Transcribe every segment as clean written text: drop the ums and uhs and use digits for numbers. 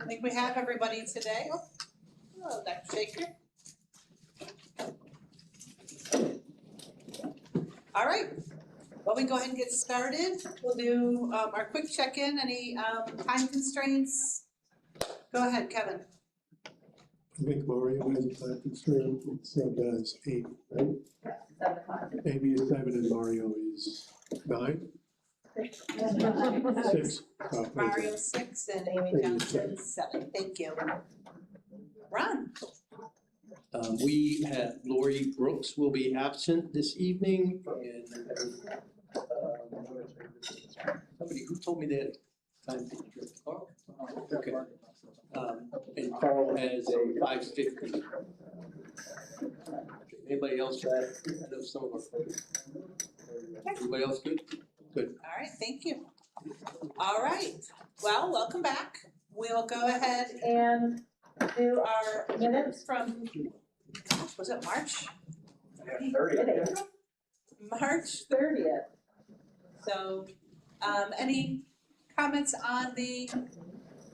I think we have everybody today. Oh, hello, Dr. Shaker. All right, well, we can go ahead and get started. We'll do our quick check-in. Any time constraints? Go ahead, Kevin. I think Mario has a time constraint, so does Amy, right? Yeah, 7 o'clock. Amy is 7 and Mario is 9? 6. Oh, thank you. Mario 6 and Amy Johnson 7. Thank you. Ron. We have Lori Brooks will be absent this evening, and somebody who told me that time constraint. Carl? Okay. And Carl has a 5:50. Anybody else that? I know some of our folks. Everybody else good? Good. All right, thank you. All right, well, welcome back. We'll go ahead and do our minutes from, was it March? March 30th. So, any comments on the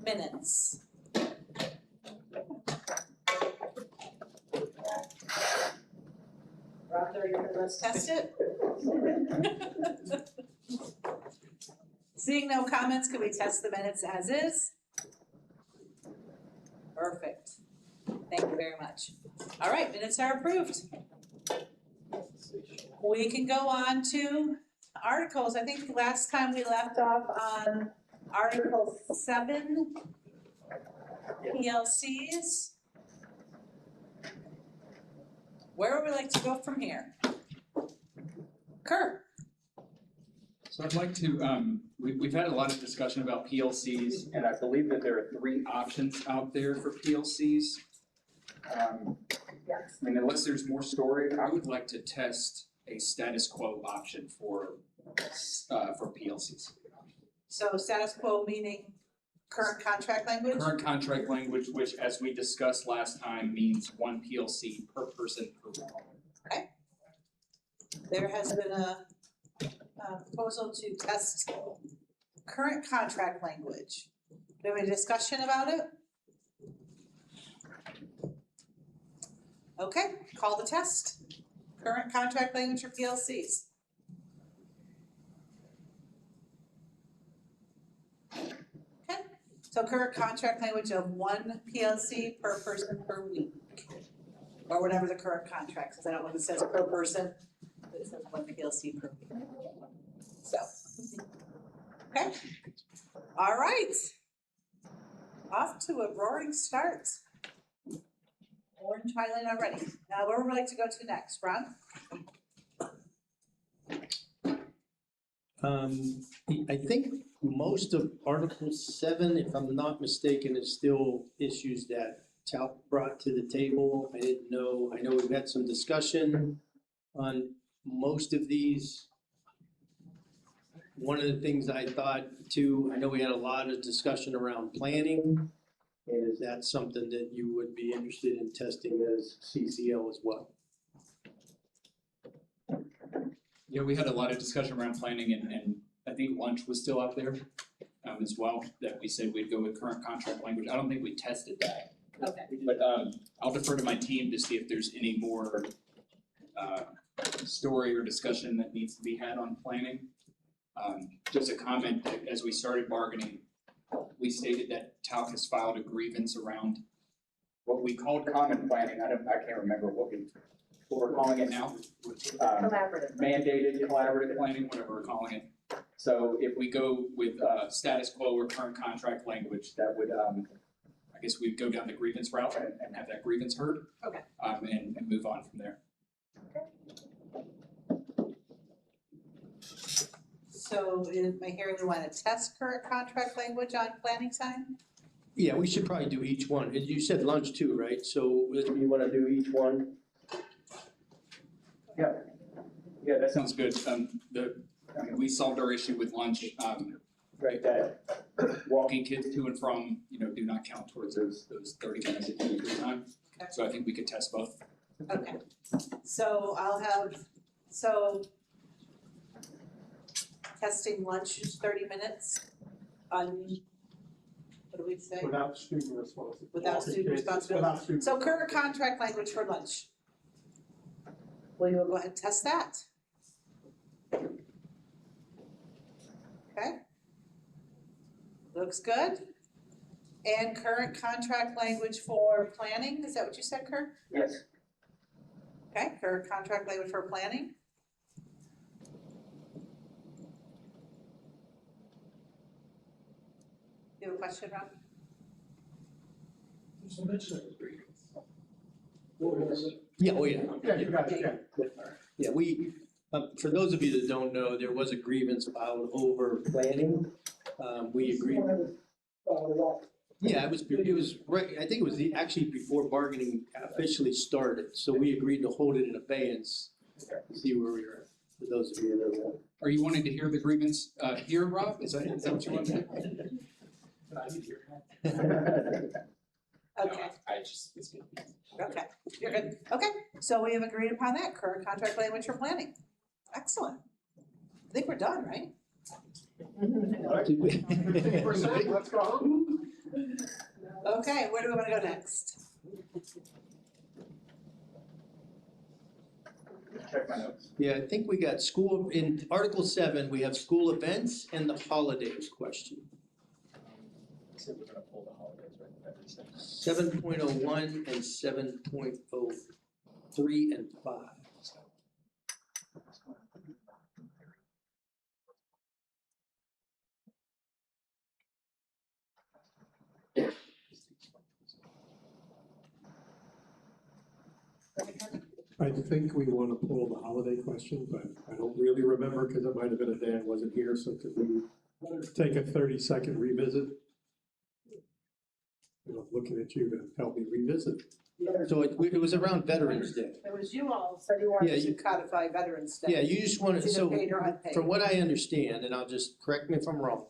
minutes? Let's test it. Seeing no comments, can we test the minutes as is? Perfect. Thank you very much. All right, minutes are approved. We can go on to articles. I think last time we left off on Article 7, PLCs. Where would we like to go from here? Kurt. So I'd like to, we've had a lot of discussion about PLCs, and I believe that there are 3 options out there for PLCs. I mean, unless there's more story, I would like to test a status quo option for PLCs. So status quo meaning current contract language? Current contract language, which as we discussed last time, means 1 PLC per person per week. Okay. There has been a proposal to test current contract language. Do we have any discussion about it? Okay, call the test. Current contract language for PLCs. Okay, so current contract language of 1 PLC per person per week. Or whatever the current contract says. I don't know if it says per person, but it says 1 PLC per week. So, okay. All right. Off to a roaring start. Orange highlight already. Now, where would we like to go to next, Ron? I think most of Article 7, if I'm not mistaken, is still issues that TALC brought to the table. I didn't know, I know we've had some discussion on most of these. One of the things I thought too, I know we had a lot of discussion around planning. And is that something that you would be interested in testing as CCL as well? Yeah, we had a lot of discussion around planning, and I think lunch was still out there as well, that we said we'd go with current contract language. I don't think we tested that. Okay. But I'll defer to my team to see if there's any more story or discussion that needs to be had on planning. Just a comment, that as we started bargaining, we stated that TALC has filed a grievance around what we called common planning. I can't remember what we're calling it now. Collaborative. Mandated collaborative planning, whatever we're calling it. So if we go with status quo or current contract language, that would, I guess we'd go down the grievance route and have that grievance heard. Okay. And move on from there. So am I hearing we want to test current contract language on planning time? Yeah, we should probably do each one. You said lunch too, right? So you want to do each one? Yeah, that sounds good. We solved our issue with lunch. Right, that walking kids to and from, do not count towards those 30 minutes at the time. Okay. So I think we could test both. Okay, so testing lunch is 30 minutes on What do we say? Without student responsibility. Without student responsibility. Without student. So current contract language for lunch. We will go ahead and test that. Okay. Looks good. And current contract language for planning, is that what you said, Kurt? Yes. Okay, current contract language for planning. You have a question, Rob? Yeah, oh, yeah. Yeah, you got it, yeah. Yeah, we, for those of you that don't know, there was a grievance filed over planning. We agreed. Yeah, it was right, I think it was actually before bargaining officially started, so we agreed to hold it in abeyance, see where we were, for those of you that don't know. Are you wanting to hear the grievance, here, Rob? Is that what you want to do? Okay, I just, it's good. okay, you're good. Okay, so we have agreed upon that, current contract language for planning. Excellent. I think we're done, right? Did we- 50%, let's go home. Okay, where do we want to go next? Check my notes. Yeah, I think we got school, in Article 7, we have school events and the holidays question. So we're gonna pull the holidays, right? 7.01 and 7.03 and 5. I think we want to pull the holiday question, but I don't really remember because it might have been a day I wasn't here, so could we take a 30-second revisit? And I'm looking at you to help me revisit. So it was around Veterans Day. It was you all said you wanted Yeah, to you- codify veterans stuff. Yeah, you just want to, It's either so paid or unpaid. from what I understand, and I'll just, correct me if I'm wrong.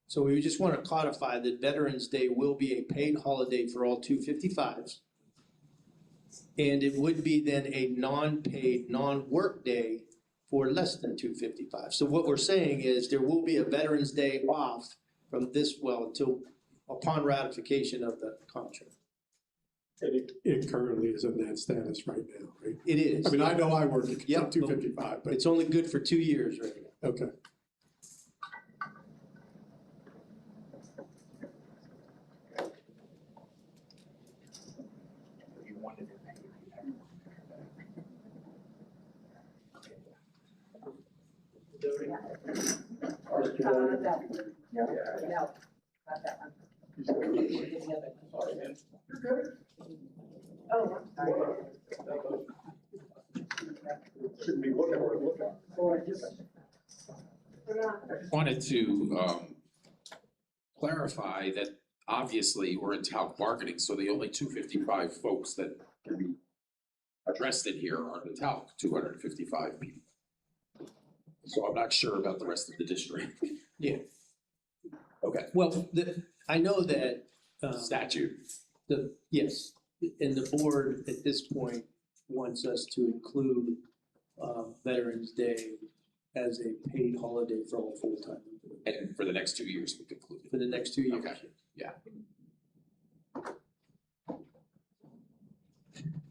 So we just want to codify that Veterans Day will be a paid holiday for all 255s. And it would be then a non-paid, non-work day for less than 255. So what we're saying is there will be a Veterans Day off from this, well, until upon ratification of the contract. And it currently is in that status right now, right? It is. I mean, I know I work at Yep. 255, but, It's only good for 2 years right now. okay. You wanted to. No, not that one. Oh, I'm sorry. Shouldn't be looking, we're looking. Wanted to clarify that obviously we're in TALC bargaining, so the only 255 folks that can be addressed in here are the TALC 255 people. So I'm not sure about the rest of the district. Yeah. Okay, Well, I know that, statute. yes, and the board at this point wants us to include Veterans Day as a paid holiday for all full-time employees And for the next 2 years, we concluded. for the next 2 years. Okay. Yeah.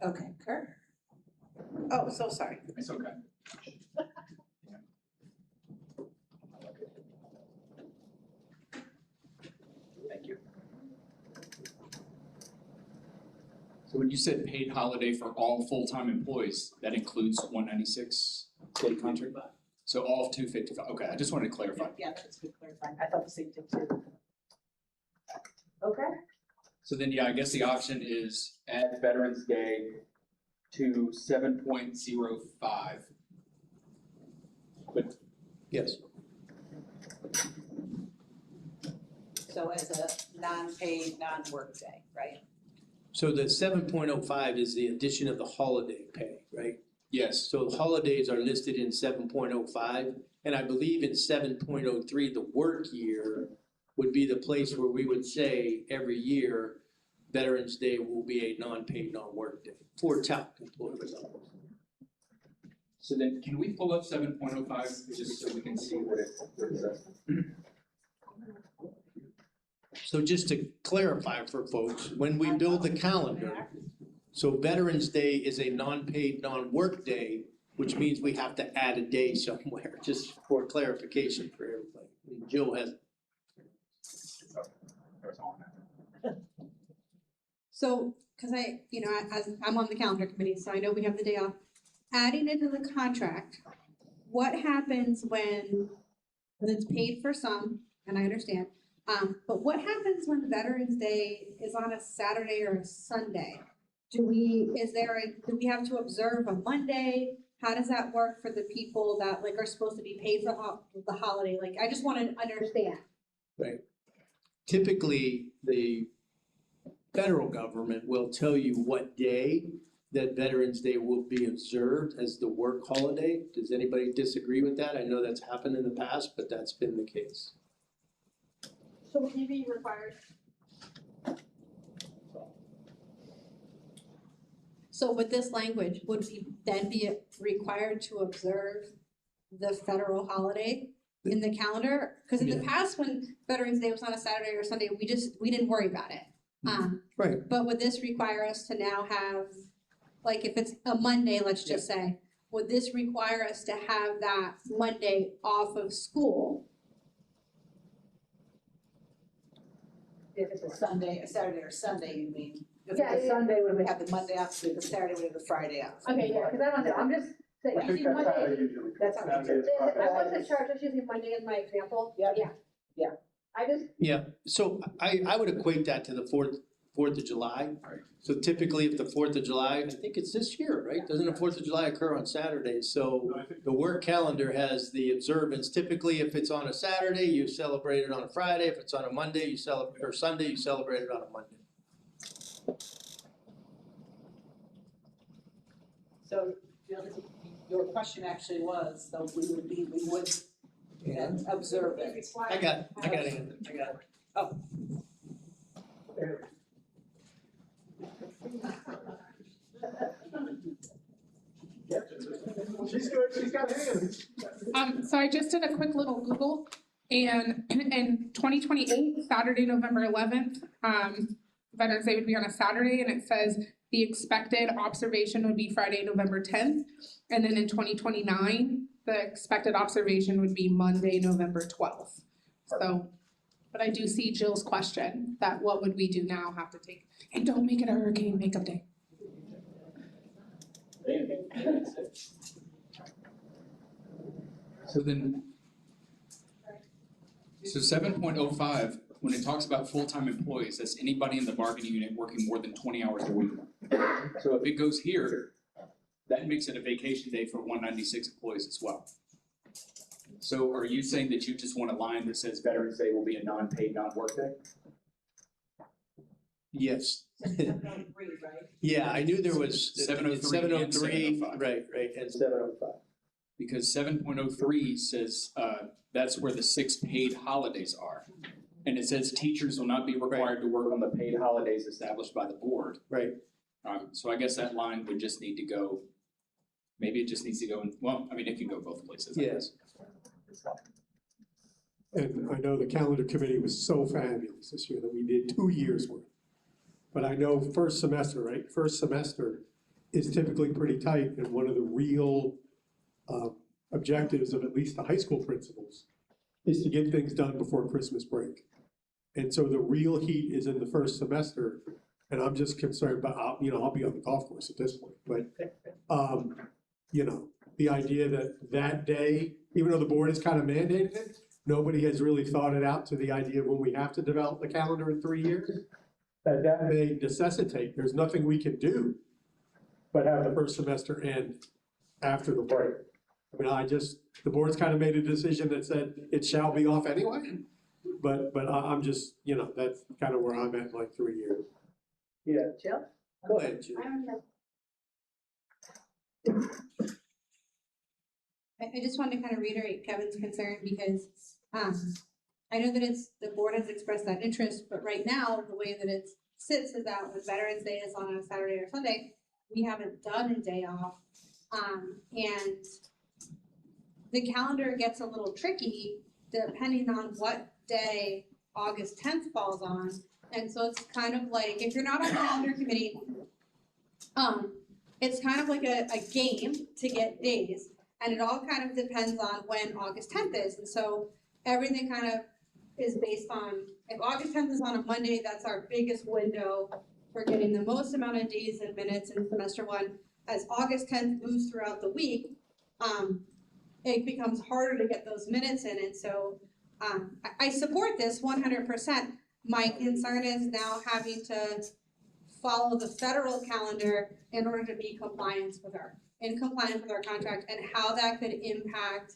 Okay, Kurt? Oh, so sorry. It's okay. Thank you. So when you said paid holiday for all full-time employees, that includes 196 day contract? So all of 255, okay, I just wanted to clarify. Yeah, that's good clarifying. I thought the same thing too. Okay. So then, yeah, I guess the option is add Veterans Day to 7.05. But Yes, So as a non-paid, non-work day, right? so the 7.05 is the addition of the holiday pay, right? yes, So the holidays are listed in 7.05, and I believe in 7.03, the work year would be the place where we would say every year, Veterans Day will be a non-paid, non-work day for TALC employees. so then can we pull up 7.05 just so we can see what it says? So just to clarify for folks, when we build the calendar, so Veterans Day is a non-paid, non-work day, which means we have to add a day somewhere, just for clarification for everybody. And Jill has, So, cause I'm on the calendar committee, so I know we have the day off. Adding into the contract, what happens when it's paid for some, and I understand, but what happens when Veterans Day is on a Saturday or a Sunday? Do we have to observe a Monday? How does that work for the people that like are supposed to be paid for the holiday? Like, I just wanna understand. right? Typically, the federal government will tell you what day that Veterans Day will be observed as the work holiday. Does anybody disagree with that? I know that's happened in the past, but that's been the case. So would you be required? So with this language, would we then be required to observe the federal holiday in the calendar? Because in the past, when Veterans Day was on a Saturday or Sunday, we didn't worry about it. Right. But would this require us to now have, like if it's a Monday, let's just say, would this require us to have that Monday off of school? If it's a A Saturday or Sunday, you mean? If Yeah, it's a yeah. Sunday, we would have the Monday off, the Saturday, we have the Friday off. Okay, yeah, because I don't know, I'm just saying, I think using that's how Monday. they usually. That's how they Saturday is Friday. I wasn't sure, just using Monday as my example. Yeah. Yeah. I just, Yeah, so I would equate that to the Fourth of July. Right. So typically, if the 4th of July, I think it's this year, right? Doesn't the 4th of July occur on Saturdays? So the work calendar has the observance. Typically, if it's on a Saturday, you celebrate it on a Friday. If it's on a Monday, you celebrate, or Sunday, you celebrate it on a Monday. So your question actually was, so we would observe it. I got it. Oh. She's good, she's got hands. So I just did a quick little Google, and in 2028, Saturday, November 11th, Veterans Day would be on a Saturday, and it says the expected observation would be Friday, November 10th. And then in 2029, the expected observation would be Monday, November 12th. So, but I do see Jill's question, that what would we do now, have to take, and don't make it a hurricane makeup day. So then, so 7.05, when it talks about full-time employees, that's anybody in the bargaining unit working more than 20 hours a week. So if it goes here, that makes it a vacation day for 196 employees as well. So are you saying that you just want a line that says Veterans Day will be a non-paid, non-work day? Yes. 703, right? Yeah, I knew there was. 703 and 705. Right, and 705. Because 7.03 says, that's where the 6 paid holidays are. And it says teachers will not be required to work on the paid holidays established by the board. Right. So I guess that line would just need to go, maybe it just needs to go in, well, I mean, it can go both places, I Yes. guess. And I know the calendar committee was so fabulous this year that we did 2 years worth. But I know first semester, right? First semester is typically pretty tight, and one of the real objectives of at least the high school principals is to get things done before Christmas break. And so the real heat is in the first semester, and I'm just concerned about, I'll be on the golf course at this point, but, the idea that that day, even though the board has kind of mandated it, nobody has really thought it out to the idea of when we have to develop the calendar in 3 years, that may necessitate, there's nothing we can do but have the first semester end after the break. I mean, the board's kind of made a decision that said it shall be off anyway, but I'm just, that's kind of where I'm at, like 3 years. Yeah. Jill? Go ahead, Jill. I don't know. I just wanted to kind of reiterate Kevin's concern because I know that the board has expressed that interest, but right now, the way that it sits is that when Veterans Day is on a Saturday or Sunday, we haven't done a day off. And the calendar gets a little tricky depending on what day August 10th falls on. And so it's kind of like, if you're not on the calendar committee, it's kind of like a game to get days. And it all kind of depends on when August 10th is. And so everything kind of is based on, if August 10th is on a Monday, that's our biggest window for getting the most amount of days and minutes in semester one. As August 10th moves throughout the week, it becomes harder to get those minutes in. And so I support this 100%. My concern is now having to follow the federal calendar in order to be in compliance with our contract, and how that could impact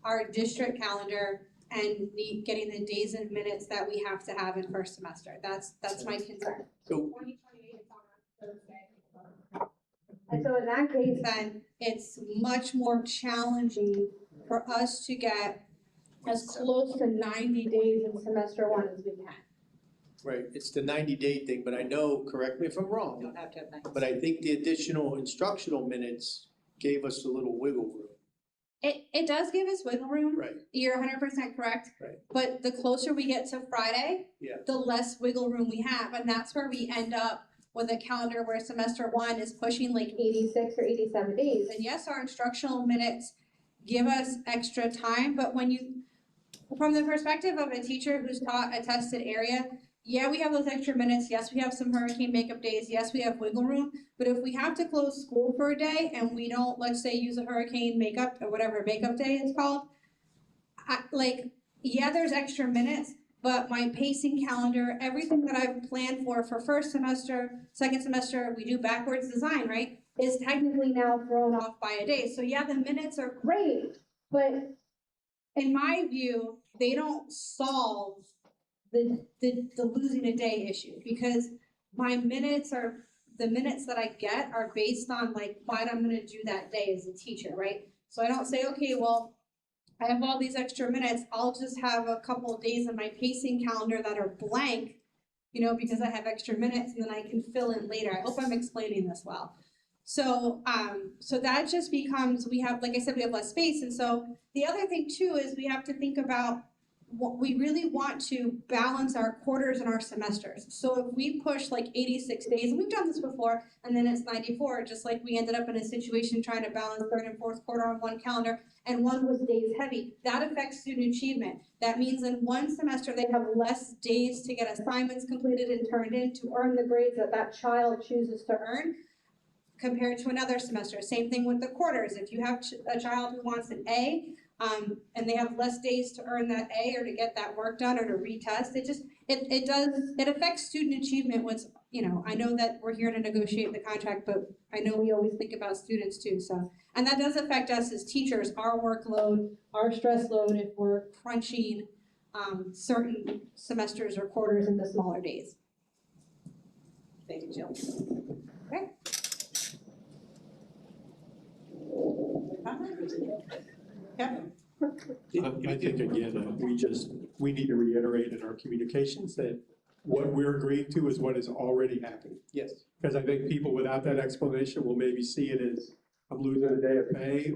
our district calendar and getting the days and minutes that we have to have in first semester. That's my concern. So 2028 is on a Thursday. And so in that case, then it's much more challenging for us to get as close to 90 days in semester one as we can. right, it's the 90-day thing, but I know, correct me if I'm You wrong, don't have to have 90. but I think the additional instructional minutes gave us a little wiggle room. It does give us wiggle room. Right. You're 100% correct. Right. But the closer we get to Friday, Yeah. the less wiggle room we have, and that's where we end up with a calendar where semester one is pushing like 86 or 87 days. And yes, our instructional minutes give us extra time, but when you, from the perspective of a teacher who's taught a tested area, yeah, we have those extra minutes. Yes, we have some hurricane makeup days. Yes, we have wiggle room. But if we have to close school for a day and we don't, let's say, use a hurricane makeup or whatever makeup day is called, yeah, there's extra minutes, but my pacing calendar, everything that I've planned for first semester, second semester, we do backwards design, right, is technically now thrown off by a day. So yeah, the minutes are great, but in my view, they don't solve the losing a day issue, because my minutes are, the minutes that I get are based on like what I'm gonna do that day as a teacher, right? So I don't say, okay, well, I have all these extra minutes, I'll just have a couple of days in my pacing calendar that are blank, because I have extra minutes, and then I can fill in later. I hope I'm explaining this well. So, so that just becomes, we have, like I said, we have less space. And so the other thing too is we have to think about what we really want to balance our quarters and our semesters. So if we push like 86 days, and we've done this before, and then it's 94, just like we ended up in a situation trying to balance third and fourth quarter on one calendar, and one was days heavy, that affects student achievement. That means in one semester, they have less days to get assignments completed and turned in to earn the grades that that child chooses to earn, compared to another semester. Same thing with the quarters. If you have a child who wants an A, and they have less days to earn that A or to get that work done or to retest, it affects student achievement. I know that we're here to negotiate the contract, but I know we always think about students too, so. And that does affect us as teachers, our workload, our stress load, if we're crunching, certain semesters or quarters into smaller days. Thank you, Jill. Okay. Kevin? I think again, we need to reiterate in our communications that what we're agreeing to is what is already happening. Yes. Because I think people without that explanation will maybe see it as, I'm losing a day of pay,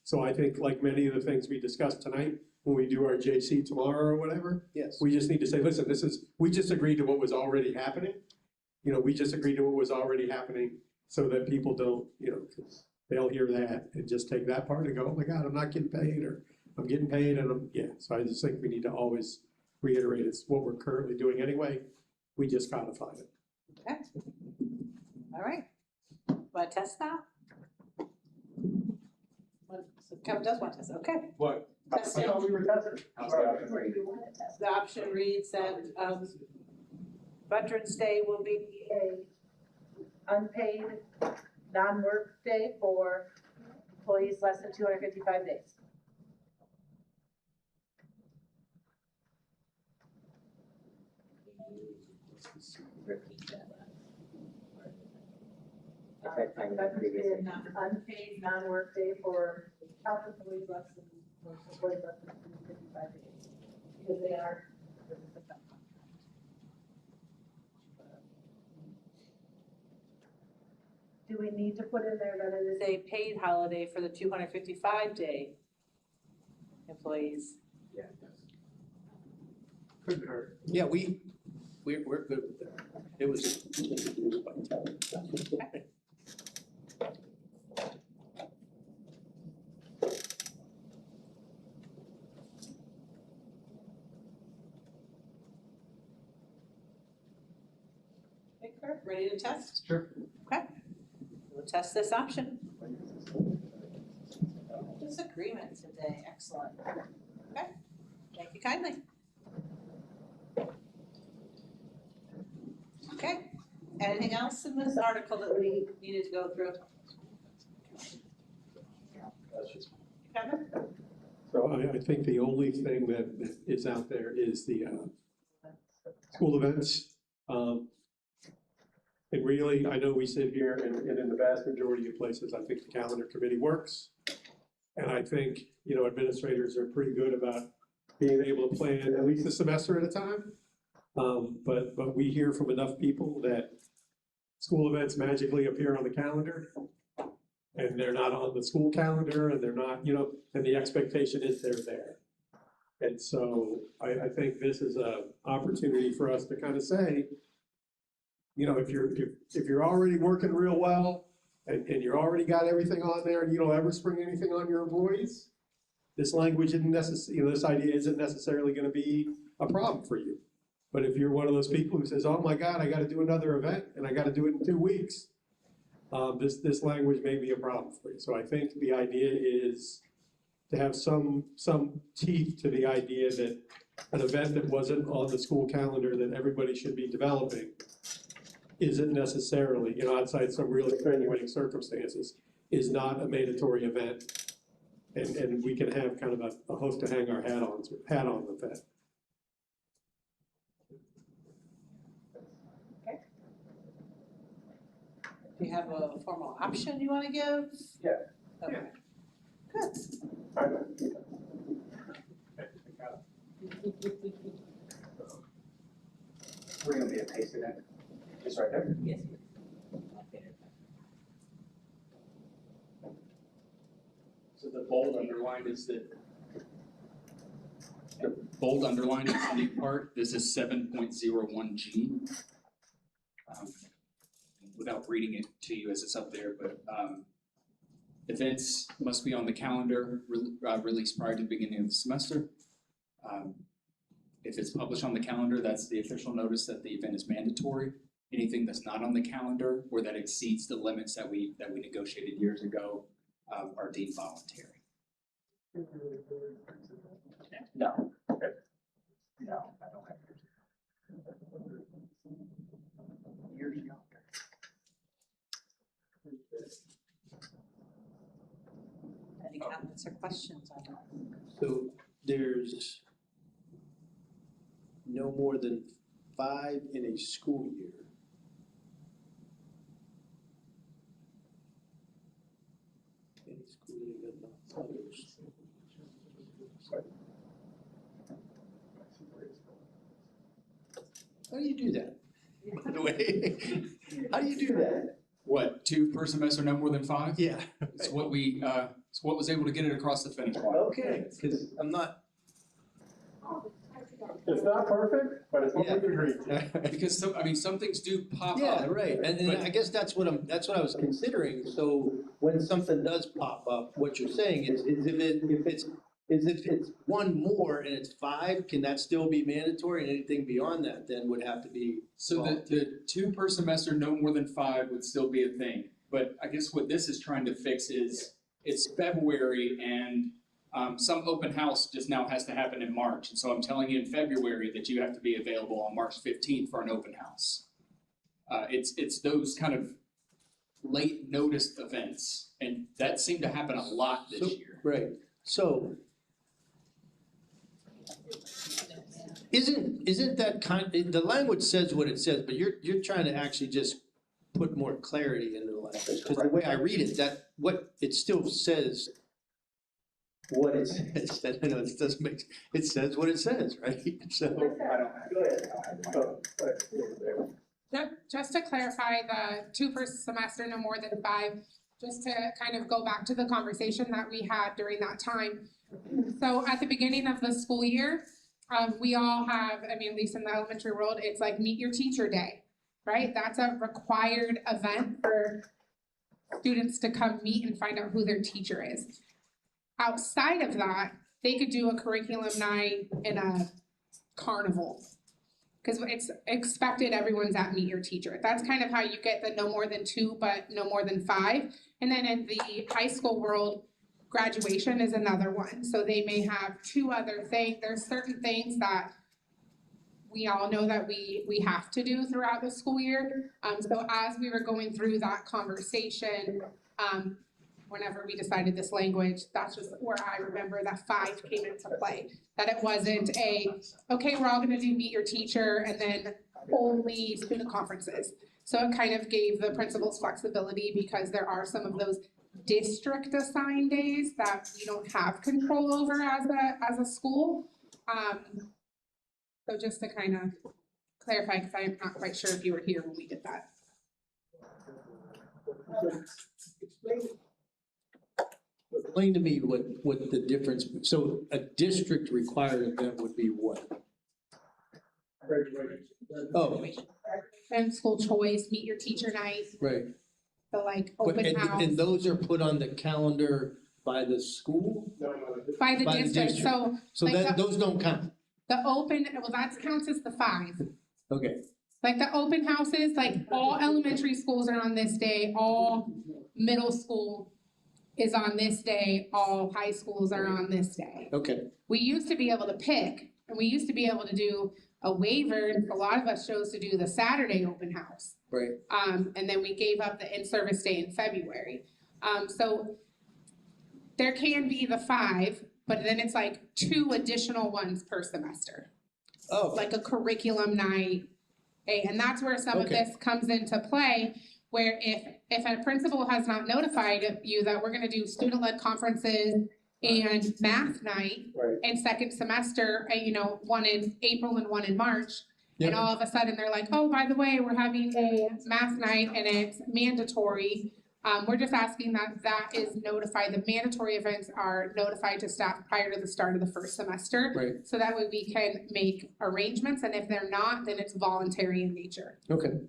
so I think like many of the things we discussed tonight, when we do our JC tomorrow or whatever, Yes. we just need to say, listen, we just agreed to what was already happening. We just agreed to what was already happening so that people don't, 'cause they'll hear that and just take that part and go, oh my God, I'm not getting paid, or I'm getting paid, and so I just think we need to always reiterate it's what we're currently doing anyway. We just codified it. Okay. All right. Want to test now? So Kevin does want to test, okay. What? I Testing. thought we were testing. The option reads that, Veterans Day will be A unpaid non-work day for employees less than 255 days. Unpaid non-work day for health employees less than 255 days. Because they are. Do we need to put in there that it is a paid holiday for the 255-day employees. Yeah. Couldn't hurt. Yeah, we're good with that. It was. Okay, Kurt, ready to test? Sure. Okay, we'll test this option. Disagreement today, excellent. Okay, thank you kindly. Okay, anything else in this article that we needed to go through? Kevin? So I think the only thing that is out there is the school events. And really, I know we sit here and in the vast majority of places, I think the calendar committee works. And I think, you know, administrators are pretty good about being able to plan at least a semester at a time. But we hear from enough people that school events magically appear on the calendar. And they're not on the school calendar, and they're not, you know, and the expectation is they're there. And so I think this is a opportunity for us to kind of say, you know, if you're already working real well, and you're already got everything on there, and you don't ever spring anything on your employees, this language isn't necessarily, you know, this idea isn't necessarily gonna be a problem for you. But if you're one of those people who says, oh my God, I gotta do another event, and I gotta do it in 2 weeks, this language may be a problem for you. So I think the idea is to have some teeth to the idea that an event that wasn't on the school calendar that everybody should be developing isn't necessarily, you know, outside some really extenuating circumstances, is not a mandatory event. And we can have kind of a hook to hang our hat on with that. Do you have a formal option you wanna give? Yeah. Okay. Good. We're gonna be a pasted in, just right there. Yes. So the bold underline is the bold underline is the new part. This is 7.01G. Without reading it to you as it's up there, but events must be on the calendar, released prior to the beginning of the semester. If it's published on the calendar, that's the official notice that the event is mandatory. Anything that's not on the calendar or that exceeds the limits that we negotiated years ago are deemed voluntary. No. No, I don't have years ago. Any comments or questions on that? So there's no more than 5 in a school year. Any school year that not others. How do you do that? By the way, how do you do that? What, 2 per semester, no more than 5? Yeah. It's what we, it's what was able to get it across the finish line. Okay, because I'm not. It's not perfect, but it's what we agreed to. Because some things do pop Yeah, up. right, and I guess that's what I was considering, so when something does pop up, what you're saying is if it's 1 more and it's 5, can that still be mandatory, and anything beyond that then would have to be? So the 2 per semester, no more than 5 would still be a thing. But I guess what this is trying to fix is, it's February and some open house just now has to happen in March. And so I'm telling you in February that you have to be available on March 15th for an open house. It's those kind of late noticed events, and that seemed to happen a lot this year. Right, so. Isn't that the language says what it says, but you're trying to actually just put more clarity into the language. Because the way I read it, what it still says what it says. I know it doesn't make, it says what it says, right? So. Just to clarify, the 2 per semester, no more than 5, just to kind of go back to the conversation that we had during that time. So at the beginning of the school year, We all have, I mean, at least in the elementary world, it's like meet your teacher day, right? That's a required event for students to come meet and find out who their teacher is. Outside of that, they could do a curriculum night and a carnival. Because it's expected everyone's at meet your teacher. That's kind of how you get the no more than 2, but no more than 5. And then in the high school world, graduation is another one. So they may have 2 other things. There's certain things that we all know that we have to do throughout the school year. So as we were going through that conversation, whenever we decided this language, that's just where I remember that 5 came into play. That it wasn't okay, we're all gonna do meet your teacher and then only student conferences. So it kind of gave the principals flexibility because there are some of those district assigned days that we don't have control over as a school. So just to kind of clarify, because I'm not quite sure if you were here when we did that. Explain to me what the difference, so a district required event would be what? Oh, And school choice, meet your teacher night, right. the like But, open house. and those are put on the calendar by the school? By the by the district, district. so So like that, those don't count? the open, well, that counts as the 5. Okay, Like the open houses, like all elementary schools are on this day, all middle school is on this day, all high schools are on this day. okay, We used to be able to pick, and we used to be able to do a waiver, a lot of us chose to do the Saturday open house. right. And then we gave up the in-service day in February. So there can be the 5, but then it's like 2 additional ones per semester, Oh, like a curriculum night. And that's where some of Okay. this comes into play, where if a principal has not notified you that we're gonna do student-led conferences and math night Right. in second semester, one in April and one in March, and Yep. all of a sudden they're like, oh, by the way, we're having a math night and it's mandatory. We're just asking that is notified, the mandatory events are notified to staff prior to the start of the first semester. right, So that way we can make arrangements, and if they're not, then it's voluntary in nature. okay.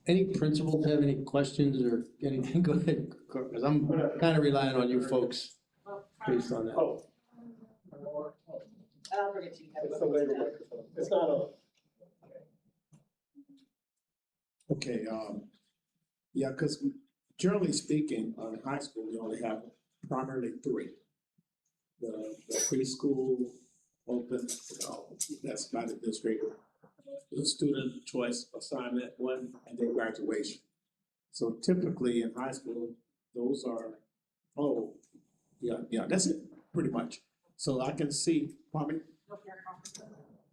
Any principals have any questions or anything? Go ahead, because I'm kind of relying on you folks based on that. Oh, I'll forget you. it's the labor microphone. It's not on. Okay, yeah, because generally speaking, in high school, we only have primarily 3. The preschool open, that's by the district, the student choice assignment 1, and then graduation. So typically in high school, those are, that's it, pretty much. So I can see, probably,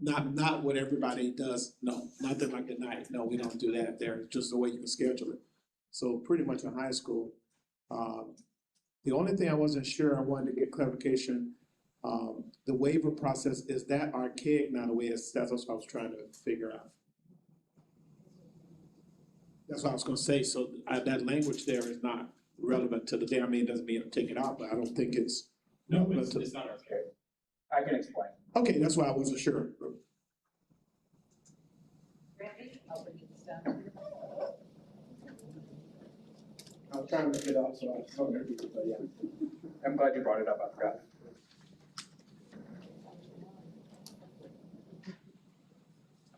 not what everybody does, no, nothing like at night, no, we don't do that there, just the way you can schedule it. So pretty much in high school, the only thing I wasn't sure, I wanted to get clarification, the waiver process, is that archaic now the way that's what I was trying to figure out. That's what I was gonna say, so that language there is not relevant to the day, I mean, it doesn't mean to take it out, but I don't think it's. No, relevant to- it's not okay. I can explain. Okay, that's why I wasn't sure. Randy, I'll put you this down. I was trying to look it up, so I told everybody, but yeah. I'm glad you brought it up, I forgot.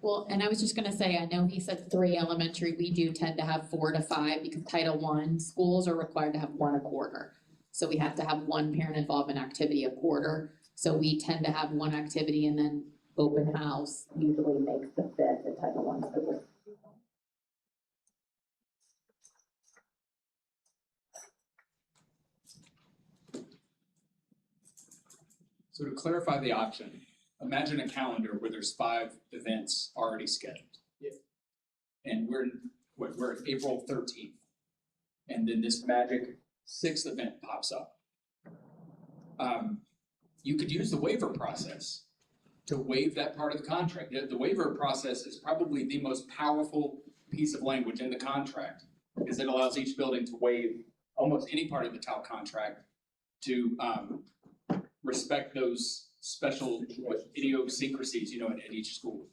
Well, and I was just gonna say, I know he said 3 elementary, we do tend to have 4 to 5 because Title I, schools are required to have 1 a quarter. So we have to have 1 parent involvement activity a quarter. So we tend to have 1 activity and then open house usually makes the 5th at Title I schools. So to clarify the option, imagine a calendar where there's 5 events already scheduled. Yeah. And we're at April 13th. And then this magic 6th event pops up. You could use the waiver process to waive that part of the contract. The waiver process is probably the most powerful piece of language in the contract, because it allows each building to waive almost any part of the TALC contract to respect those special idiosyncrasies, at each school.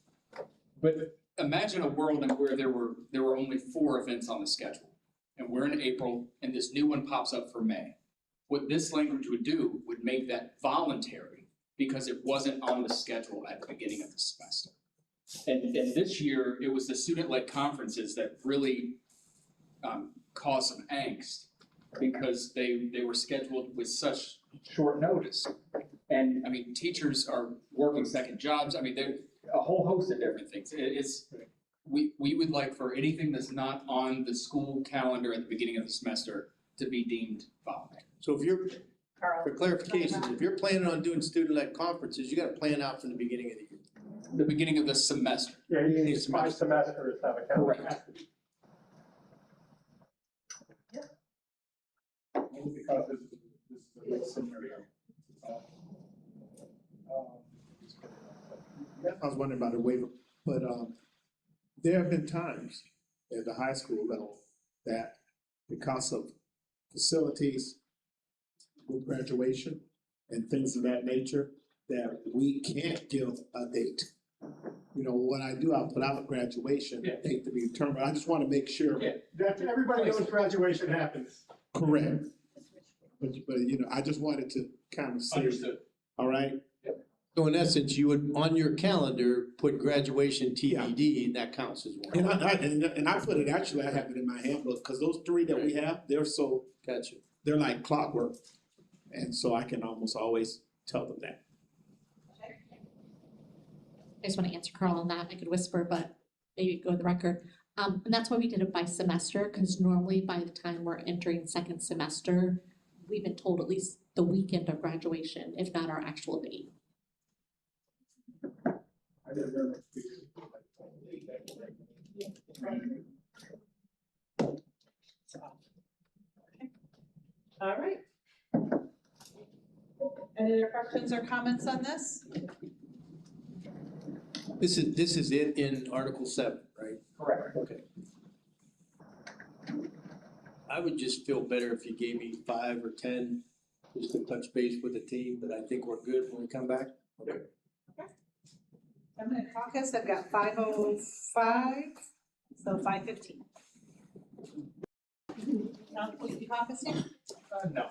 But imagine a world in where there were only 4 events on the schedule, and we're in April, and this new one pops up for May. What this language would do would make that voluntary because it wasn't on the schedule at the beginning of the semester. And this year, it was the student-led conferences that really caused some angst because they were scheduled with such short notice. And I mean, teachers are working second jobs. I mean, there a whole host of different things. We would like for anything that's not on the school calendar at the beginning of the semester to be deemed voluntary. So if you're, Carl. for clarification, if you're planning on doing student-led conferences, you gotta plan out from the beginning of the year. The beginning of the semester. Yeah, you need Semester. 5 semesters to have a calendar. Correct. Only because this is a mixed scenario. I was wondering about the waiver, but, there have been times at the high school level that because of facilities with graduation and things of that nature, that we can't give a date. You know, what I do, I'll put out a graduation Yeah. date to be determined. I just want to make sure. Yeah. That, everybody knows graduation happens. Correct. But, I just wanted to kind of say, Understood. all right? So in essence, you would, on your calendar, put graduation TBD, and that counts as one. And I put it, actually, I have it in my handbook, because those 3 that we have, Gotcha. they're like clockwork. And so I can almost always tell them that. I just want to answer Carl on that. I could whisper, but maybe go with the record. And that's why we did it by semester, because normally by the time we're entering second semester, we've been told at least the weekend of graduation, if not our actual date. I didn't remember. All right. Any other questions or comments on this? This is it in Article 7, right? Correct. Okay. I would just feel better if you gave me 5 or 10, just to touch base with the team, but I think we're good when we come back. Okay. 7-minute caucus, I've got 5:05, so 5:15. Will you be caucusing? No.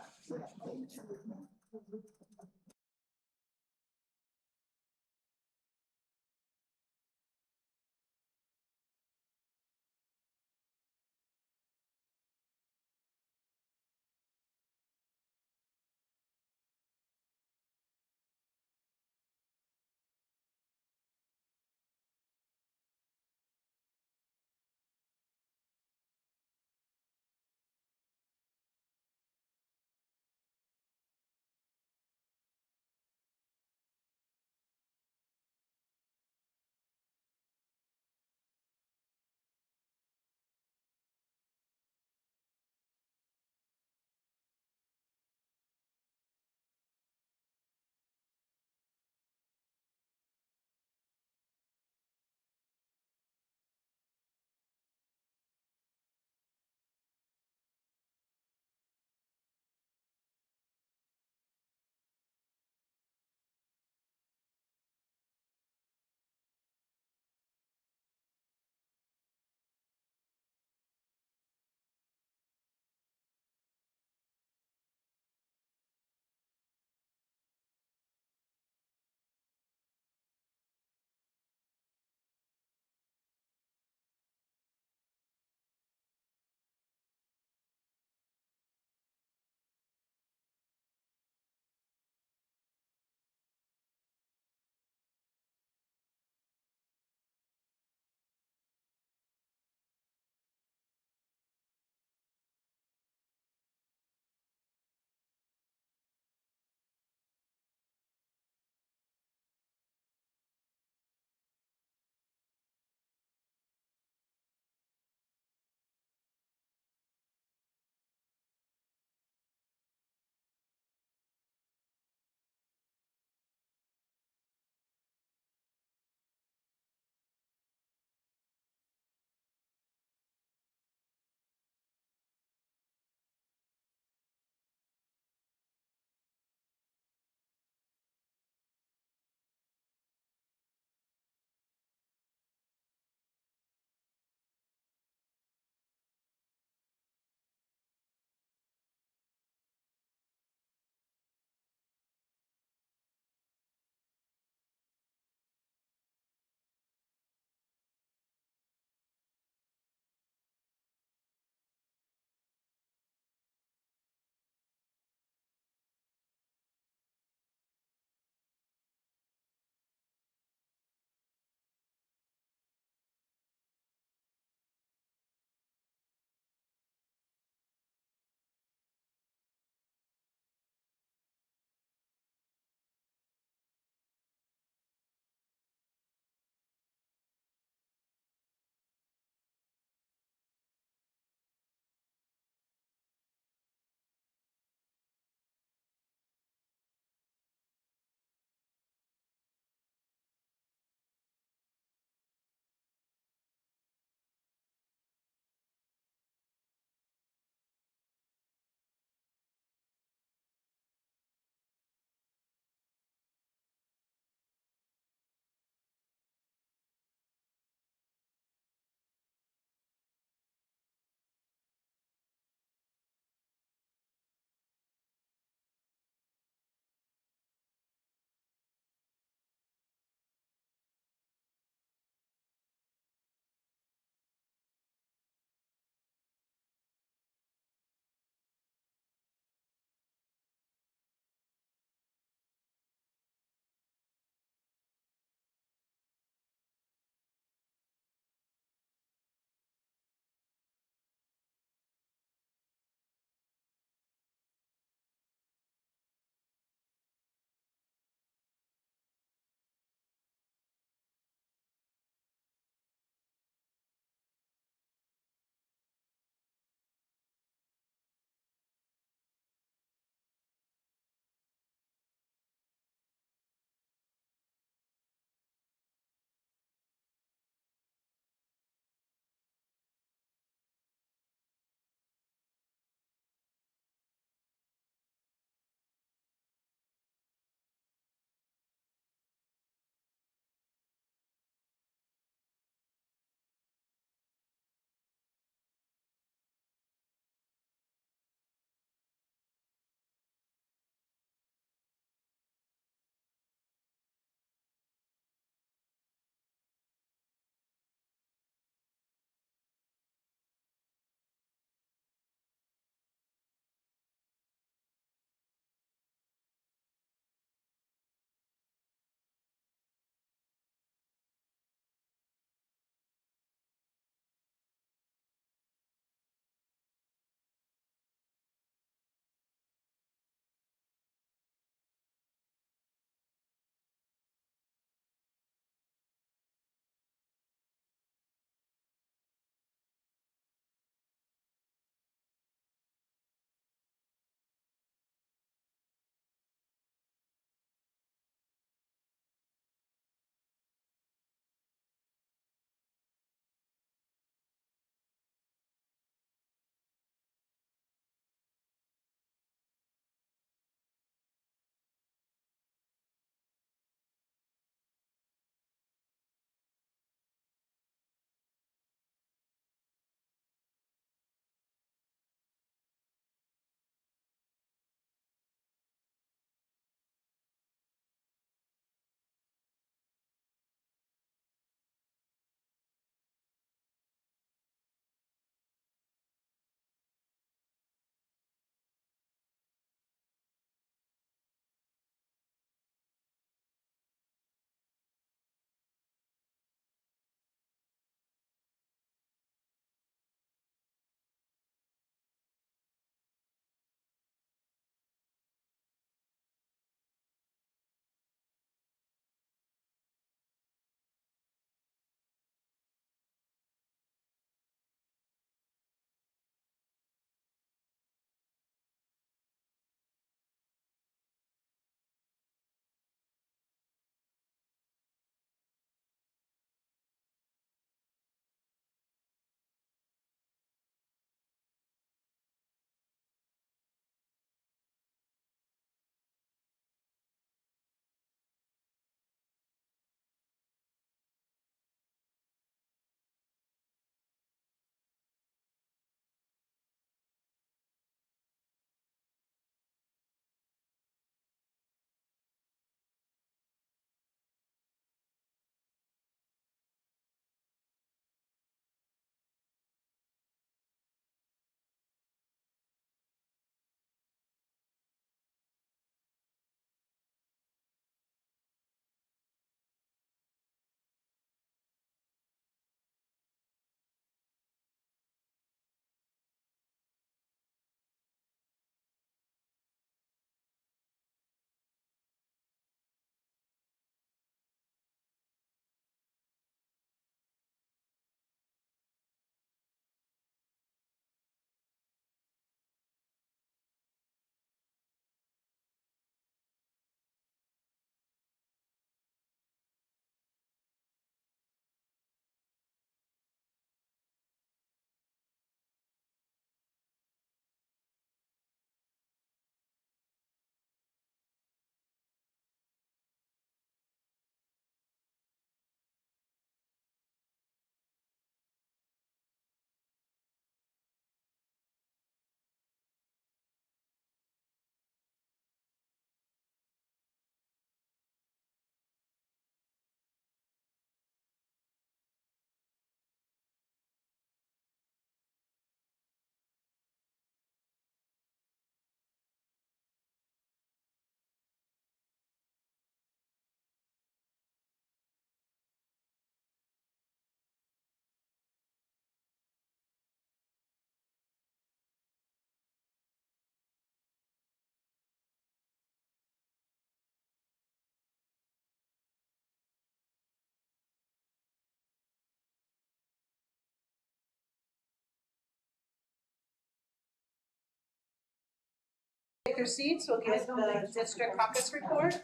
their seats, we'll get the district caucus report.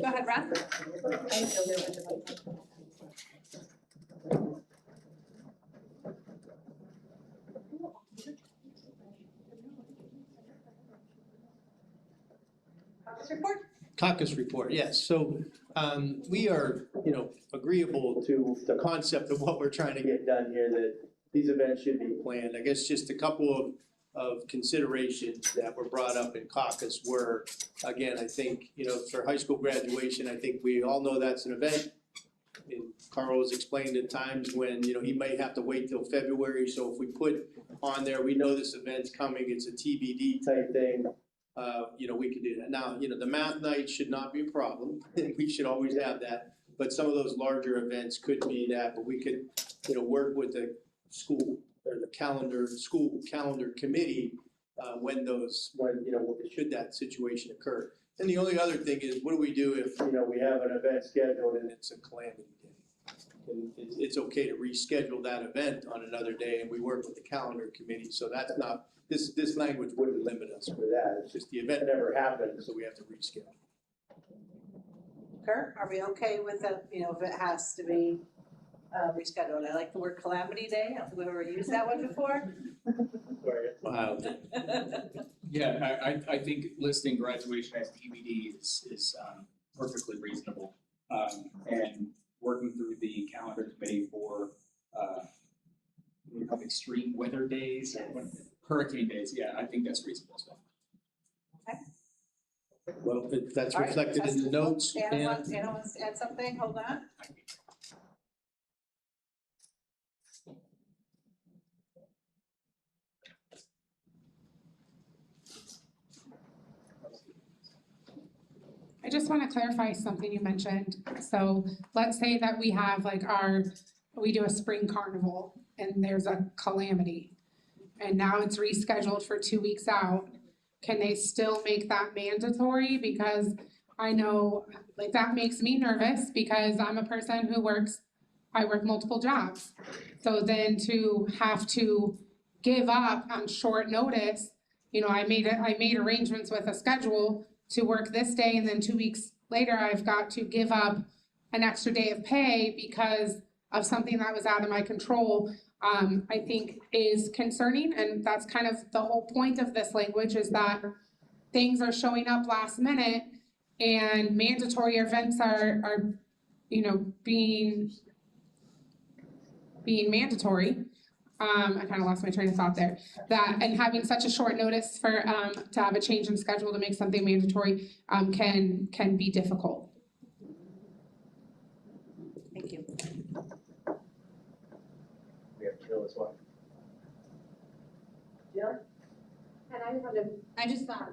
Go ahead, Ron. Caucus report? Caucus report, yes. So we are, agreeable to the concept of what we're trying to get done here, that these events should be planned. I guess just a couple of considerations that were brought up in caucus were, again, I think, for high school graduation, I think we all know that's an event. And Carl has explained at times when, he might have to wait till February, so if we put on there, we know this event's coming, it's a TBD type thing. We could do that. Now, the math night should not be a problem, we should always have that. But some of those larger events could be that, but we could, work with the school or the school calendar committee, should that situation occur. And the only other thing is, what do we do if, we have an event scheduled and it's a calamity day? And it's okay to reschedule that event on another day, and we work with the calendar committee, so that's not, this language wouldn't limit us for that. It's just the event never happened, so we have to reschedule. Kurt, are we okay with the, if it has to be rescheduled? I like the word calamity day. I don't think we've ever used that one before. Wow. Yeah, I think listing graduation as TBD is perfectly reasonable. And working through the calendar committee for extreme weather days, hurricane days, yeah, I think that's reasonable as well. Well, if that's All right, reflected in the notes, Anna wants to add something, hold on. I just want to clarify something you mentioned. So let's say that we have we do a spring carnival and there's a calamity. And now it's rescheduled for 2 weeks out. Can they still make that mandatory? Because I know, that makes me nervous because I'm a person who I work multiple jobs. So then to have to give up on short notice, I made arrangements with a schedule to work this day, and then 2 weeks later, I've got to give up an extra day of pay because of something that was out of my control, I think is concerning. And that's kind of the whole point of this language, is that things are showing up last minute and mandatory events are being mandatory. I kind of lost my train of thought there. And having such a short notice for to have a change in schedule to make something mandatory can be difficult. Thank you. we have Jill as well. Jill? And I just thought,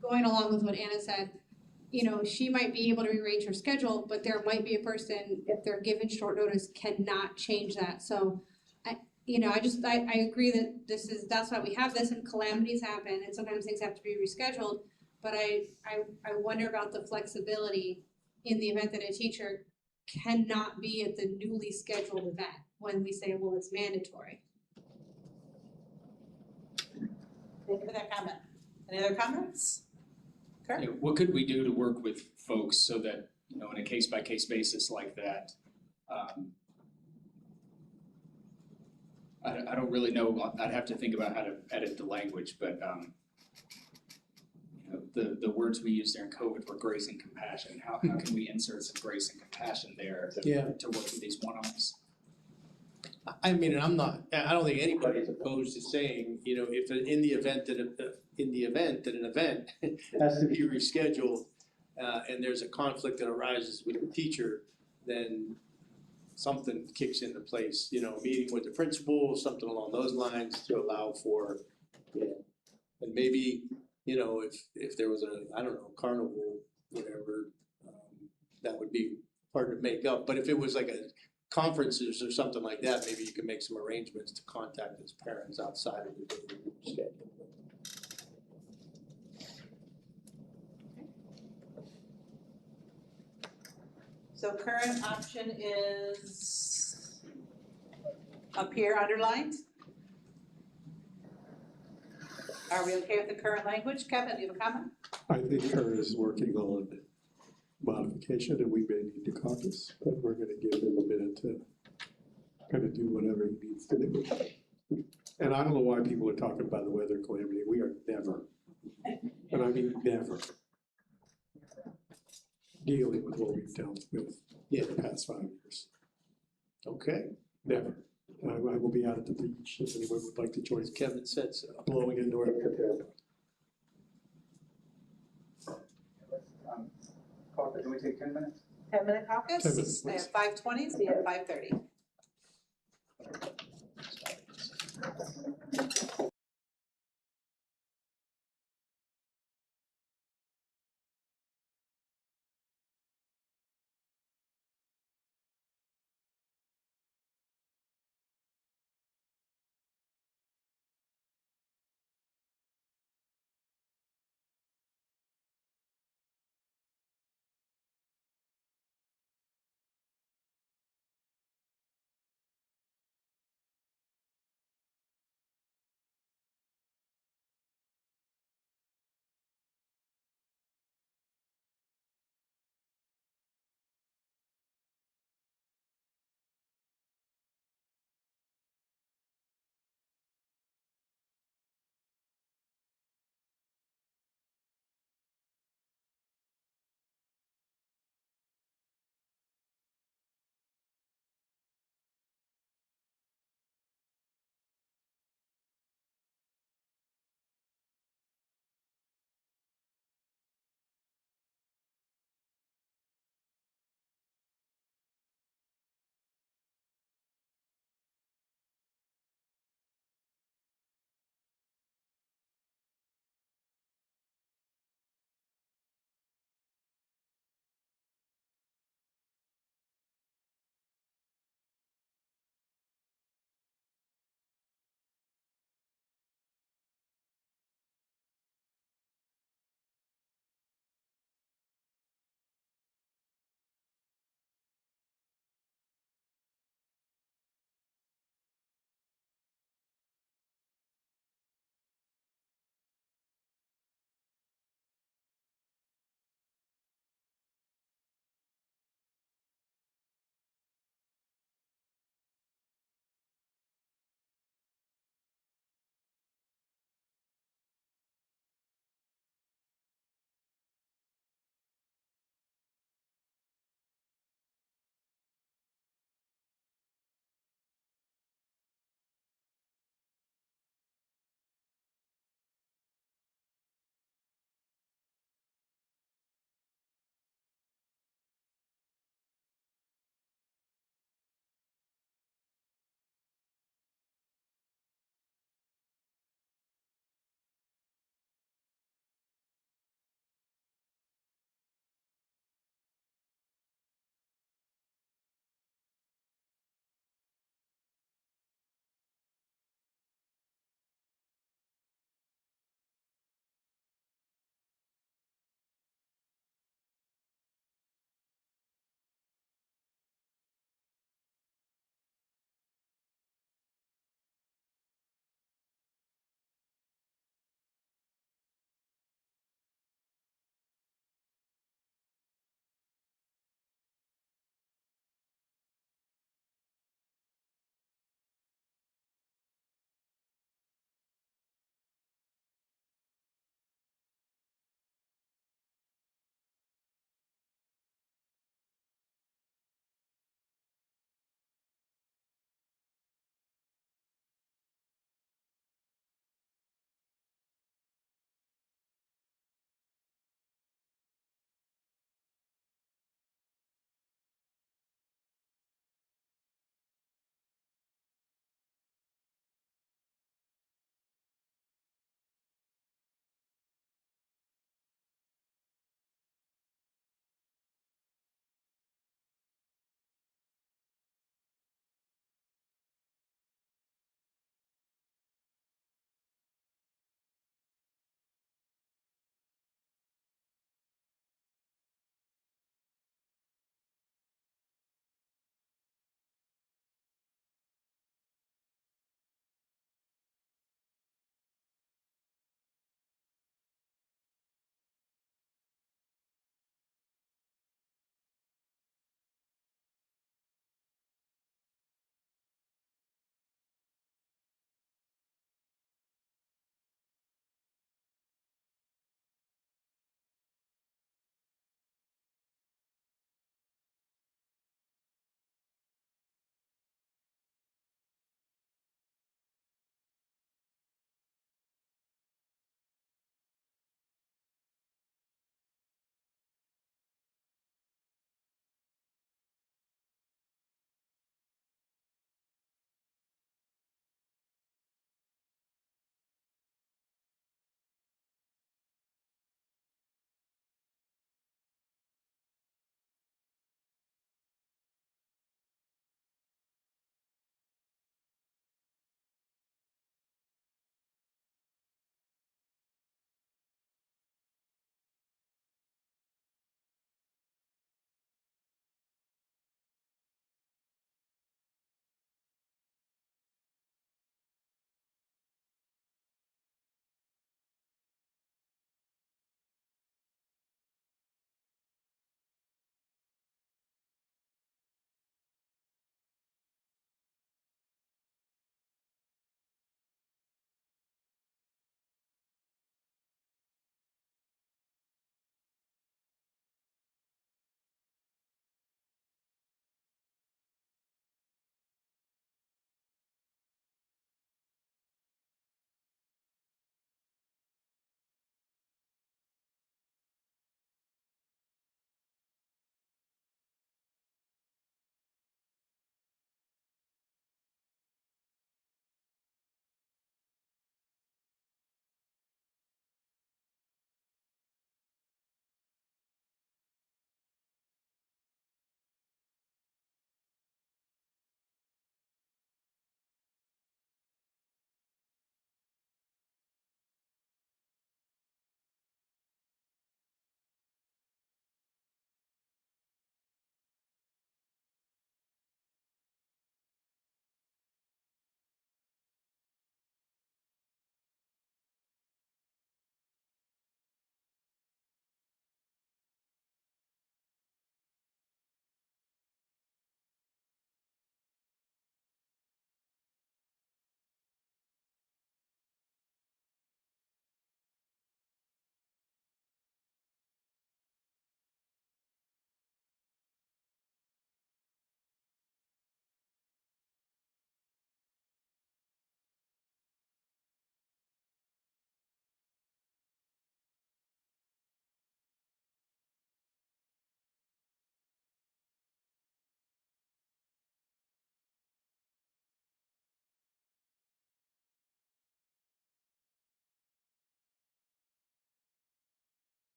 going along with what Anna said, she might be able to rearrange her schedule, but there might be a person, if they're given short notice, cannot change that. So I agree that that's why we have this, and calamities happen and sometimes things have to be rescheduled. But I wonder about the flexibility in the event that a teacher cannot be at the newly scheduled event when we say, well, it's mandatory. Thank you for that comment. Any other comments? Kurt? Yeah, what could we do to work with folks so that, in a case-by-case basis like that, I don't really know, I'd have to think about how to edit the language, but the words we used during COVID were grace and compassion. How can we insert some grace and compassion there to work with these one-offs? I mean, I don't think anybody's opposed to saying, if in the event that an event has to be rescheduled, and there's a conflict that arises with the teacher, then something kicks into place, meeting with the principal, something along those lines to allow for, and maybe, if there was carnival, whatever, that would be hard to make up. But if it was like conferences or something like that, maybe you can make some arrangements to contact his parents outside of the schedule. So current option is up here underlined. Are we okay with the current language? Kevin, do you have a comment? I think Kurt is working on modification and we may need to caucus, but we're gonna give him a minute to kind of do whatever he needs to do. And I don't know why people are talking about the weather calamity. We are never, and I mean never, dealing with what we've dealt with in the past 5 years. Okay, Never. I will be out at the beach if anyone would like to join us. Kevin said so. Blowing in North Carolina. Caucus, can we take 10 minutes? 10-minute caucus? 10 minutes, I please. have 5:20, see you at 5:30.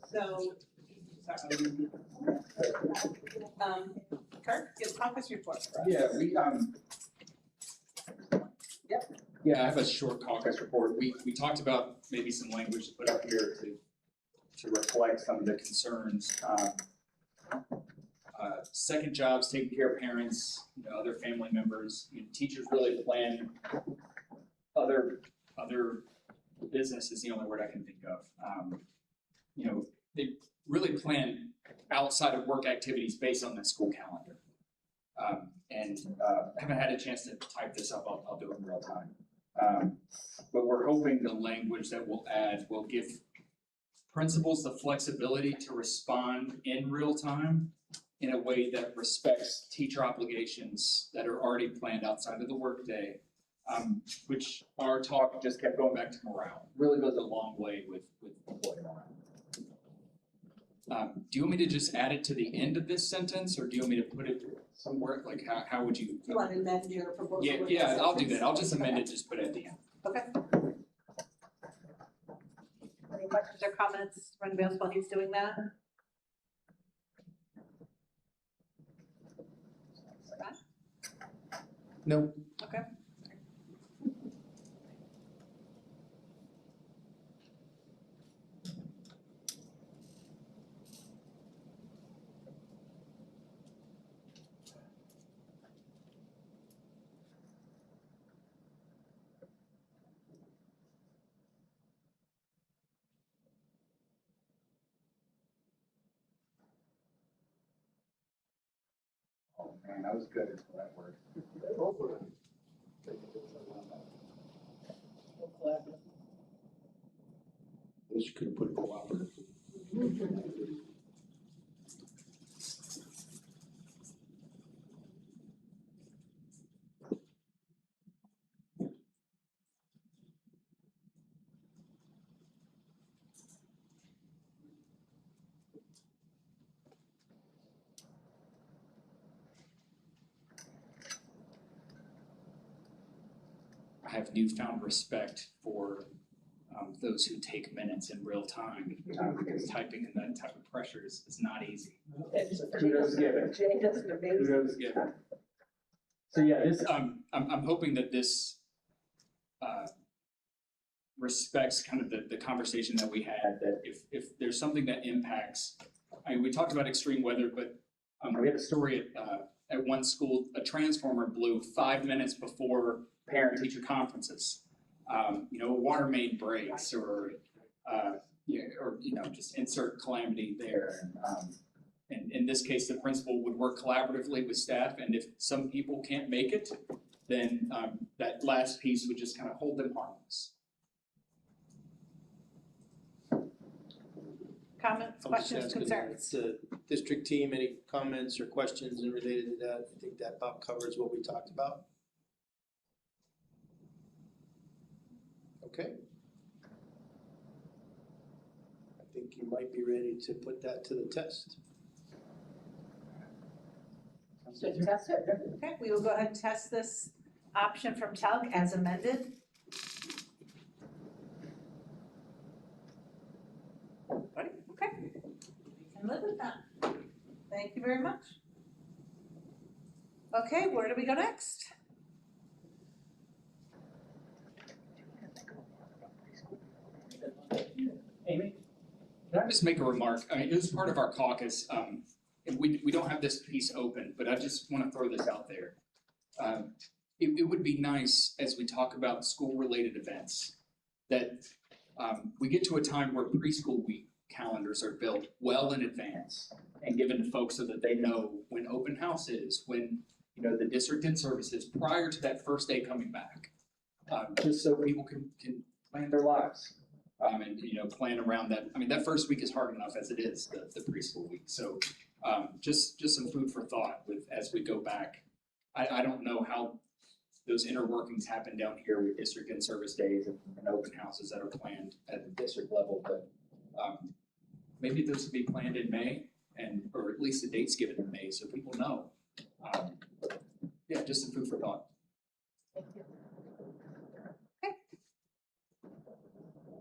So, sorry. Kirk, give caucus report for us. Yeah, yeah, I have a short caucus report. We talked about maybe some language to put up here to reflect some of the concerns. Second jobs, taking care of parents, other family members. Teachers really plan other business is the only word I can think of. They really plan outside of work activities based on the school calendar. And haven't had a chance to type this up. I'll do it in real time. But we're hoping the language that we'll add will give principals the flexibility to respond in real time in a way that respects teacher obligations that are already planned outside of the workday, which our talk just kept going back to morale. Really goes a long way with employee morale. Do you want me to just add it to the end of this sentence, or do you want me to put it somewhere? Like, how would you? Do you want to amend your proposal? Yeah, I'll do that. I'll just amend it, just put it at the end. Okay. Any questions or comments from anybody else while he's doing that? No. Okay. Oh man, that was good until that word. I wish you could have put cooperative. I have newfound respect for those who take minutes in real time, because typing in that type of pressure is not easy. Kudos given. Jay does an amazing. Kudos given. So yeah, this I'm hoping that this respects kind of the conversation that we had, that if there's something that impacts, we talked about extreme weather, but we had a story at one school, a transformer blew 5 minutes before parent-teacher conferences. A water main breaks, or just insert calamity there. And in this case, the principal would work collaboratively with staff, and if some people can't make it, then that last piece would just kind of hold them harmless. Comments, questions, concerns? The district team, any comments or questions related to that? I think that about covers what we talked about. Okay. I think you might be ready to put that to the test. Test it. Okay, we will go ahead and test this option from TALC as amended. Ready? Okay. We can live with that. Thank you very much. Okay, where do we go next? Amy? Can I just make a remark? It was part of our caucus. And we don't have this piece open, but I just want to throw this out there. It would be nice, as we talk about school-related events, that we get to a time where preschool week calendars are built well in advance and given to folks so that they know when open house is, when the district in services prior to that first day coming back, just so people can plan their lives. And plan around that. I mean, that first week is hard enough as it is, the preschool week. So just some food for thought as we go back. I don't know how those inner workings happen down here with district in service days and open houses that are planned at the district level, but maybe those would be planned in May, or at least the dates given in May, so people know. Yeah, just some food for thought.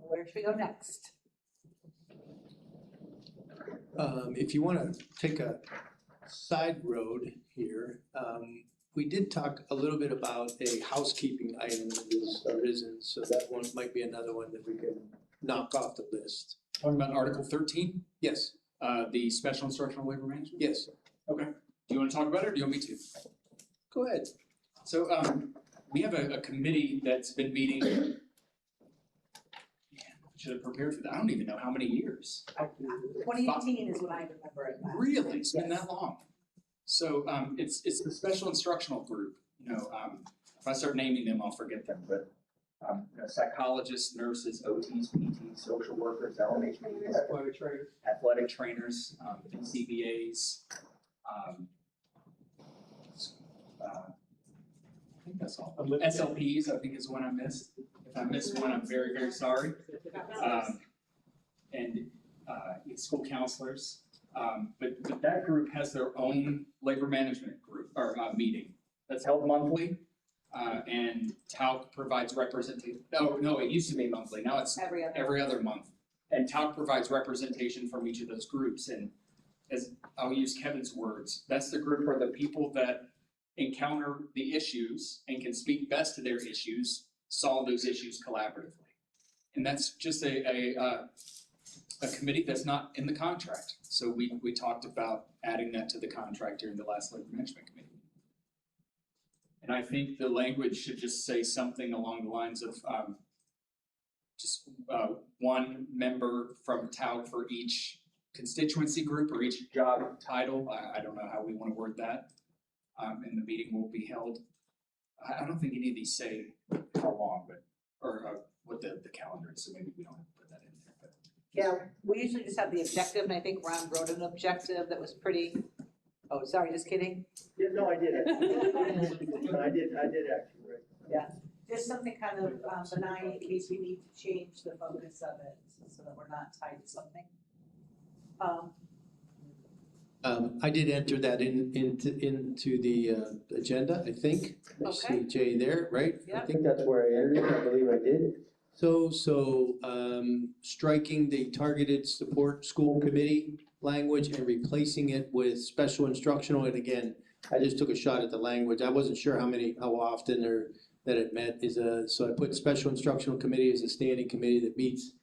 Where where should we go next? If you wanna take a side road here, we did talk a little bit about a housekeeping item that has arisen, so that one might be another one that we can knock off the list. Talking about Article 13, Yes, the special instructional labor management? yes, Okay. Do you want to talk about it or do you want me to? go ahead. So, we have a committee that's been meeting. Man, should have prepared for that. I don't even know how many years. 2018 is when I remember it. Really? It's been that long? So, it's the special instructional group, you know, if I start naming them, I'll forget them, but you know, psychologists, nurses, OTs, PTs, social workers, elementary trainers, athletic trainers, BCBAs, I think that's all. SLPs, I think is one I missed. If I missed one, I'm very, very sorry. And school counselors. But that group has their own labor management group, or meeting, that's held monthly. And TALC provides representation, no, it used to be monthly, now it's every other month. And TALC provides representation from each of those groups, and as I'll use Kevin's words, that's the group where the people that encounter the issues and can speak best to their issues, solve those issues collaboratively. And that's just a committee that's not in the contract. So we talked about adding that to the contract during the last labor management committee. And I think the language should just say something along the lines of one member from TALC for each constituency group or each job title. I don't know how we want to word that. And the meeting will be held. I don't think any of these say how long, but or what the calendar is, so maybe we don't have to put that in there. But. Yeah, we usually just have the objective, and I think Ron wrote an objective that was pretty, oh, sorry, just kidding. Yeah, no, I did. I did actually, right. Yeah, just something kind of benign in case we need to change the focus of it, so that we're not tied to something. I did enter that into the agenda, I think. I see Okay. Jay there, right? I Yep. think that's where I entered it, I believe I did. So, striking the targeted support school committee language and replacing it with special instructional, and again, I just took a shot at the language, I wasn't sure how often or that it met, so I put special instructional committee as a standing committee that meets.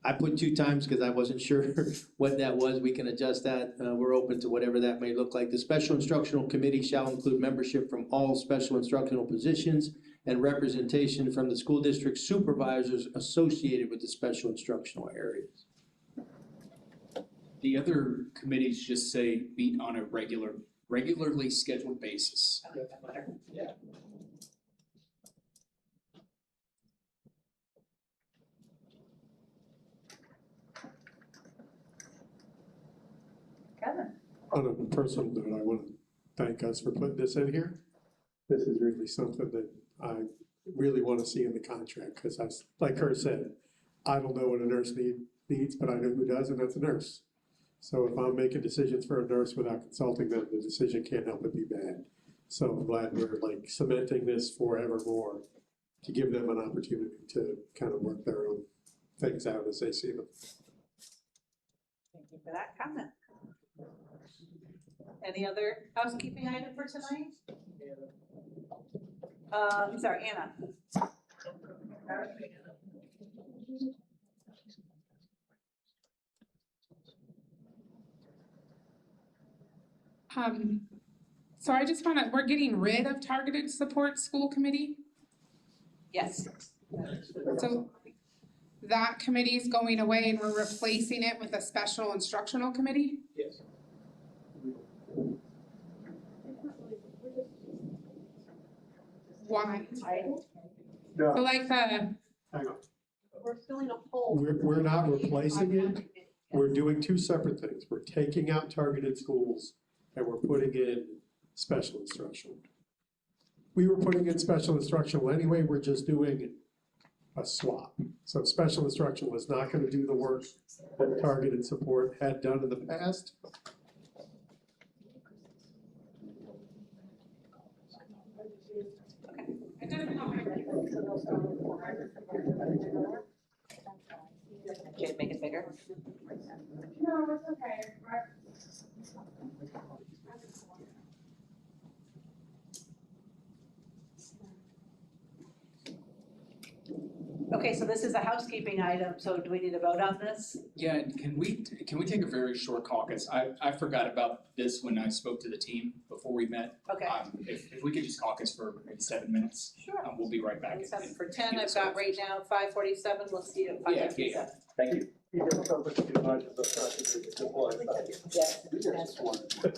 I put 2 times because I wasn't sure what that was, we can adjust that, we're open to whatever that may look like. The special instructional committee shall include membership from all special instructional positions and representation from the school district supervisors associated with the special instructional areas. The other committees just say meet on a regularly scheduled basis. Yeah. Kevin? On a personal note, I want to thank us for putting this in here. This is really something that I really want to see in the contract, because like Kurt said, I don't know what a nurse needs, but I know who does, and that's a nurse. So if I'm making decisions for a nurse without consulting them, the decision can't help but be bad. So I'm glad we're like cementing this forevermore to give them an opportunity to kind of work their own things out as they see them. Thank you for that comment. Any other housekeeping item for tonight? Sorry, Anna. So I just wanna, we're getting rid of targeted support school committee. Yes. So that committee is going away and we're replacing it with a special instructional committee? Yes. Why? No. So like the, Hang on. We're filling a hole. We're not replacing it. We're doing 2 separate things. We're taking out targeted schools and we're putting in special instructional. We were putting in special instructional anyway, we're just doing a swap. So special instructional is not gonna do the work that targeted support had done in the past. make it bigger? No, it's okay. Okay, so this is a housekeeping item, so do we need to vote on this? Yeah, and can we take a very short call, cause I forgot about this when I spoke to the team before we met. Okay, If we could just caucus for maybe 7 minutes, sure. we'll be right back. And 7 for 10, I've got right now 5:47, we'll see you at Yeah, 5:57. Thank you. You can look over to the budget, but not to the Yeah.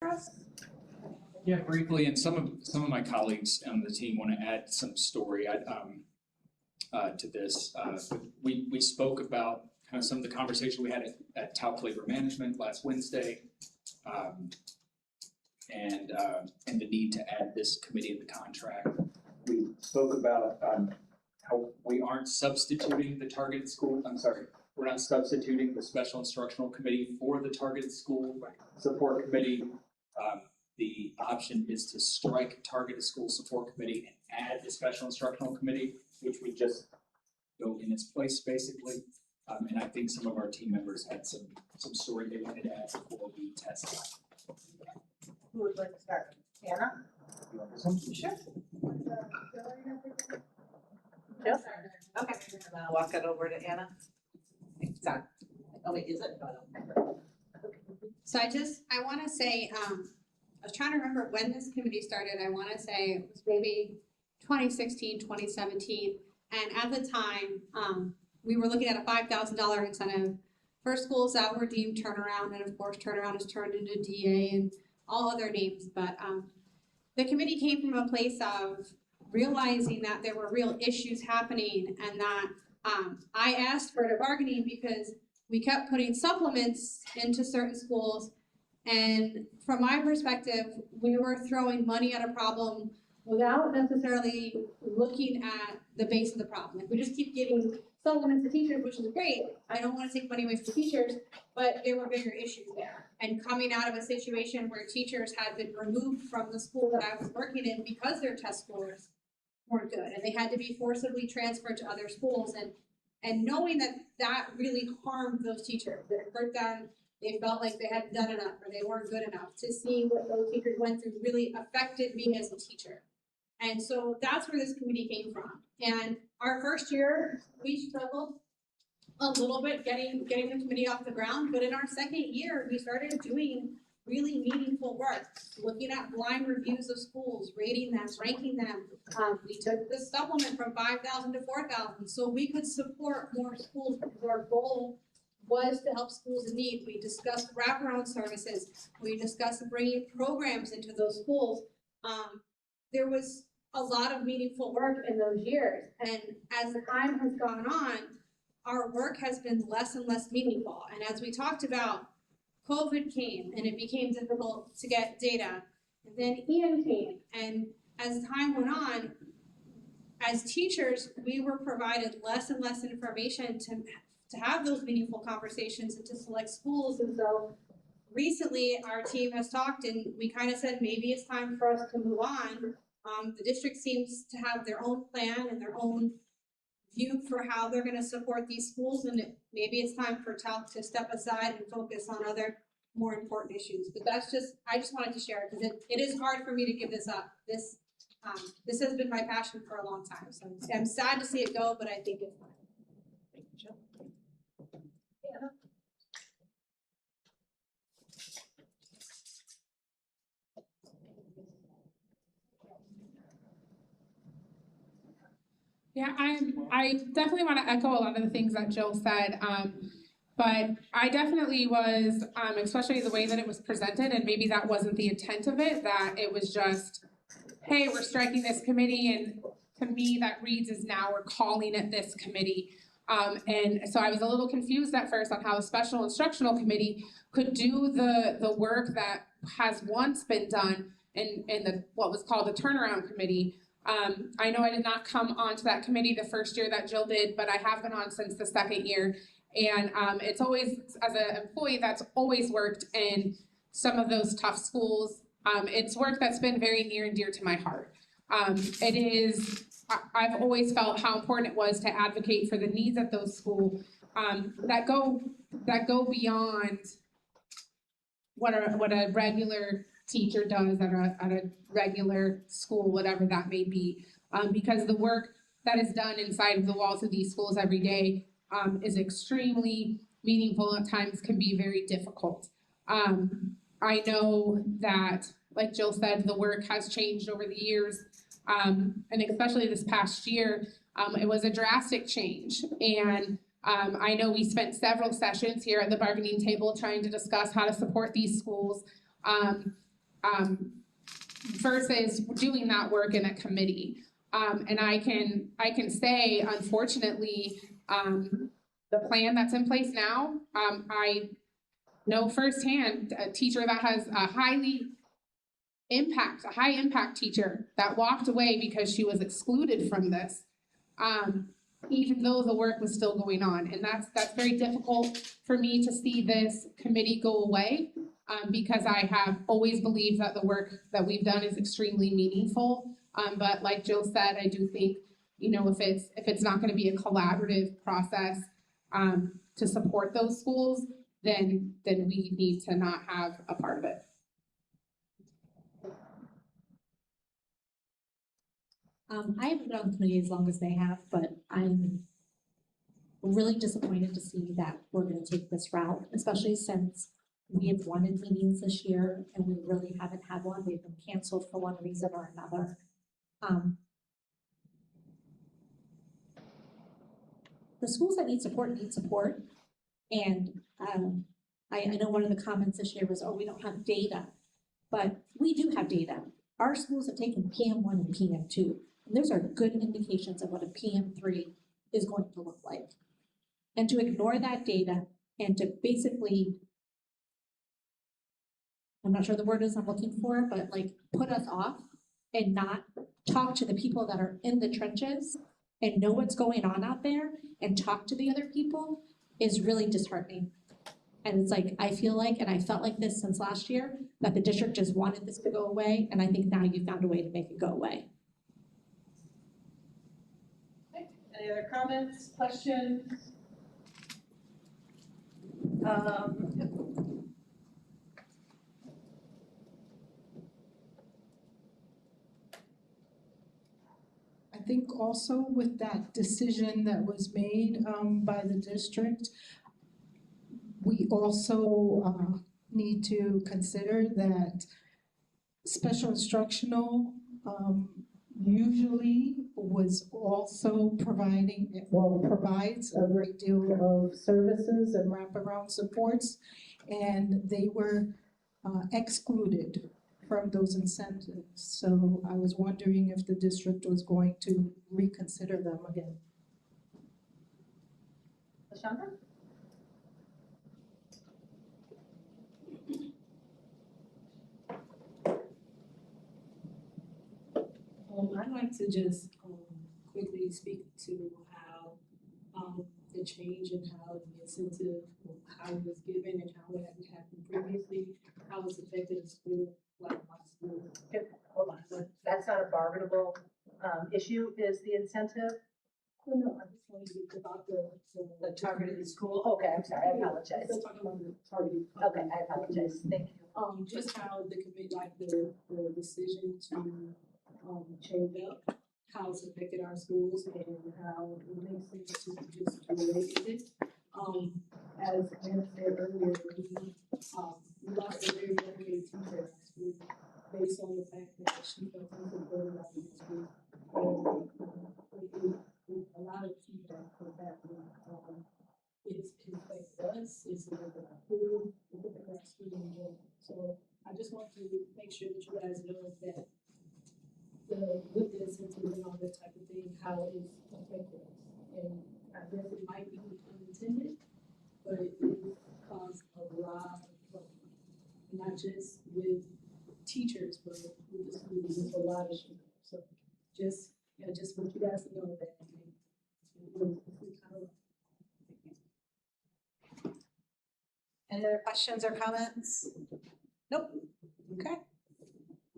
for us? Yeah, briefly, and some of my colleagues on the team want to add some story to this. We spoke about kind of some of the conversation we had at TALC Labor Management last Wednesday, and the need to add this committee in the contract. We spoke about how we aren't substituting the targeted school. We're not substituting the special instructional committee for the targeted school support committee. The option is to strike targeted school support committee and add the special instructional committee, which would just go in its place basically. And I think some of our team members had some story they wanted to add before we test it. Who would like to start? Anna? You want this one? Sure. Jill? Jill? Okay, I'll walk it over to Anna. It's done. Oh wait, is it? So I wanna say, I was trying to remember when this committee started. I wanna say it was maybe 2016, 2017. And at the time, we were looking at a $5,000 incentive for schools that were deemed turnaround. And of course, turnaround is turned into DA and all other names. But the committee came from a place of realizing that there were real issues happening, and that I asked for the bargaining because we kept putting supplements into certain schools. And from my perspective, we were throwing money at a problem without necessarily looking at the base of the problem. Like, we just keep giving supplements to teachers, which is great. I don't want to take money away from teachers, but there were bigger issues there. And coming out of a situation where teachers had been removed from the school that I was working in because their test scores weren't good, and they had to be forcibly transferred to other schools, and knowing that really harmed those teachers, that it hurt them. They felt like they hadn't done enough or they weren't good enough. To see what those teachers went through really affected me as a teacher. And so that's where this committee came from. And our first year, we struggled a little bit getting the committee off the ground, but in our second year, we started doing really meaningful work, looking at blind reviews of schools, rating them, ranking them. We took the supplement from 5,000 to 4,000 so we could support more schools, because our goal was to help schools in need. We discussed wraparound services. We discussed bringing programs into those schools. There was a lot of meaningful work in those years. And as the time has gone on, our work has been less and less meaningful. And as we talked about, COVID came and it became difficult to get data. And then Ian came, and as time went on, as teachers, we were provided less and less information to have those meaningful conversations and to select schools. And so recently our team has talked, and we kind of said maybe it's time for us to move on. The district seems to have their own plan and their own view for how they're going to support these schools, and maybe it's time for TALC to step aside and focus on other more important issues. But I just wanted to share it because it is hard for me to give this up. This has been my passion for a long time, so I'm sad to see it go, but I think it's time. Thank you, Jill. Anna? Yeah, I definitely want to echo a lot of the things that Jill said. But I definitely was, especially the way that it was presented, and maybe that wasn't the intent of it, that it was just, hey, we're striking this committee, and to me that reads as now we're calling it this committee. And so I was a little confused at first on how a special instructional committee could do the work that has once been done in the what was called the turnaround committee. I know I did not come onto that committee the first year that Jill did, but I have been on since the second year. And it's always, as an employee, that's always worked in some of those tough schools. It's work that's been very near and dear to my heart. It is, I've always felt how important it was to advocate for the needs at those schools that go beyond what a regular teacher does at a regular school, whatever that may be. Because the work that is done inside of the walls of these schools every day is extremely meaningful, at times can be very difficult. I know that, like Jill said, the work has changed over the years, and especially this past year, it was a drastic change. And I know we spent several sessions here at the bargaining table trying to discuss how to support these schools. versus doing that work in a committee. And I can say, unfortunately, the plan that's in place now, I know firsthand a teacher that has a high impact teacher that walked away because she was excluded from this, even though the work was still going on. And that's very difficult for me to see this committee go away, because I have always believed that the work that we've done is extremely meaningful. But like Jill said, I do think, if it's not gonna be a collaborative process, to support those schools, then we need to not have a part of it. I haven't been on the committee as long as they have, but I'm really disappointed to see that we're gonna take this route, especially since we have wanted meetings this year and we really haven't had one. They've been canceled for one reason or another. The schools that need support. And I know one of the comments this year was, oh, we don't have data, but we do have data. Our schools have taken PM1 and PM2. And those are good indications of what a PM3 is going to look like. And to ignore that data and to basically, I'm not sure the word is I'm looking for, but like put us off and not talk to the people that are in the trenches and know what's going on out there and talk to the other people is really disheartening. And it's like, I feel like, and I felt like this since last year, that the district just wanted this to go away. And I think now you found a way to make it go away. Okay. Any other comments, questions? I think also with that decision that was made by the district, we also need to consider that special instructional usually was also provides a great deal of services and wraparound supports, and they were excluded from those incentives. So I was wondering if the district was going to reconsider them again. Lashonda? I'd like to just quickly speak to how the change and how the incentive, how it was given and how it hadn't happened previously, how it's affected a school like my school. Okay, hold on, that's not a bargainable issue, is the incentive? No, I just wanted to get about The targeted school, okay, I'm sorry, I apologize. Still talking about the targeted. Okay, I apologize, thank you. Just how the committee, like the decision to change up how it's affected our schools and how it makes sense to just relate it. As Anna said earlier, we lost a very dedicated teacher at our school based on the fact that she felt unsupported by the school. A lot of feedback from that it's affected us, it's affected our school, it's affected our school in general. So I just want to make sure that you guys know that with the incentives and all that type of thing, how it's affected us. And I guess it might be unintended, but it caused a lot of trouble. Not just with teachers, but with the schools, with a lot of students. So just want you guys to know that. Any other questions or comments? Nope. Okay.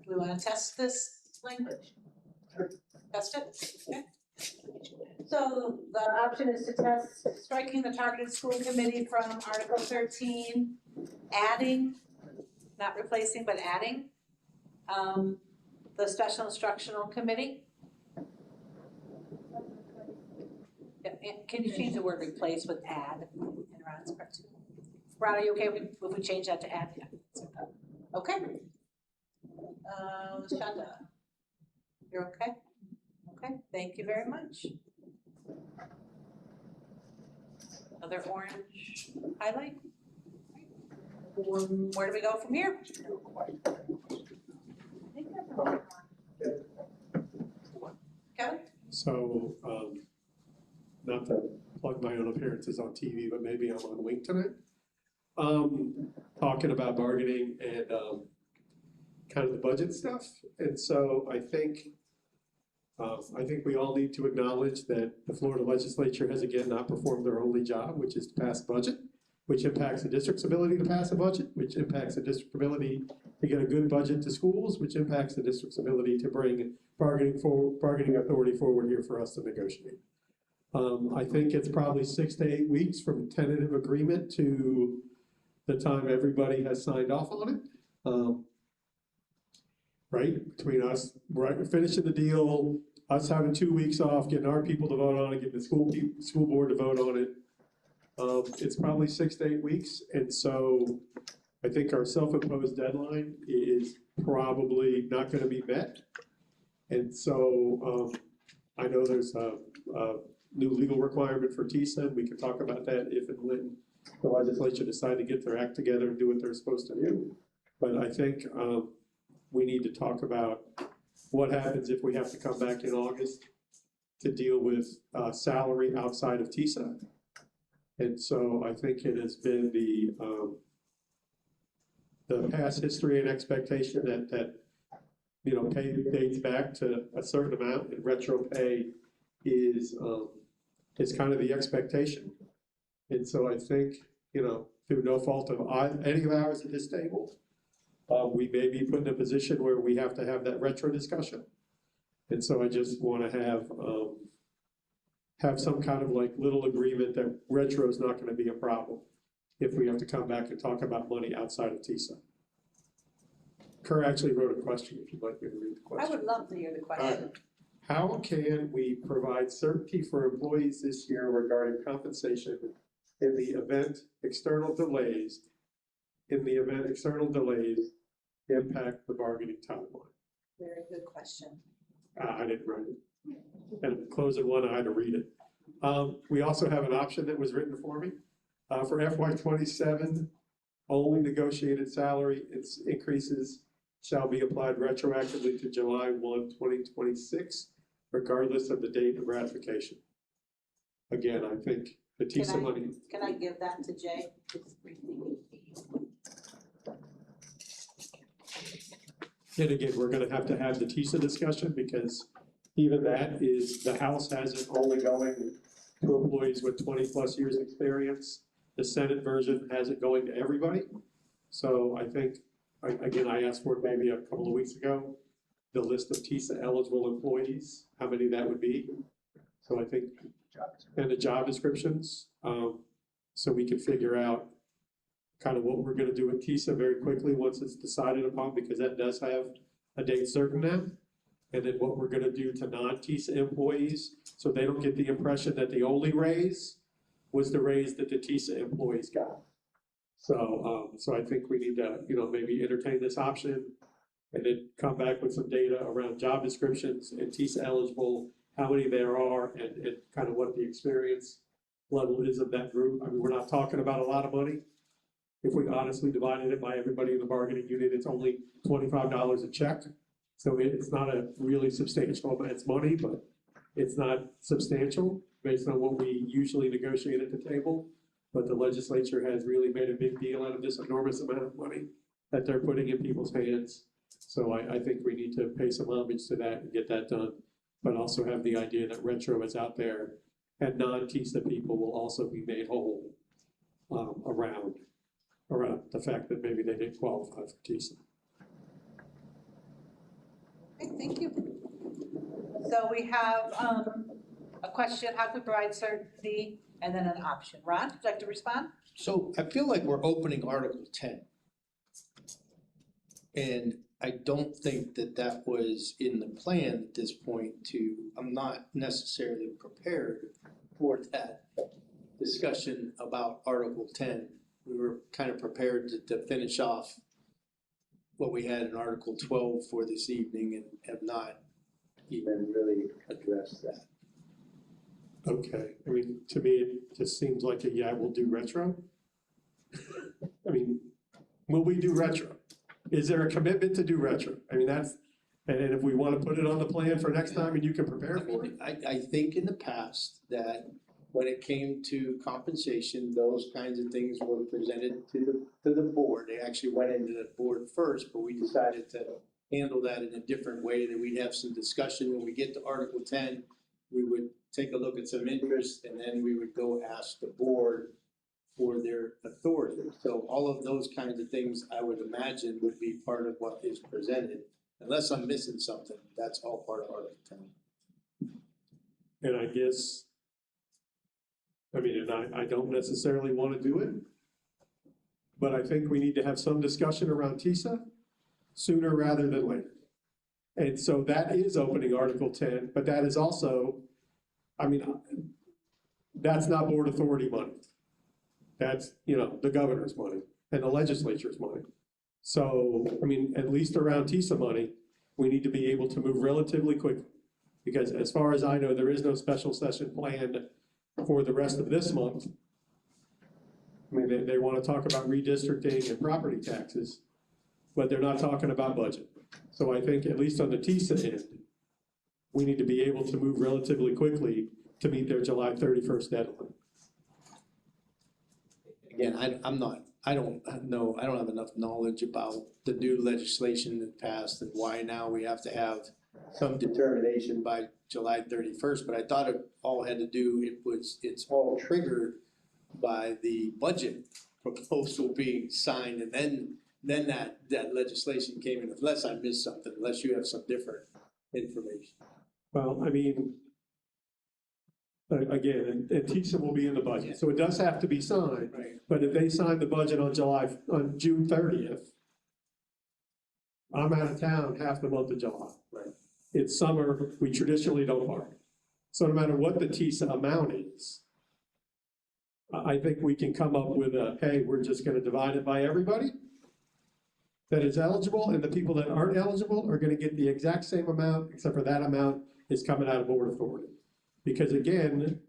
Do we want to test this language? Test it? Okay. So the option is to test striking the targeted school committee from Article 13, adding, not replacing, but adding the special instructional committee. Can you change the word replace with add in Ron's part? Ron, are you okay if we change that to add? Yeah. Okay. Shonda, you're okay? Okay, thank you very much. Another orange highlight? where do we go from here? Kevin? So, not to plug my own appearances on TV, but maybe I'm on Wink tonight. Talking about bargaining and, kind of the budget stuff. And so I think we all need to acknowledge that the Florida legislature has again not performed their only job, which is to pass a budget, which impacts the district's ability to pass a budget, which impacts the district's ability to get a good budget to schools, which impacts the district's ability to bring bargaining authority forward here for us to negotiate. I think it's probably 6 to 8 weeks from tentative agreement to the time everybody has signed off on it. Right, between us, right, finishing the deal, us having 2 weeks off, getting our people to vote on it, getting the school board to vote on it. It's probably 6 to 8 weeks, and so I think our self-imposed deadline is probably not gonna be met. And so, I know there's a new legal requirement for TISA, and we can talk about that if and when the legislature decide to get their act together and do what they're supposed to do. But I think, we need to talk about what happens if we have to come back in August to deal with salary outside of TISA. And so I think it has been the past history and expectation that you know, pay dates back to a certain amount, and retro pay is kind of the expectation. And so I think, you know, through no fault of any of ours at this table, we may be put in a position where we have to have that retro discussion. And so I just want to have some kind of like little agreement that retro is not going to be a problem if we have to come back and talk about money outside of TISA. Kerr actually wrote a question, if you'd like me to read the I question. would love to hear the question. How can we provide certainty for employees this year regarding compensation in the event external delays impact the bargaining timeline? Very good question. I didn't write it. And closing one, I had to read it. We also have an option that was written for me. For FY '27, only negotiated salary increases shall be applied retroactively to July 1, 2026, regardless of the date of ratification. Again, I think the TISA money. Can I give that to Jay? And again, we're gonna have to have the TISA discussion, because even that is, the House has it only going to employees with 20+ years experience. The Senate version has it going to everybody. So I think, again, I asked for it maybe a couple of weeks ago, the list of TISA eligible employees, how many that would be. So I think, and the job descriptions, so we can figure out kind of what we're gonna do with TISA very quickly once it's decided upon, because that does have a date certain now. And then what we're gonna do to non-TISA employees, so they don't get the impression that the only raise was the raise that the TISA employees got. So, so I think we need to, you know, maybe entertain this option and then come back with some data around job descriptions and TISA eligible, how many there are, and kind of what the experience level is of that group. I mean, we're not talking about a lot of money. If we honestly divided it by everybody in the bargaining unit, it's only $25 a check. So it's not a really substantial amount. It's money, but it's not substantial based on what we usually negotiate at the table. But the legislature has really made a big deal out of this enormous amount of money that they're putting in people's hands. So I think we need to pay some homage to that and get that done, but also have the idea that retro is out there and non-TISA people will also be made whole around the fact that maybe they didn't qualify for TISA. Okay, thank you. So we have a question, how to provide certainty, and then an option. Ron, would you like to respond? So I feel like we're opening Article 10. And I don't think that that was in the plan at this point I'm not necessarily prepared for that discussion about Article 10. We were kind of prepared to finish off what we had in Article 12 for this evening and have not even really addressed that. Okay, I mean, to me, it just seems like we'll do retro. I mean, will we do retro? Is there a commitment to do retro? I mean, and if we wanna put it on the plan for next time and you can prepare for it, I think in the past that when it came to compensation, those kinds of things were presented to the board. They actually went into the board first, but we decided to handle that in a different way, that we'd have some discussion. When we get to Article 10, we would take a look at some interest, and then we would go ask the board for their authority. So all of those kinds of things, I would imagine, would be part of what is presented. Unless I'm missing something, that's all part of Article 10. and I guess, I mean, and I don't necessarily wanna do it, but I think we need to have some discussion around TISA sooner rather than later. And so that is opening Article 10, but that is also, I mean, that's not board authority money. That's, the governor's money and the legislature's money. So, I mean, at least around TISA money, we need to be able to move relatively quickly. Because as far as I know, there is no special session planned for the rest of this month. I mean, they wanna talk about redistricting and property taxes, but they're not talking about budget. So I think at least on the TISA end, we need to be able to move relatively quickly to meet their July 31st deadline. Again, I don't have enough knowledge about the new legislation that passed and why now we have to have some determination by July 31st, but I thought it all had to do, it's all triggered by the budget proposal being signed, and then that legislation came in, unless I missed something, unless you have some different information. Well, I mean, again, and TISA will be in the budget, so it does have to be signed. Right. But if they sign the budget on June 30th, I'm out of town half the month of July. Right. It's summer, we traditionally don't park. So no matter what the TISA amount is, I think we can come up with hey, we're just gonna divide it by everybody that is eligible, and the people that aren't eligible are gonna get the exact same amount, except for that amount is coming out of board authority. Because again,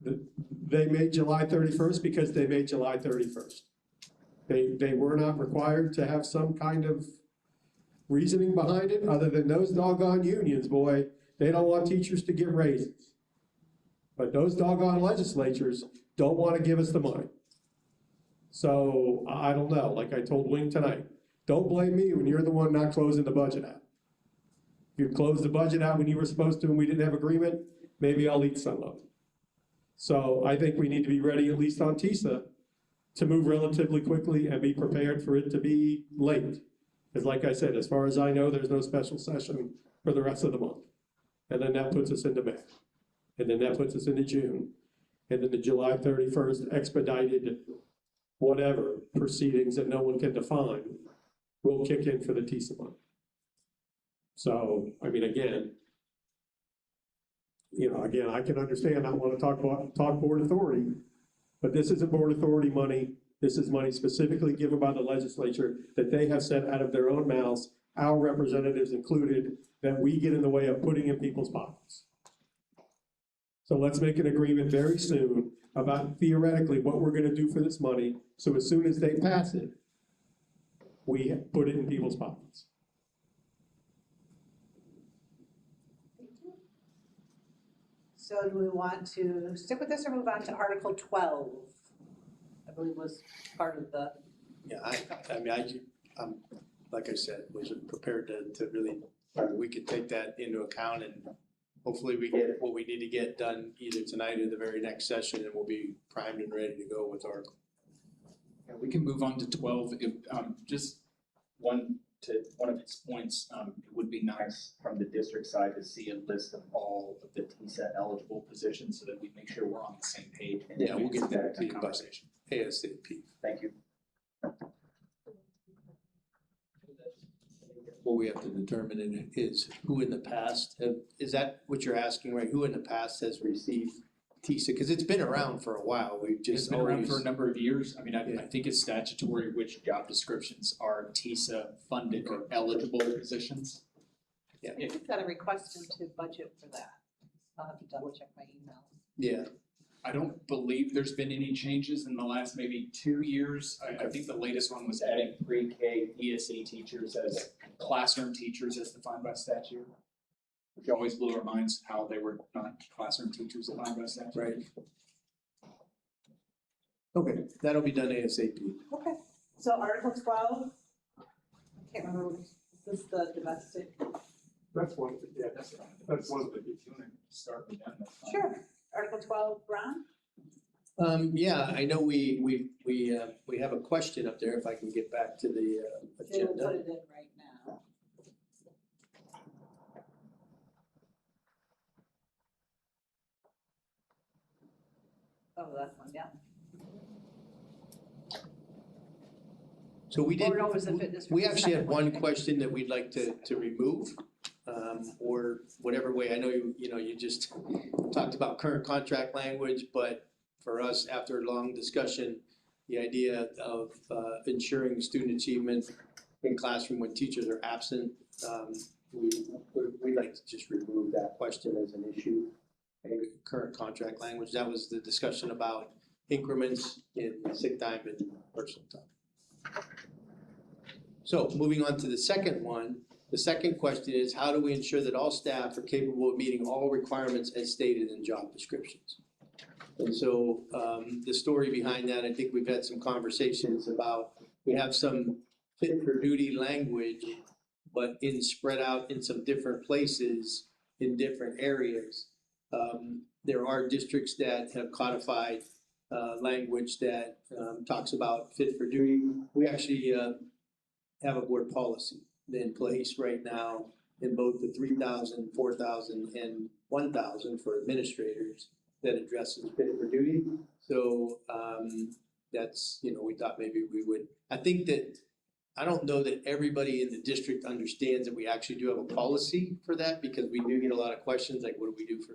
they made July 31st because they made July 31st. They were not required to have some kind of reasoning behind it, other than those doggone unions, boy, they don't want teachers to get raises. But those doggone legislatures don't want to give us the money. So I don't know, like I told Wing tonight, don't blame me when you're the one not closing the budget out. If you closed the budget out when you were supposed to and we didn't have agreement, maybe I'll eat some of it. So I think we need to be ready, at least on TISA, to move relatively quickly and be prepared for it to be late. Because like I said, as far as I know, there's no special session for the rest of the month. And then that puts us into May. And then that puts us into June. And then the July 31st expedited whatever proceedings that no one can define will kick in for the TISA month. So, I mean, again, I can understand, I want to talk board authority, but this isn't board authority money. This is money specifically given by the legislature that they have said out of their own mouths, our representatives included, that we get in the way of putting in people's pockets. So let's make an agreement very soon about theoretically what we're gonna do for this money, so as soon as they pass it, we put it in people's pockets. So do we want to stick with this or move on to Article 12? I believe was part of the. Yeah, I'm, like I said, wasn't prepared to really, we could take that into account, and hopefully we get what we need to get done either tonight or the very next session, and we'll be primed and ready to go with our. Yeah, we can move on to 12, if, just one of its points, it would be nice from the district side to see a list of all of the TISA eligible positions so that we make sure we're on the same page. And Yeah, we'll get that to you by conversation. ASAP. Thank you. What we have to determine is who in the past is that what you're asking, right? Who in the past has received TISA? Because it's been around for a while. We've just It's been around for a always, number of years. I mean, I Yeah. think it's statutory which job descriptions are TISA funded or eligible positions. Yeah. We've got a request into budget for that. I'll have to double check my email. yeah. I don't believe there's been any changes in the last maybe 2 years. I think the latest one was adding pre-K ESE teachers as classroom teachers as defined by statute. Which always blew our minds how they were not classroom teachers defined by statute. Right. Okay, that'll be done ASAP. Okay, so Article 12, I can't remember, this is the domestic. That's one, yeah, that's one of the, if you want to start with that, that's fine. Sure. Article 12, Ron? Yeah, I know we have a question up there, if I can get back to the They will agenda. put it in right now. Oh, that one, yeah. So we did, Or no, it was the fitness. we the actually second had one okay. question that we'd like to remove, or whatever way. I know you just talked about current contract language, but for us, after a long discussion, the idea of ensuring student achievement in classroom when teachers are absent, we'd like to just remove that question as an issue. Current contract language, that was the discussion about increments in sick time and personal time. So moving on to the second one, the second question is, how do we ensure that all staff are capable of meeting all requirements as stated in job descriptions? And so the story behind that, I think we've had some conversations about, we have some fit for duty language, but spread out in some different places in different areas. There are districts that have codified language that talks about fit for duty. We actually have a board policy in place right now in both the 3,000, 4,000, and 1,000 for administrators that addresses fit for duty. So that's, we thought maybe we would, I don't know that everybody in the district understands that we actually do have a policy for that, because we do get a lot of questions like, what do we do for,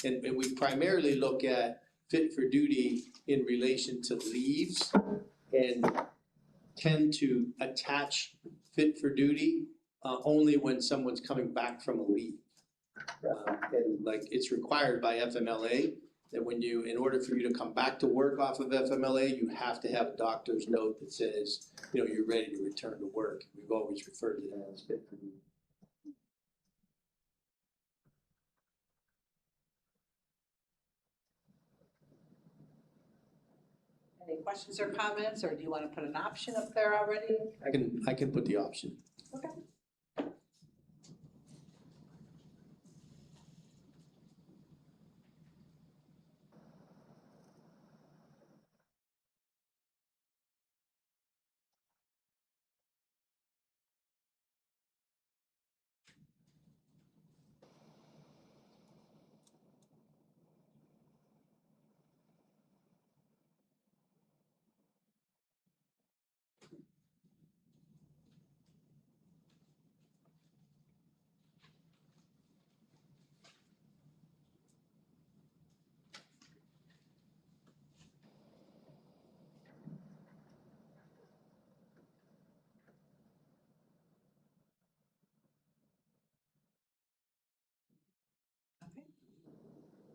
and we primarily look at fit for duty in relation to leaves and tend to attach fit for duty only when someone's coming back from a leave. And like, it's required by FMLA that when you, in order for you to come back to work off of FMLA, you have to have a doctor's note that says, you're ready to return to work. We've always referred to that as fit for duty. Any questions or comments, or do you want to put an option up there already? I can put the option. Okay.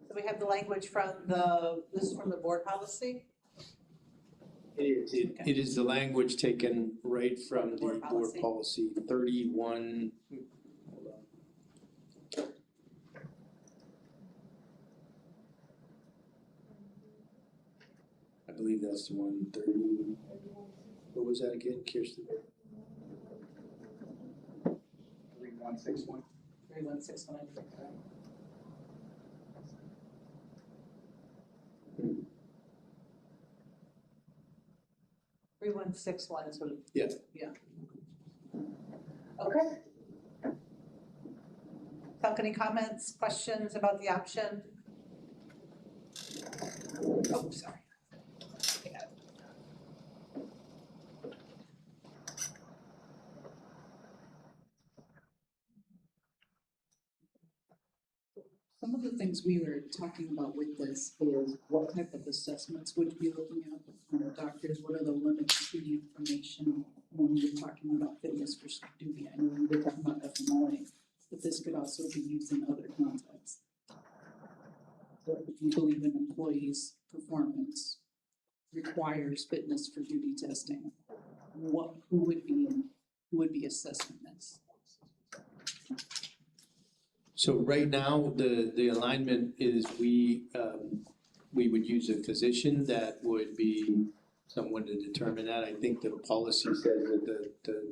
So we have the language from this is from the board policy? It is the language taken right from the Board board policy 31. Hold on. I believe that's the 130. What was that again, Kirsten? 3161. 3161. 3161 is what. Yeah. Yeah. Okay. Falk, any comments, questions about the option? Oh, sorry. Some of the things we were talking about with this is what type of assessments would you be looking at from doctors? What are the limits to the information when you're talking about fitness for duty? I know we were talking about FMLA, but this could also be used in other contexts. So if you believe in employee's performance requires fitness for duty testing, who would be assessing this? So right now, the alignment is we would use a physician that would be someone to determine that. I think the policy says that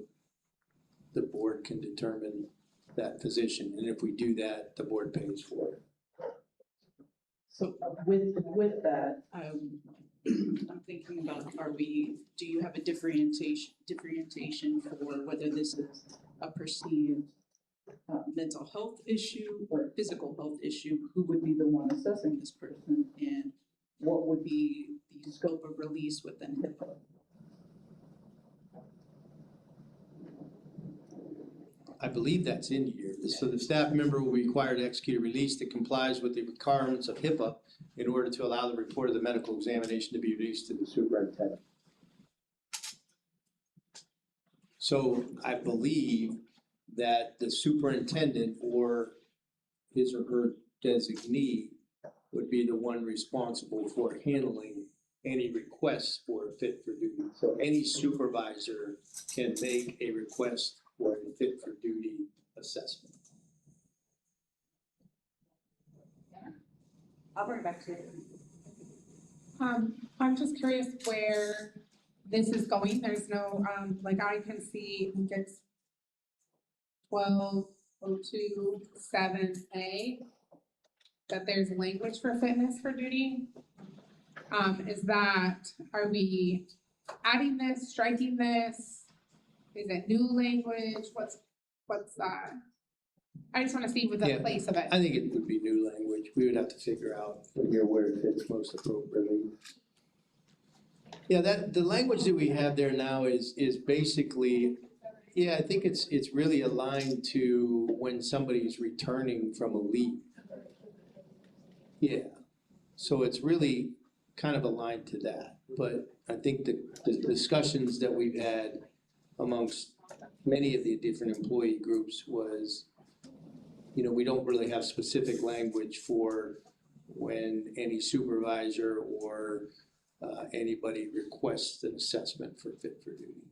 the board can determine that physician, and if we do that, the board pays for it. So with that, I'm thinking about, do you have a differentiation for whether this is a perceived mental health issue or a physical health issue? Who would be the one assessing this person, and what would be the scope of release within HIPAA? I believe that's in here. So the staff member will be required to execute a release that complies with the requirements of HIPAA in order to allow the report of the medical examination to be released to the superintendent. So I believe that the superintendent or his or her designee would be the one responsible for handling any requests for a fit for duty. So any supervisor can make a request for a fit for duty assessment. I'll bring it back to you. I'm just curious where this is going. There's no, like I can see it's 1202.7A, that there's language for fitness for duty. Are we adding this, striking this? Is it new language? What's that? I just wanna see with the Yeah, place of it. I think it would be new language. We would have to figure out from here where it fits most appropriately. Yeah, the language that we have there now is basically, yeah, I think it's really aligned to when somebody's returning from a leave. Yeah, so it's really kind of aligned to that. But I think the discussions that we've had amongst many of the different employee groups was, we don't really have specific language for when any supervisor or anybody requests an assessment for fit for duty.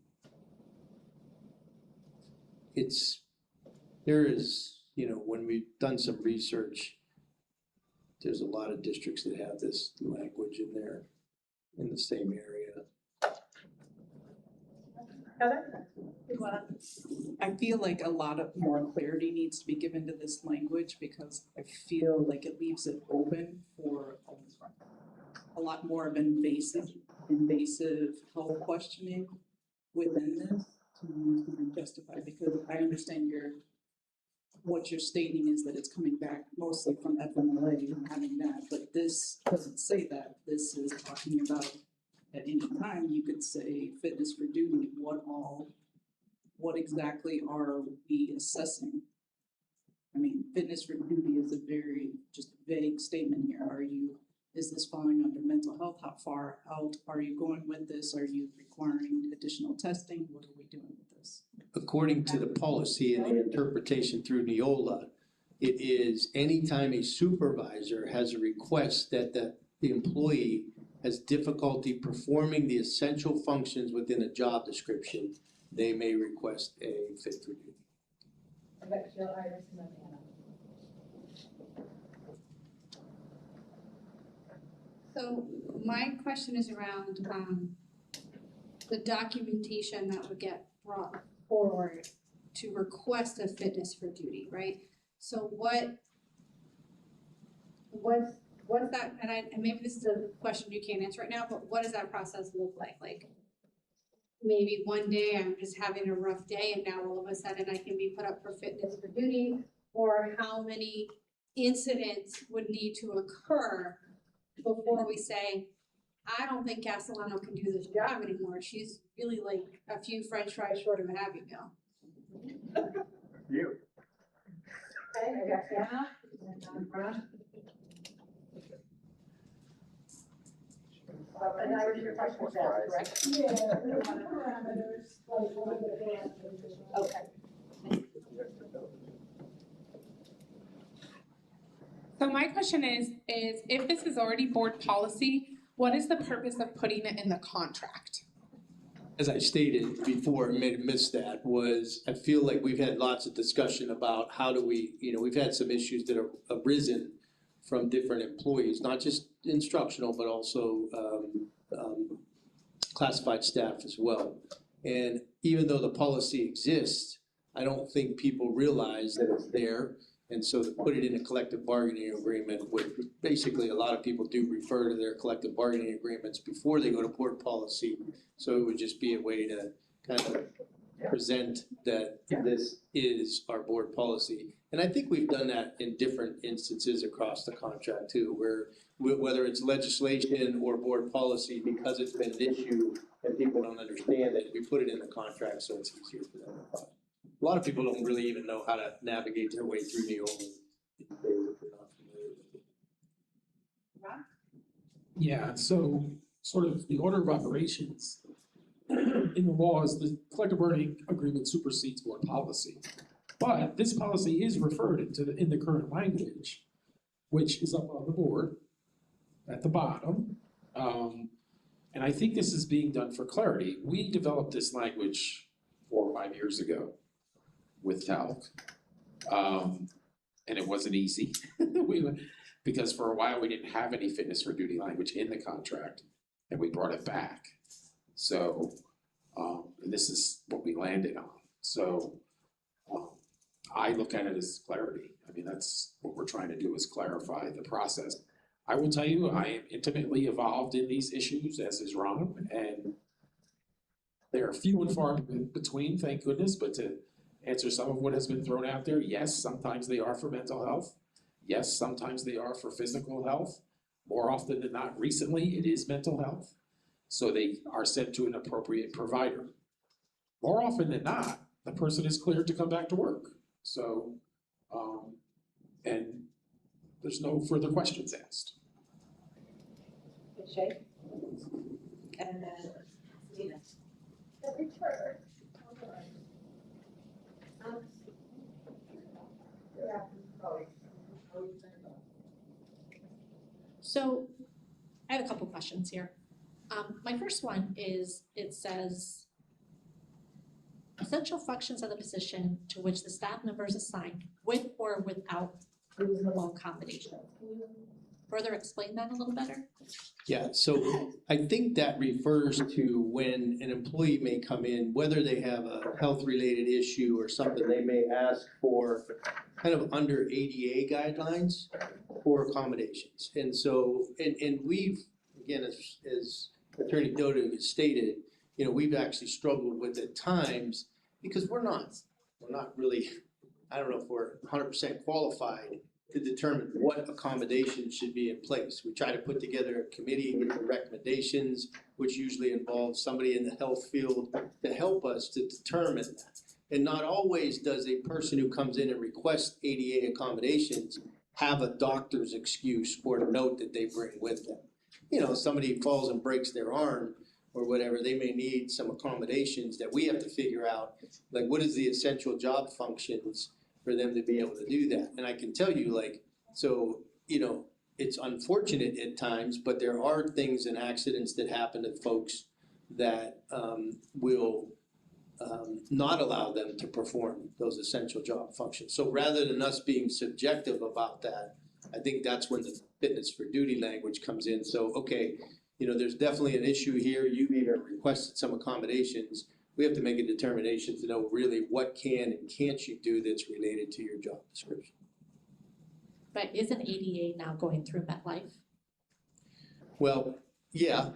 When we've done some research, there's a lot of districts that have this language in there in the same area. Heather? I feel like a lot of more clarity needs to be given to this language, because I feel like it leaves it open for a lot more of invasive health questioning within this to be justified, because I understand what you're stating is that it's coming back mostly from FMLA and having that, but this doesn't say that. This is talking about at any time you could say fitness for duty, what exactly are we assessing? I mean, fitness for duty is a very just vague statement here. Is this falling under mental health? How far out are you going with this? Are you requiring additional testing? What are we doing with this? According to the policy and the interpretation through Neola, it is anytime a supervisor has a request that the employee has difficulty performing the essential functions within a job description, they may request a fit for duty. So my question is around, the documentation that would get brought forward to request a fitness for duty, right? So what's that, and maybe this is a question you can't answer right now, but what does that process look like? Like, maybe one day I'm just having a rough day and now all of a sudden I can be put up for fitness for duty, or how many incidents would need to occur before we say, I don't think Castellano can do this job anymore. She's really like a few French fries short of a Happy Meal. You. Okay, I got Anna, and then Ron. And I was your question was asked, correct? Yeah, the parameters, like what the parameters. Okay. So my question is if this is already board policy, what is the purpose of putting it in the contract? As I stated before, I may have missed that, was I feel like we've had lots of discussion about how do we, we've had some issues that have arisen from different employees, not just instructional, but also classified staff as well. And even though the policy exists, I don't think people realize that it's there. And so to put it in a collective bargaining agreement would, basically, a lot of people do refer to their collective bargaining agreements before they go to board policy. So it would just be a way to kind of present that this is our board policy. And I think we've done that in different instances across the contract too, where whether it's legislation or board policy, because it's been an issue and people don't understand it, we put it in the contract so it's easier for them to follow. A lot of people don't really even know how to navigate their way through Neola these days if they're not familiar with it. Yeah, so sort of the order of operations in the law is the collective bargaining agreement supersedes board policy. But this policy is referred in the current language, which is up on the board at the bottom. And I think this is being done for clarity. We developed this language 4 or 5 years ago with TALC. And it wasn't easy. Because for a while we didn't have any fitness for duty language in the contract, and we brought it back. So this is what we landed on. So I look at it as clarity. I mean, that's what we're trying to do, is clarify the process. I will tell you, I am intimately involved in these issues, as is Ron, and they are few and far between, thank goodness, but to answer some of what has been thrown out there, yes, sometimes they are for mental health. Yes, sometimes they are for physical health. More often than not, recently, it is mental health. So they are sent to an appropriate provider. More often than not, the person is cleared to come back to work. So, and there's no further questions asked. Shay? And then Nina. So I have a couple questions here. My first one is, it says, essential functions of the position to which the staff member is assigned with or without reasonable accommodation. Can you further explain that a little better? Yeah, so I think that refers to when an employee may come in, whether they have a health-related issue or something, they may ask for kind of under ADA guidelines for accommodations. And so, and we've, again, as Attorney Dodo has stated, we've actually struggled with at times because we're not really, I don't know if we're 100% qualified to determine what accommodations should be in place. We try to put together a committee and get the recommendations, which usually involves somebody in the health field to help us to determine that. And not always does a person who comes in and requests ADA accommodations have a doctor's excuse or a note that they bring with them. Somebody falls and breaks their arm or whatever, they may need some accommodations that we have to figure out, like what is the essential job functions for them to be able to do that. And I can tell you, it's unfortunate at times, but there are things and accidents that happen to folks that will not allow them to perform those essential job functions. So rather than us being subjective about that, I think that's when the fitness for duty language comes in. So, okay, there's definitely an issue here. You've even requested some accommodations. We have to make a determination to know really what can and can't you do that's related to your job description. But isn't ADA now going through MetLife? Well, yeah,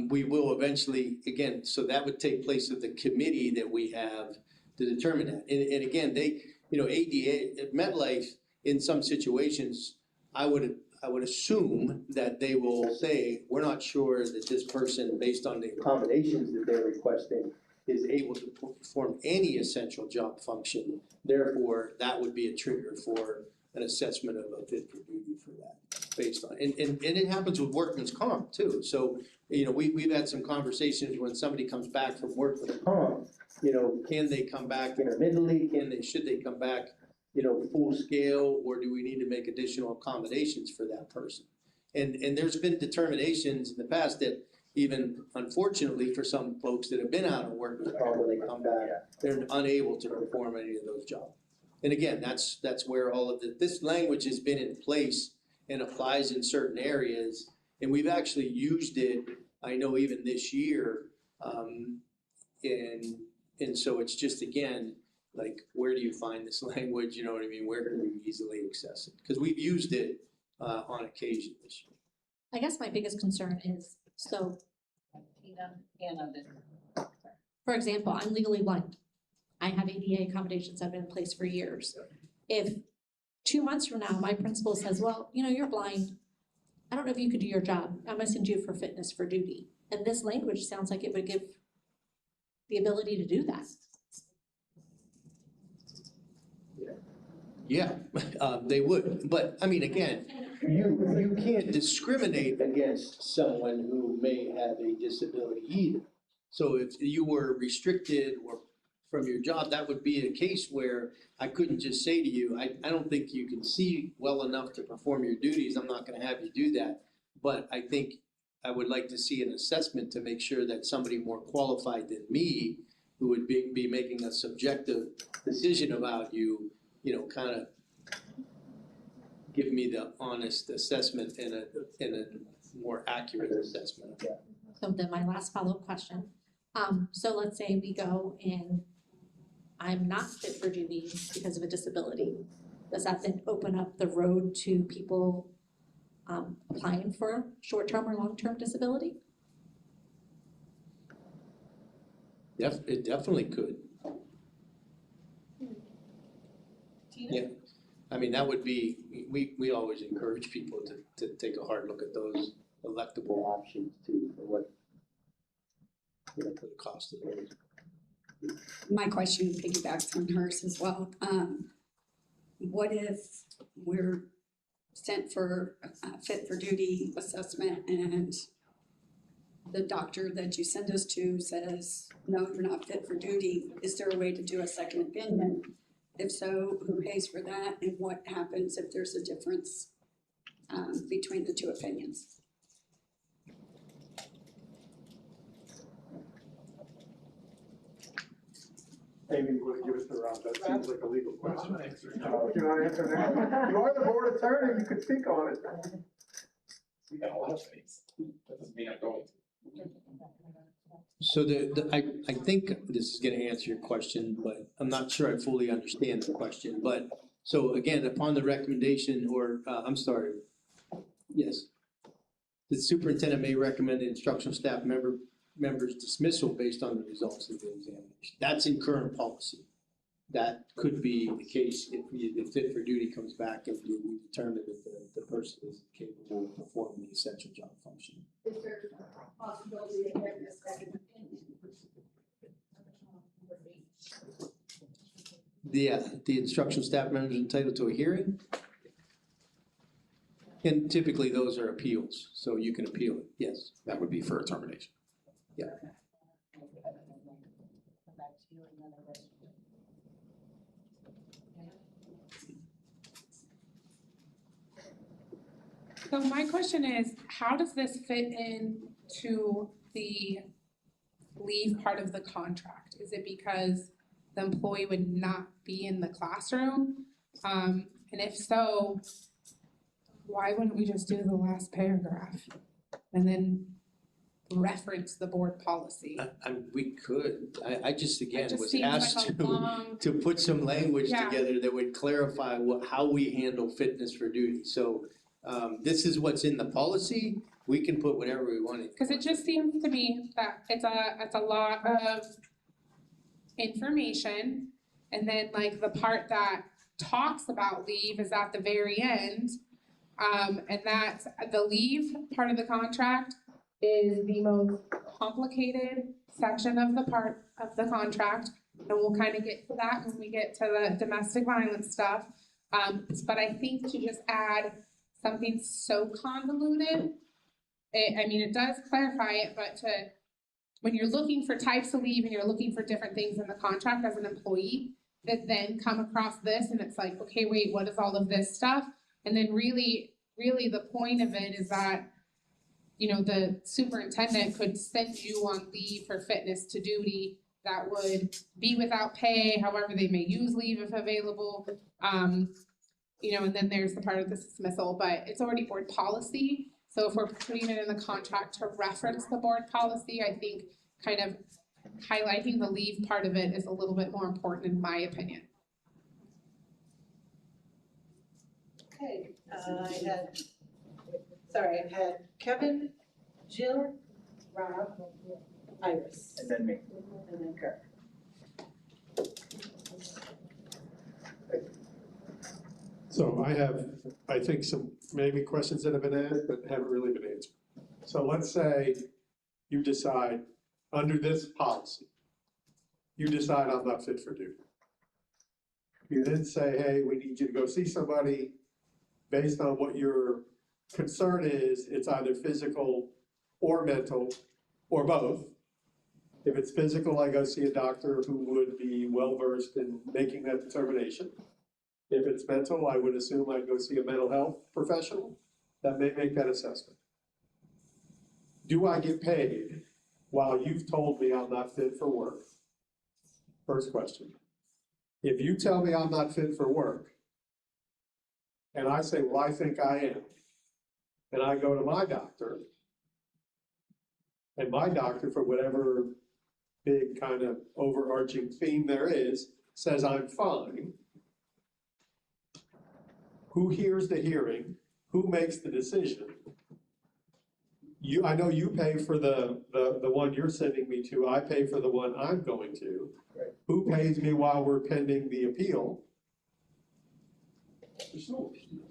we will eventually, again, so that would take place with the committee that we have to determine that. And again, ADA, at MetLife, in some situations, I would assume that they will say, we're not sure that this person, based on the accommodations that they're requesting, is able to perform any essential job function. Therefore, that would be a trigger for an assessment of a fit for duty for that, based on, and it happens with workman's comp too. So, we've had some conversations when somebody comes back from workman's comp, can they come back intermittently? Should they come back, full scale, or do we need to make additional accommodations for that person? And there's been determinations in the past that even unfortunately for some folks that have been out of work, when they come back, they're unable to perform any of those jobs. And again, that's where all of this language has been in place and applies in certain areas. And we've actually used it, I know even this year, and so it's just, again, like, where do you find this language, you know what I mean? Where can we easily access it? Because we've used it on occasion this year. I guess my biggest concern is, so, for example, I'm legally blind. I have ADA accommodations that have been in place for years. If 2 months from now, my principal says, well, you're blind, I don't know if you could do your job, I'm gonna send you for fitness for duty. And this language sounds like it would give the ability to do that. Yeah, they would, but I mean, again, you can't discriminate against someone who may have a disability either. So if you were restricted or from your job, that would be a case where I couldn't just say to you, I don't think you can see well enough to perform your duties, I'm not gonna have you do that. But I think I would like to see an assessment to make sure that somebody more qualified than me, who would be making a subjective decision about you, kind of give me the honest assessment and a more accurate assessment of that. So then my last follow-up question, so let's say we go and I'm not fit for duty because of a disability. Does that then open up the road to people applying for short-term or long-term disability? It definitely could. Yeah, I mean, that would be, we always encourage people to take a hard look at those electable options too, for what, for the cost of those. My question piggybacks on hers as well. What if we're sent for a fit for duty assessment and the doctor that you send us to says, no, you're not fit for duty? Is there a way to do a second opinion? If so, who pays for that, and what happens if there's a difference between the two opinions? Amy, you want to give it to Rob? That seems like a legal question. You want to answer that? You are the board attorney, you could speak on it. We got a lot of things. That doesn't mean I'm going to. So I think this is gonna answer your question, but I'm not sure I fully understand the question. But, so again, upon the recommendation, or, I'm sorry, yes. The superintendent may recommend the instructional staff members dismissal based on the results of the examination. That's in current policy. That could be the case if the fit for duty comes back and we determine that the person is capable of performing the essential job function. Is there a possibility of having a second opinion? The instructional staff member is entitled to a hearing. And typically those are appeals, so you can appeal it, yes. That would be for a termination. Yeah. So my question is, how does this fit into the leave part of the contract? Is it because the employee would not be in the classroom? And if so, why wouldn't we just do the last paragraph and then reference the board policy? We could, I just, again, just was seems asked like a long- to put some language Yeah. together that would clarify how we handle fitness for duty. So this is what's in the policy, we can put whatever we want in. Cause it just seems to me that it's a lot of information. And then like the part that talks about leave is at the very end. And that's the leave part of the contract is the most complicated section of the part of the contract. And we'll kind of get to that when we get to the domestic violence stuff. But I think to just add something so convoluted, it does clarify it, but when you're looking for types of leave and you're looking for different things in the contract as an employee, that then come across this and it's like, okay, wait, what is all of this stuff? And then really the point of it is that, you know, the superintendent could send you on leave for fitness to duty that would be without pay, however they may use leave if available. You know, and then there's the part of the dismissal, but it's already board policy. So if we're putting it in the contract to reference the board policy, I think kind of highlighting the leave part of it is a little bit more important in my opinion. Okay, I had Kevin, Jill, Rob, Iris, And then me. and then Kirk. So I have, I think some maybe questions that have been asked, but haven't really been answered. So let's say you decide, under this policy, you decide I'm not fit for duty. You then say, hey, we need you to go see somebody based on what your concern is. It's either physical or mental, or both. If it's physical, I go see a doctor who would be well-versed in making that determination. If it's mental, I would assume I'd go see a mental health professional that may make that assessment. Do I get paid while you've told me I'm not fit for work? First question. If you tell me I'm not fit for work, and I say, well, I think I am, and I go to my doctor, and my doctor, for whatever big kind of overarching theme there is, says I'm fine, who hears the hearing? Who makes the decision? I know you pay for the one you're sending me to, I pay for the one I'm going to. Right. Who pays me while we're pending the appeal? There's no appeal.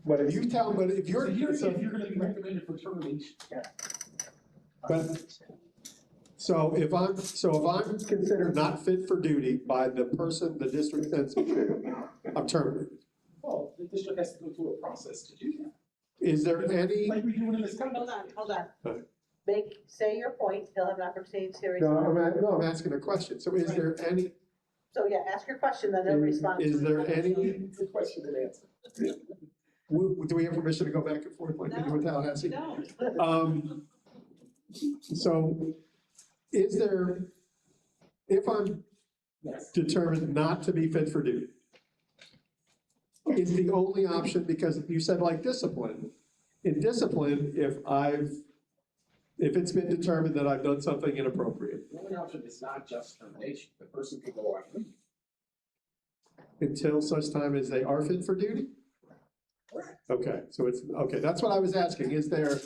But if you tell, but if you're. If you're gonna be recommended for termination. But, so if I'm considered not fit for duty by the person the district sends me to, I'm terminated. Well, the district has to go through a process to do that. Is there any? Like we do in this company. Hold on. Right. Say your point, he'll have an opportunity to No, respond. I'm asking a question. So is there any, So yeah, ask your question, then he'll respond. is there any, It's a question and answer. do we have permission to go back and forth like we do in Tallahassee? No. So is there, if I'm Yes. determined not to be fit for duty, is the only option, because you said like discipline. In discipline, if it's been determined that I've done something inappropriate, The only option is not just termination. The person could go on leave. until such time as they are fit for duty? Correct. Okay, so it's, okay, that's what I was asking. Is there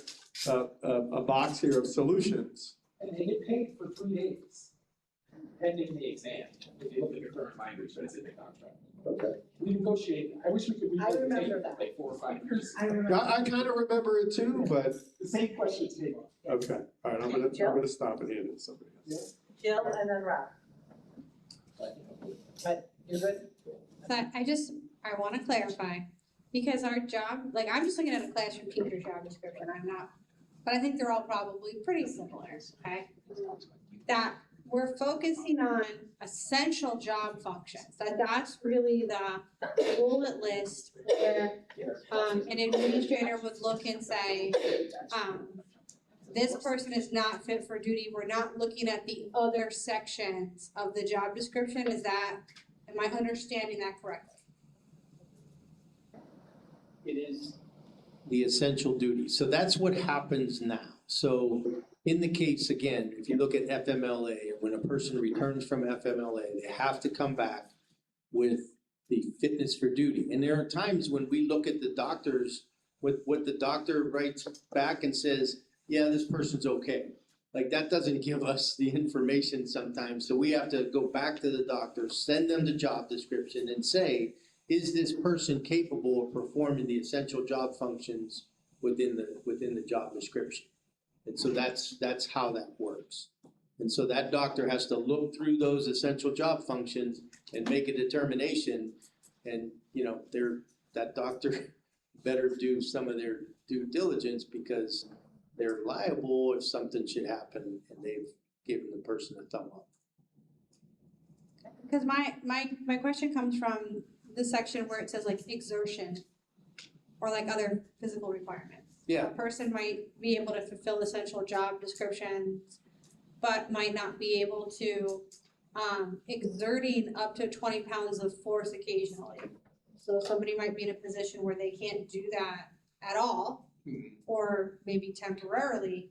a box here of solutions? And they get paid for 3 days pending the exam. If you look at the current language that's in the contract. Okay. We negotiate, I wish we could I read the remember tape that. like 4 or 5 years. I remember. I kind of remember it too, but, The same questions came up. okay, all right, I'm gonna stop and hand it to somebody else. Jill and then Rob. But you're good? So I wanna clarify, because our job, like, I'm just looking at a classroom teacher job description, I'm not, but I think they're all probably pretty similar, okay? That we're focusing on essential job functions, that's really the bullet list where, an administrator would look and say, this person is not fit for duty, we're not looking at the other sections of the job description, am I understanding that correctly? It is the essential duty. So that's what happens now. So in the case, again, if you look at FMLA, when a person returns from FMLA, they have to come back with the fitness for duty. And there are times when we look at the doctors, what the doctor writes back and says, yeah, this person's okay. Like that doesn't give us the information sometimes. So we have to go back to the doctor, send them the job description and say, is this person capable of performing the essential job functions within the job description? And so that's how that works. And so that doctor has to look through those essential job functions and make a determination. And, you know, that doctor better do some of their due diligence because they're liable if something should happen and they've given the person a thumb up. Cause my question comes from the section where it says like exertion or like other physical requirements. Yeah. A person might be able to fulfill essential job descriptions, but might not be able to, exerting up to 20 pounds of force occasionally. So somebody might be in a position where they can't do that at all, or maybe temporarily.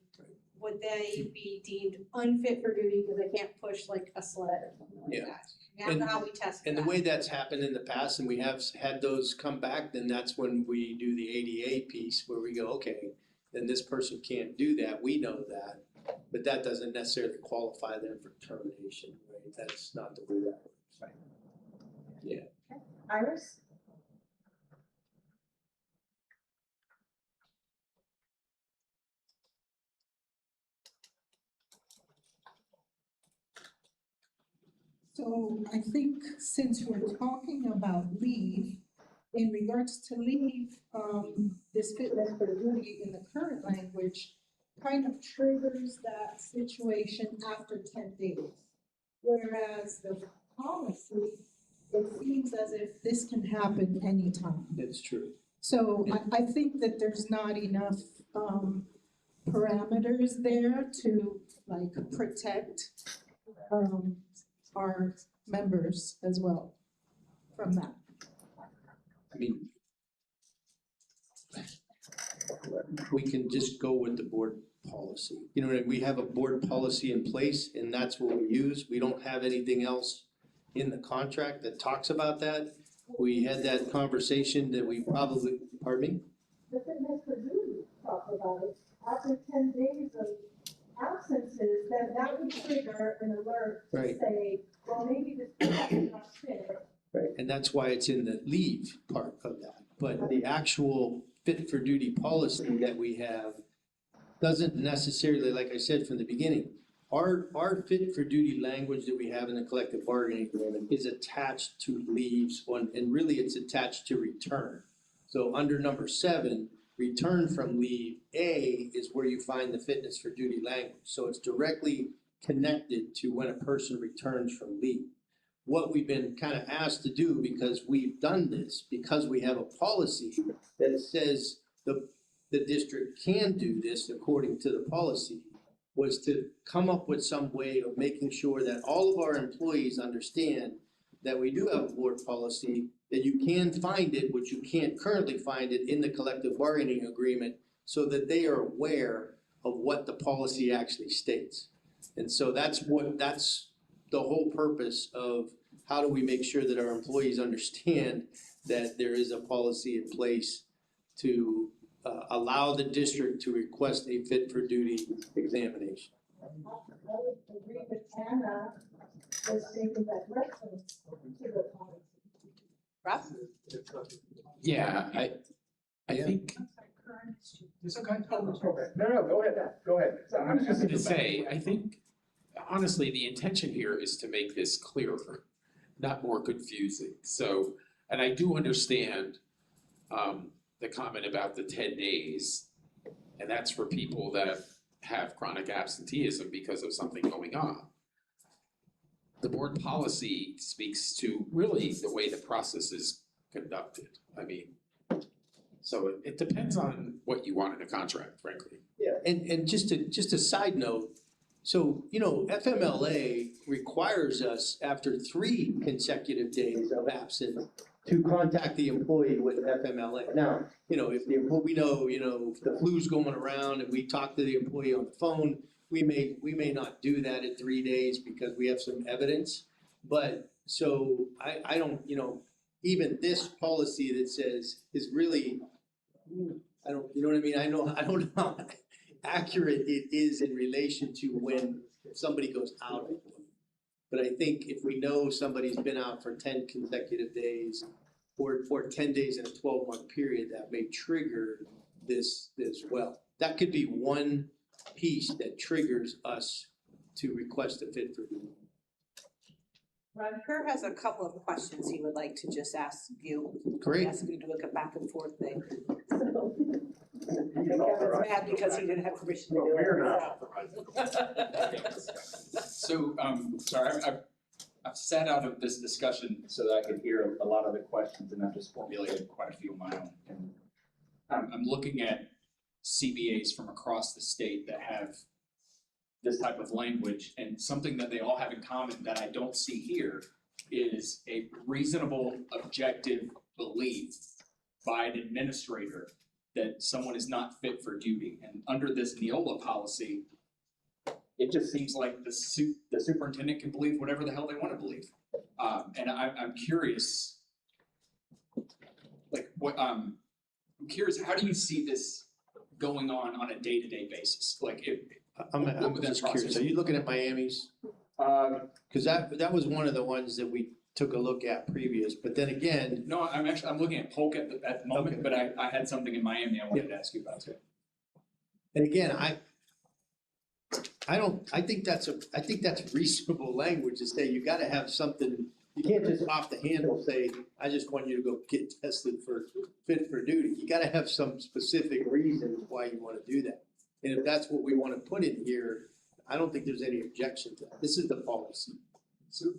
Would they be deemed unfit for duty because they can't push like a sled or something like Yeah. that? I don't know how we test And that. the way that's happened in the past, and we have had those come back, then that's when we do the ADA piece, where we go, okay, then this person can't do that, we know that, but that doesn't necessarily qualify them for termination, right? That's not the way that works. Yeah. Iris? So I think since we're talking about leave, in regards to leave, this fitness for duty in the current language kind of triggers that situation after 10 days. Whereas the policy, it seems as if this can happen anytime. That's true. So I think that there's not enough parameters there to like protect our members as well from that. I mean, we can just go with the board policy. You know, we have a board policy in place and that's what we use. We don't have anything else in the contract that talks about that. We had that conversation that we probably, pardon me? The fitness for duty talk about it. After 10 days of absences, then that would trigger an alert to Right. say, well, maybe this person is not fit. Right. And that's why it's in the leave part of that. But the actual fit for duty policy that we have doesn't necessarily, like I said from the beginning, our fit for duty language that we have in the collective bargaining agreement is attached to leaves and really it's attached to return. So under number 7, return from leave, A is where you find the fitness for duty language. So it's directly connected to when a person returns from leave. What we've been kind of asked to do, because we've done this, because we have a policy that says the district can do this according to the policy, was to come up with some way of making sure that all of our employees understand that we do have a board policy, that you can find it, which you can't currently find it in the collective bargaining agreement, so that they are aware of what the policy actually states. And so that's the whole purpose of how do we make sure that our employees understand that there is a policy in place to allow the district to request a fit for duty examination. I would agree with Anna, as stating that reference to the policy. Russ? Yeah, I think, It's okay. No, go ahead. I was just gonna say, I think, honestly, the intention here is to make this clearer, not more confusing. So, and I do understand the comment about the 10 days, and that's for people that have chronic absenteeism because of something going on. The board policy speaks to really the way the process is conducted. I mean, so it depends on what you want in a contract, frankly. Yeah, and just a side note, so, you know, FMLA requires us after 3 consecutive days of absence to contact the employee with FMLA. Now, you know, if the employee, we know, you know, if the flu's going around and we talk to the employee on the phone, we may not do that at 3 days because we have some evidence. But so I don't, you know, even this policy that says is really, I don't, you know what I mean? I don't know how accurate it is in relation to when somebody goes out of work. But I think if we know somebody's been out for 10 consecutive days or 10 days in a 12-month period, that may trigger this as well. That could be one piece that triggers us to request a fit for duty. Kurt has a couple of questions he would like to just ask you. Great. Ask you to look at back and forth thing. So, I think Kevin's mad because he didn't have permission to do it. We're not. So, sorry, I've sat out of this discussion so that I could hear a lot of the questions, and I've just formulated quite a few of my own. And I'm looking at CBAs from across the state that have this type of language, and something that they all have in common that I don't see here is a reasonable, objective belief by an administrator that someone is not fit for duty. And under this Neola policy, it just seems like the superintendent can believe whatever the hell they want to believe. And I'm curious, like I'm curious, how do you see this going on a day-to-day basis? Like I'm what would that just process curious, are you looking at Miami's? Cause that was one of the ones that we took a look at previous, but then again. No, I'm looking at Polk at the moment, Okay. but I had something in Miami I wanted to ask you about too. And again, I think that's reasonable language to say you gotta have something, you can't just off the handle say, I just want you to go get tested for fit for duty. You gotta have some specific reasons why you wanna do that. And if that's what we wanna put in here, I don't think there's any objection to that. This is the policy. So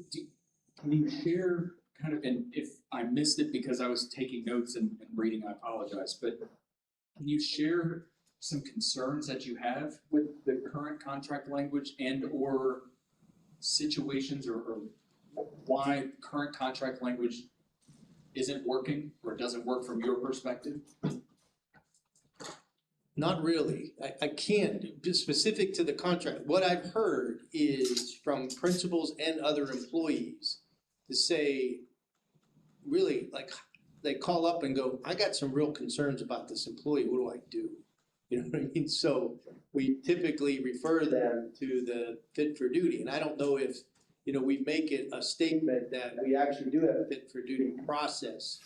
can you share kind of, and if I missed it because I was taking notes and reading, I apologize, but can you share some concerns that you have with the current contract language and or situations or why current contract language isn't working or doesn't work from your perspective? Not really. I can't, just specific to the contract. What I've heard is from principals and other employees to say, really, like, they call up and go, I got some real concerns about this employee, what do I do? You know what I mean? So we typically refer them to the fit for duty. And I don't know if, we make it a statement that we actually do have a fit for duty process.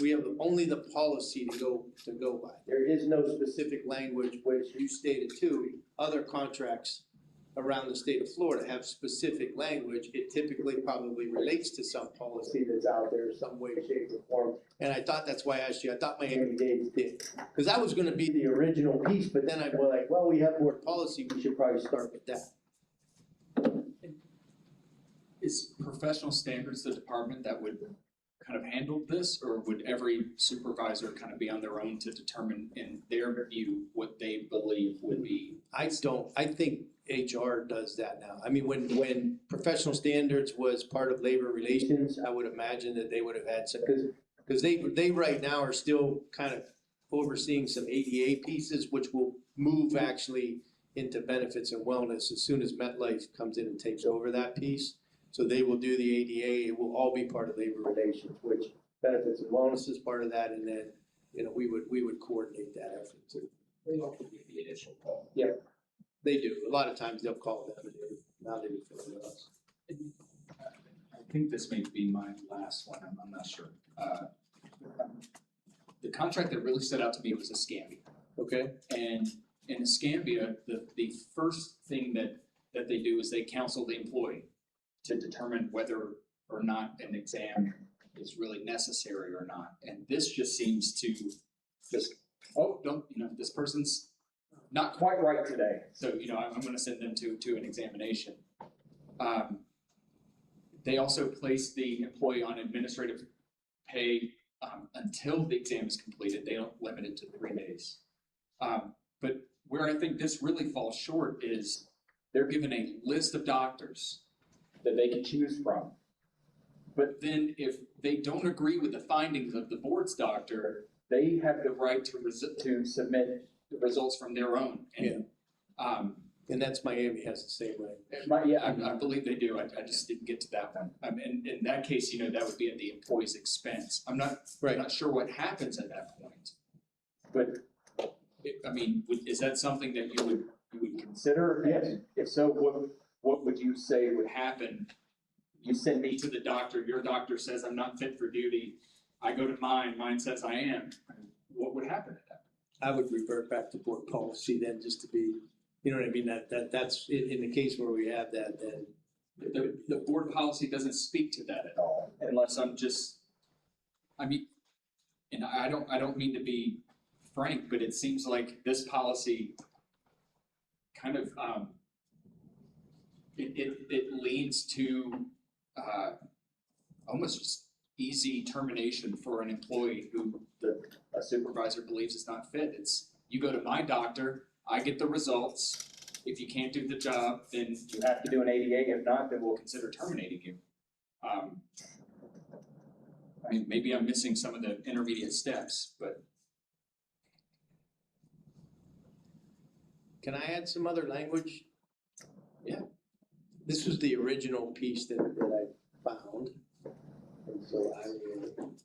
We have only the policy to go by. There is no specific language, which you stated too. Other contracts around the state of Florida have specific language. It typically probably relates to some policy that's out there some way, shape, or form. And I thought that's why I asked you. I thought Miami-Dade did. Because that was gonna be the original piece, but then I was like, well, we have board policy, we should probably start with that. Is professional standards the department that would kind of handle this, or would every supervisor kind of be on their own to determine in their view what they believe would be? I think HR does that now. I mean, when professional standards was part of labor relations, I would imagine that they would have had some, because they right now are still kind of overseeing some ADA pieces, which will move actually into benefits and wellness as soon as MetLife comes in and takes over that piece. So they will do the ADA, it will all be part of labor relations, which benefits and wellness is part of that, and then, we would coordinate that effort too. They also be the initial call. Yeah, they do. A lot of times they'll call them, and now they do fill with us. I think this may be my last one, I'm not sure. The contract that really stood out to me was Escambia. Okay. And in Escambia, the first thing that they do is they counsel the employee to determine whether or not an exam is really necessary or not. And this just seems to just, this person's not quite right today. So, I'm gonna send them to an examination. They also place the employee on administrative pay until the exam is completed. They don't limit it to 3 days. But where I think this really falls short is they're given a list of doctors that they can choose from. But then if they don't agree with the findings of the board's doctor, they have the right to submit the results from their own. And, and that's Miami has the same way. I believe they do. I just didn't get to that one. And in that case, that would be at the employee's expense. I'm not sure what happens at that point. But, is that something that you would consider? Yes. If so, what would you say would happen? You send me to the doctor, your doctor says I'm not fit for duty. I go to mine says I am. What would happen at that? I would revert back to board policy then, just to be, you know what I mean? That's in the case where we have that, then. The board policy doesn't speak to that at all, unless and I don't mean to be frank, but it seems like this policy kind of, it leads to almost just easy termination for an employee who a supervisor believes is not fit. It's, you go to my doctor, I get the results. If you can't do the job, then you have to do an ADA. If not, then we'll consider terminating you. I mean, maybe I'm missing some of the intermediate steps, but. Can I add some other language? Yeah. This was the original piece that I found. And so I will.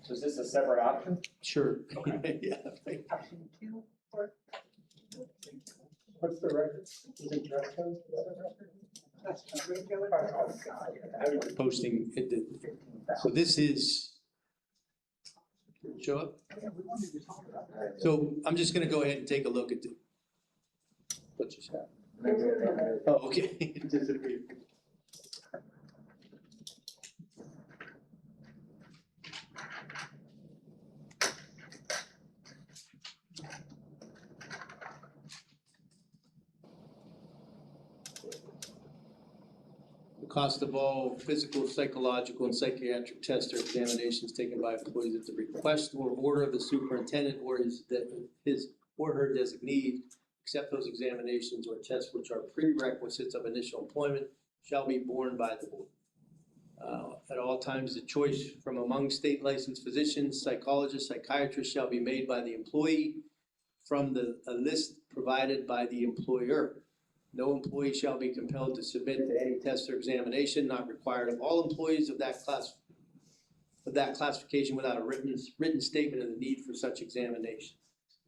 So is this a separate option? Sure. Okay. Yeah. Option 2 or? What's the record? Is it dress code? That's regular. Oh, God. Posting, so this is, show up? So I'm just gonna go ahead and take a look at what just happened. Oh, okay. It disappeared. Cost of all physical, psychological, and psychiatric tests or examinations taken by employees at the request or order of the superintendent or his or her designee, except those examinations or tests which are prerequisites of initial employment, shall be borne by the board. At all times, the choice from among state licensed physicians, psychologists, psychiatrists shall be made by the employee from a list provided by the employer. No employee shall be compelled to submit to any test or examination not required of all employees of that classification without a written statement of the need for such examination.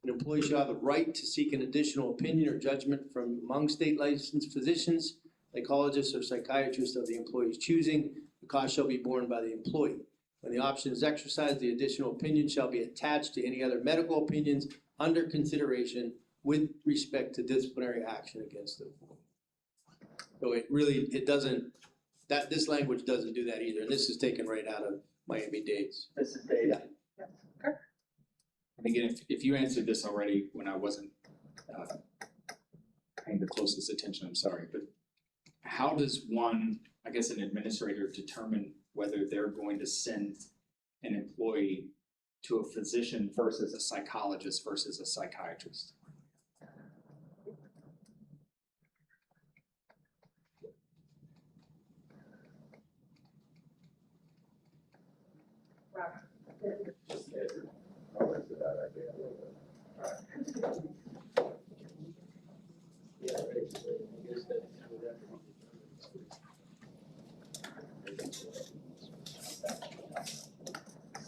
An employee shall have the right to seek an additional opinion or judgment from among state licensed physicians, psychologists, or psychiatrists of the employee's choosing. The cost shall be borne by the employee. When the option is exercised, the additional opinion shall be attached to any other medical opinions under consideration with respect to disciplinary action against the employee. So it doesn't, this language doesn't do that either. And this is taken right out of Miami-Dade's. This is data. Yeah. Okay. And again, if you answered this already when I wasn't paying the closest attention, I'm sorry, but how does one, I guess an administrator, determine whether they're going to send an employee to a physician versus a psychologist versus a psychiatrist?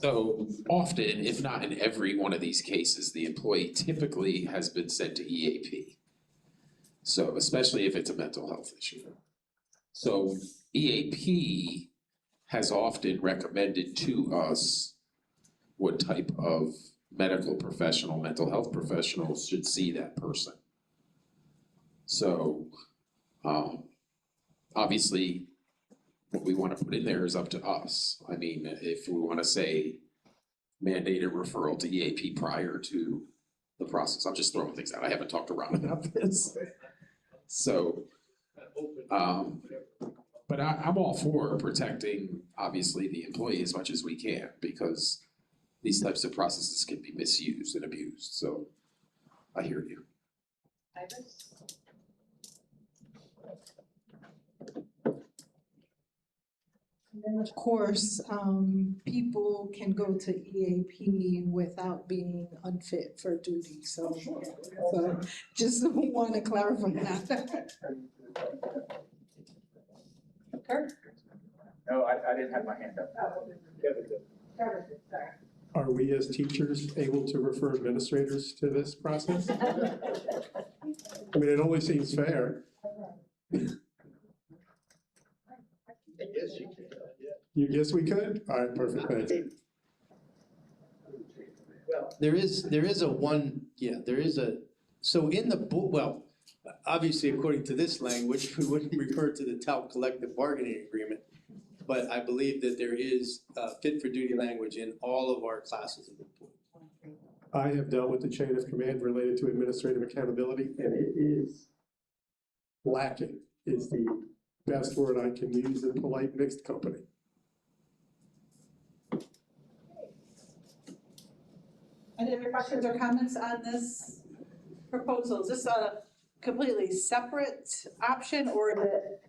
So often, if not in every one of these cases, the employee typically has been sent to EAP. So especially if it's a mental health issue. So EAP has often recommended to us what type of medical professional, mental health professionals should see that person. So obviously, what we want to put in there is up to us. I mean, if we want to say mandated referral to EAP prior to the process, I'm just throwing things out. I haven't talked around about this. So, but I'm all for protecting, obviously, the employee as much as we can, because these types of processes can be misused and abused. So I hear you. And then, of course, people can go to EAP without being unfit for duty, so just want to clarify that. Okay. No, I didn't have my hand up. Are we as teachers able to refer administrators to this process? I mean, it only seems fair. You guess we could? All right, perfect, thanks. There is a, so in the book, well, obviously, according to this language, we wouldn't refer to the TALC collective bargaining agreement. but I believe that there is fit for duty language in all of our classes of employees. I have dealt with the chain of command related to administrative accountability, and it is lacking, is the best word I can use in polite mixed company. Any other questions or comments on this proposal? Is this a completely separate option or is it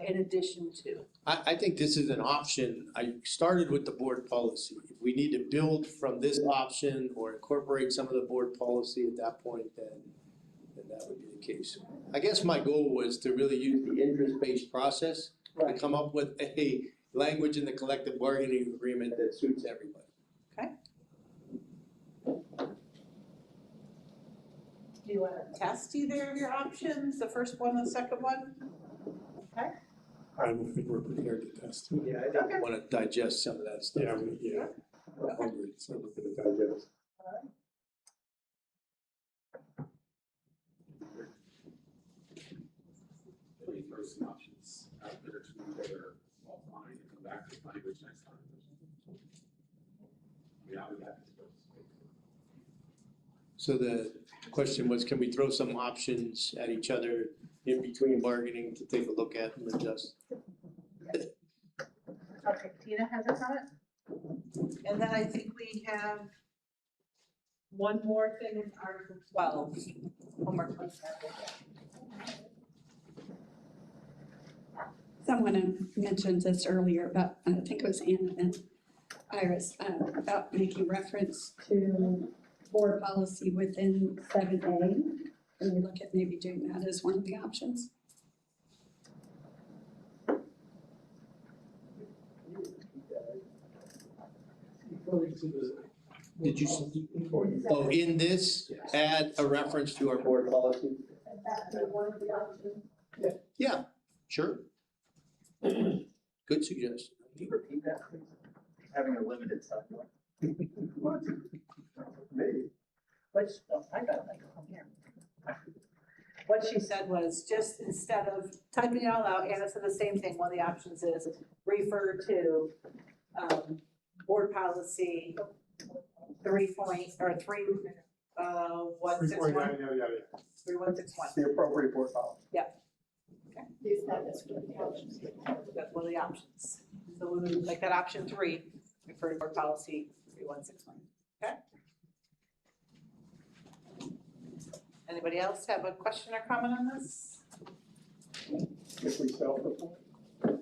in addition to? I think this is an option. I started with the board policy. If we need to build from this option or incorporate some of the board policy at that point, then that would be the case. I guess my goal was to really use the interest-based process to come up with a language in the collective bargaining agreement that suits everybody. Okay. Do you want to test either of your options, the first one, the second one? Okay. I don't think we're prepared to test. Yeah, I think we want to digest some of that stuff. Yeah. I'm hungry, so we're gonna digest. Please throw some options out there to consider offline and come back to language next time. Yeah, we have to. So the question was, can we throw some options at each other in between bargaining to take a look at and adjust? Okay, Tina has a comment? And then I think we have one more thing in Article 12, homework. Someone mentioned this earlier, but I think it was Anna and Iris, about making reference to board policy within 7A. And we look at maybe doing that as one of the options. Did you, oh, in this, add a reference to our board policy? Yeah, sure. Good suggestion. Can you repeat that, please? Having a limited supplement. What? Me? Which, oh, I got it from here. What she said was just instead of typing it all out, Anna said the same thing. One of the options is refer to board policy 3.161. 3161. The appropriate board policy. Yep. Okay. That's one of the options. So we would like that option 3, refer to board policy 3161. Okay? Anybody else have a question or comment on this? If we self-report. And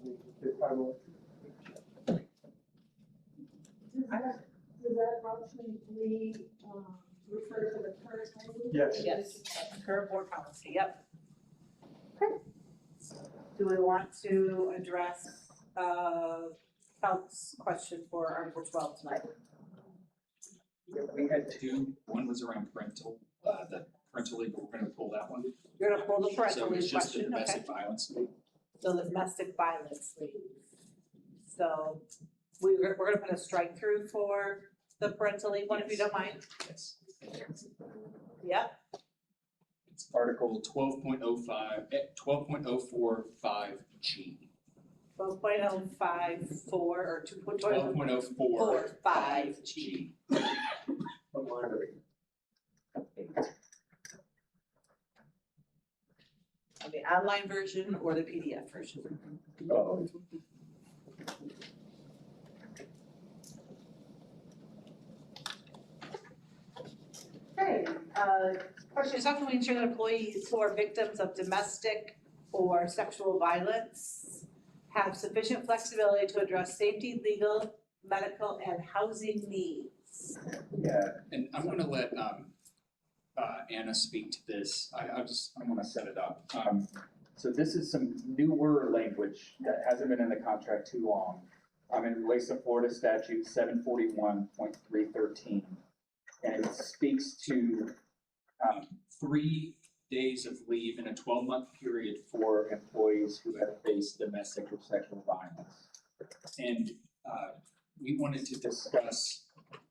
we get 501. Does that option refer to the current language? Yes. Yes, current board policy, yep. Okay. Do we want to address TALC's question for Article 12 tonight? We had two. One was around parental, the parental leave. We're going to pull that one. You're gonna pull the parental So leave it's just the question, okay? domestic violence leave. So the domestic violence leave. So we're gonna put a strike through for the parental leave one, if you don't mind. Yes. Yep, It's Article 12.05, 12.045G. 12.054 or 12.045G. What line are we? on the online version or the PDF version. Oh. Okay, question is how can we ensure that employees who are victims of domestic or sexual violence have sufficient flexibility to address safety, legal, medical, and housing needs? Yeah, and I'm gonna let Anna speak to this. I'm gonna set it up. So this is some newer language that hasn't been in the contract too long. It relates to Florida statute 741.313. And it speaks to 3 days of leave in a 12-month period for employees who have faced domestic or sexual violence. And we wanted to discuss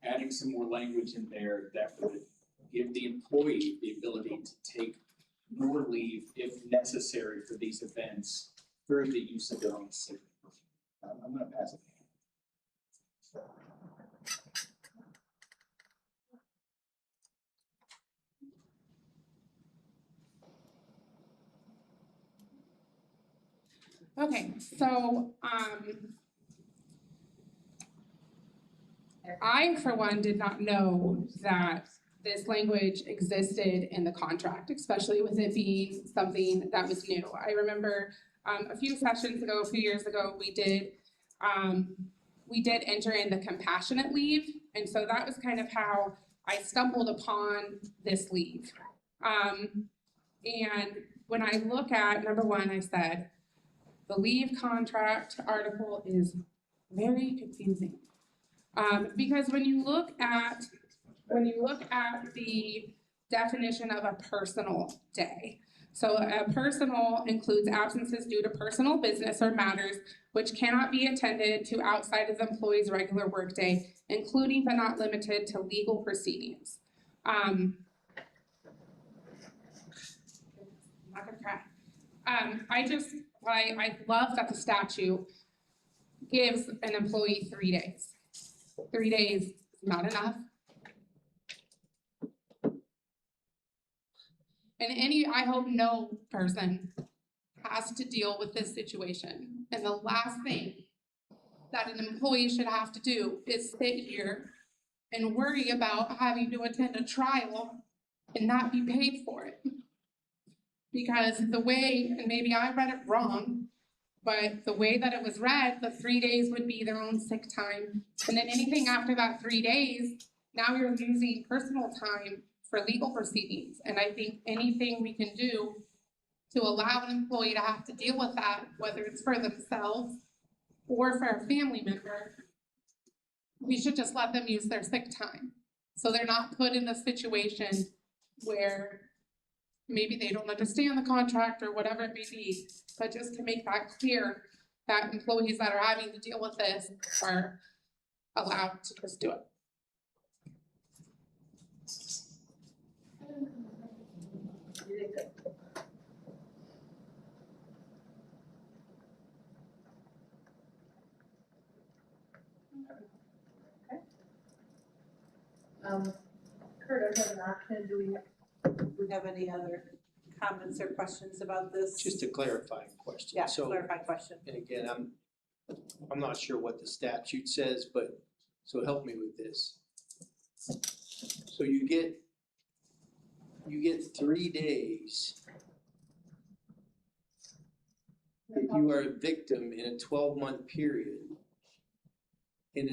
adding some more language in there that would give the employee the ability to take more leave if necessary for these events through the use of their own sick I'm gonna pass it. Okay, so, I, for one, did not know that this language existed in the contract, especially with it being something that was new. I remember, a few sessions ago, a few years ago, we did enter in the compassionate leave, and so that was kind of how I stumbled upon this leave. And when I look at, number one, I said, the leave contract article is very confusing. Because when you look at the definition of a personal day, so a personal includes absences due to personal business or matters which cannot be attended to outside of the employee's regular workday, including but not limited to legal proceedings. I'm not gonna cry. I love that the statute gives an employee 3 days. 3 days is not enough. And I hope no person has to deal with this situation. And the last thing that an employee should have to do is sit here and worry about having to attend a trial and not be paid for it. Because the way, and maybe I read it wrong, but the way that it was read, the 3 days would be their own sick time. And then anything after that 3 days, now you're losing personal time for legal proceedings. And I think anything we can do to allow an employee to have to deal with that, whether it's for themselves or for a family member, we should just let them use their sick time. So they're not put in a situation where maybe they don't understand the contract or whatever it may be, but just to make that clear that employees that are having to deal with this are allowed to just do it. Kurt, I have an option, do we have any other comments or questions about this? Just a clarifying question. Yeah, So, clarifying question. and again, I'm not sure what the statute says, but, so help me with this. So you get 3 days if you are a victim in a 12-month period. And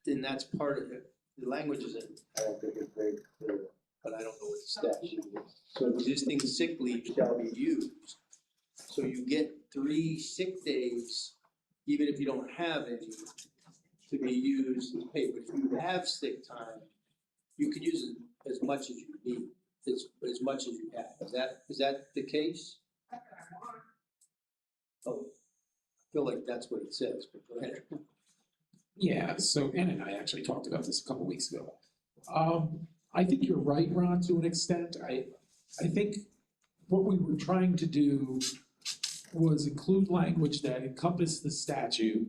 then that's part of it. The language isn't, I don't think it's very clear, but I don't know what the statute is. So existing sick leave shall be used. So you get 3 sick days, even if you don't have any, to be used as paid. But if you have sick time, you can use it as much as you need, as much as you have. Is that the case? Oh, I feel like that's what it says, but go ahead. Yeah, so Ann and I actually talked about this a couple weeks ago. I think you're right, Ron, to an extent. I think what we were trying to do was include language that encompassed the statute.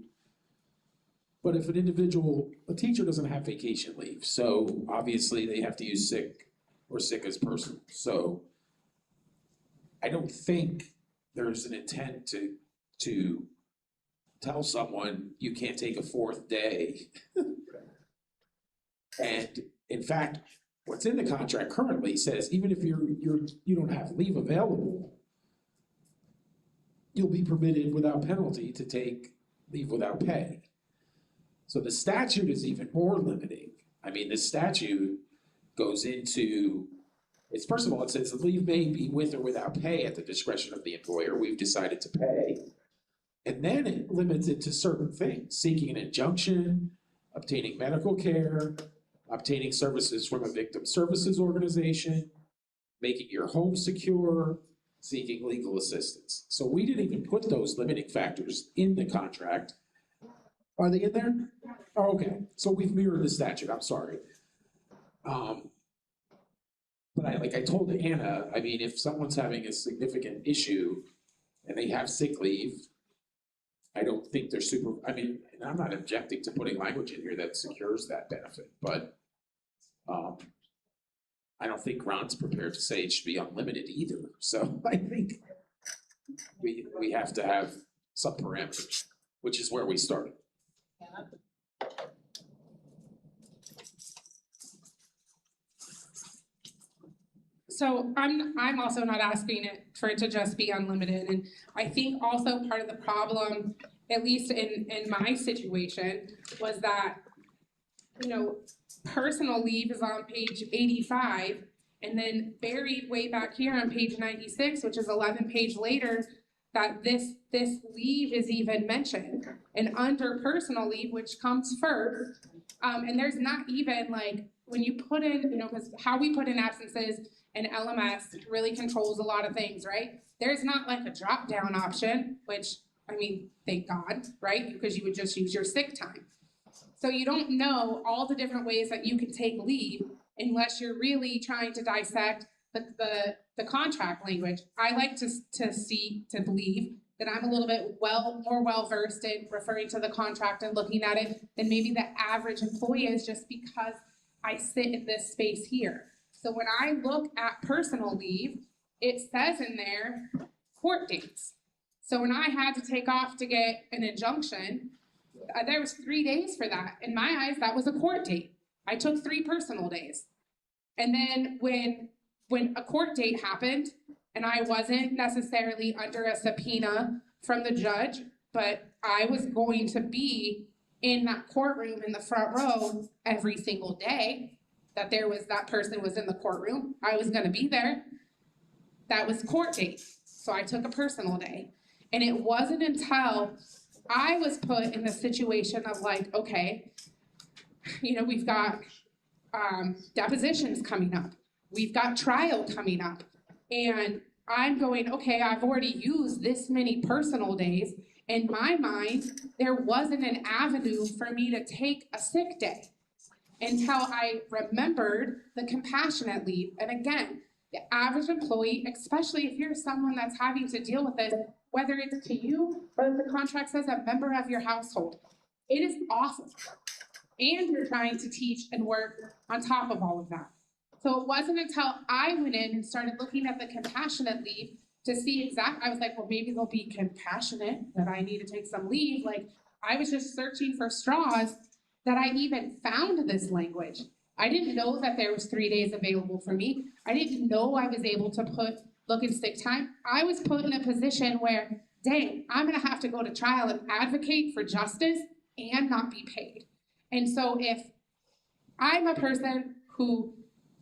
But if a teacher doesn't have vacation leave, so obviously they have to use sick or sick as personal. So I don't think there's an intent to tell someone you can't take a 4th day. And in fact, what's in the contract currently says even if you don't have leave available, you'll be permitted without penalty to take leave without pay. So the statute is even more limiting. I mean, the statute goes into, it's first of all, it says the leave may be with or without pay at the discretion of the employer. We've decided to pay. And then it limits it to certain things, seeking an injunction, obtaining medical care, obtaining services from a victim services organization, making your home secure, seeking legal assistance. So we didn't even put those limiting factors in the contract. Are they in there? Oh, okay, so we've mirrored the statute, I'm sorry. But I told Anna, I mean, if someone's having a significant issue and they have sick leave, I don't think they're super, I mean, and I'm not objecting to putting language in here that secures that benefit, but I don't think Ron's prepared to say it should be unlimited either, so I think we have to have some parameters, which is where we started. So I'm also not asking it for it to just be unlimited, and I think also part of the problem, at least in my situation, was that, you know, personal leave is on page 85, and then buried way back here on page 96, which is 11 pages later, that this leave is even mentioned. And under personal leave, which comes first, and there's not even like, when you put in, you know, because how we put in absences and LMS really controls a lot of things, right? There's not like a drop down option, which, I mean, thank God, right? Because you would just use your sick time. So you don't know all the different ways that you can take leave unless you're really trying to dissect the contract language. I like to believe that I'm a little bit more well-versed in referring to the contract and looking at it than maybe the average employee is, just because I sit in this space here. So when I look at personal leave, it says in there court dates. So when I had to take off to get an injunction, there was 3 days for that. In my eyes, that was a court date. I took 3 personal days. And then when a court date happened, and I wasn't necessarily under a subpoena from the judge, but I was going to be in that courtroom in the front row every single day that person was in the courtroom. I was gonna be there. That was court date. So I took a personal day. And it wasn't until I was put in the situation of like, okay, you know, we've got depositions coming up. We've got trial coming up. And I'm going, okay, I've already used this many personal days. In my mind, there wasn't an avenue for me to take a sick day until I remembered the compassionate leave. And again, the average employee, especially if you're someone that's having to deal with this, whether it's to you or if the contract says a member of your household, it is awful. And you're trying to teach and work on top of all of that. So it wasn't until I went in and started looking at the compassionate leave to see I was like, well, maybe they'll be compassionate that I need to take some leave. Like, I was just searching for straws that I even found this language. I didn't know that there was 3 days available for me. I didn't know I was able to look in sick time. I was put in a position where, dang, I'm gonna have to go to trial and advocate for justice and not be paid. And so if I'm a person who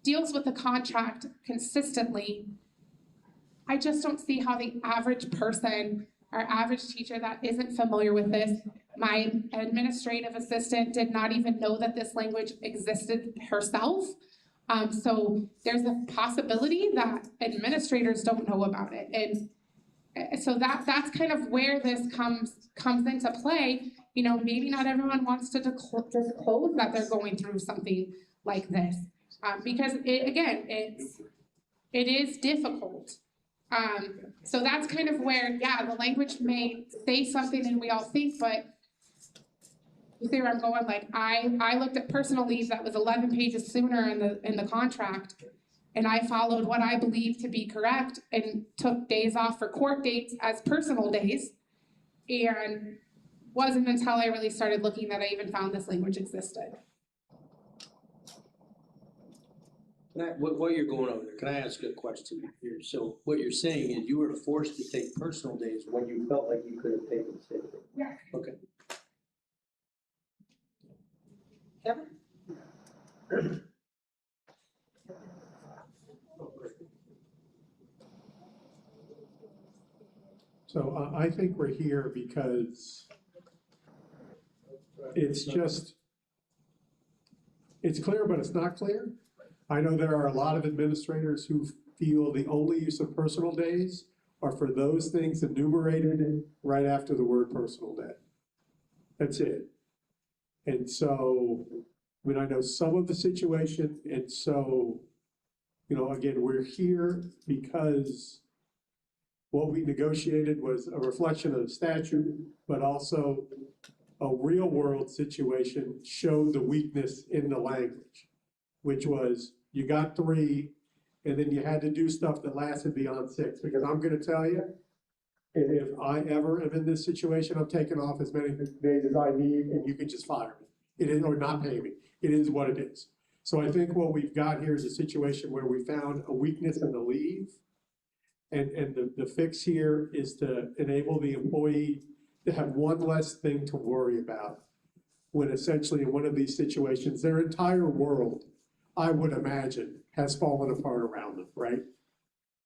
deals with the contract consistently, I just don't see how the average person or average teacher that isn't familiar with this, my administrative assistant did not even know that this language existed herself. So there's a possibility that administrators don't know about it. And so that's kind of where this comes into play. You know, maybe not everyone wants to disclose that they're going through something like this, because it is difficult. So that's kind of where, yeah, the language may say something and we all think, but you see where I'm going? Like, I looked at personal leave that was 11 pages sooner in the contract, and I followed what I believed to be correct and took days off for court dates as personal days. And wasn't until I really started looking that I even found this language existed. What you're going over there, can I ask a question here? So what you're saying is you were forced to take personal days when you felt like you could have taken sick days? Yeah. Okay. Kevin? So I think we're here because it's clear, but it's not clear. I know there are a lot of administrators who feel the only use of personal days are for those things enumerated right after the word personal day. That's it. And so, I mean, I know some of the situation, and so, you know, again, we're here because what we negotiated was a reflection of the statute, but also a real world situation showed the weakness in the language, which was you got 3 and then you had to do stuff that lasted beyond 6, because I'm gonna tell you, if I ever am in this situation, I'm taking off as many days as I need and you can just fire me. It is, or not pay me. It is what it is. So I think what we've got here is a situation where we found a weakness in the leave. And the fix here is to enable the employee to have one less thing to worry about when essentially in one of these situations, their entire world, I would imagine, has fallen apart around them, right?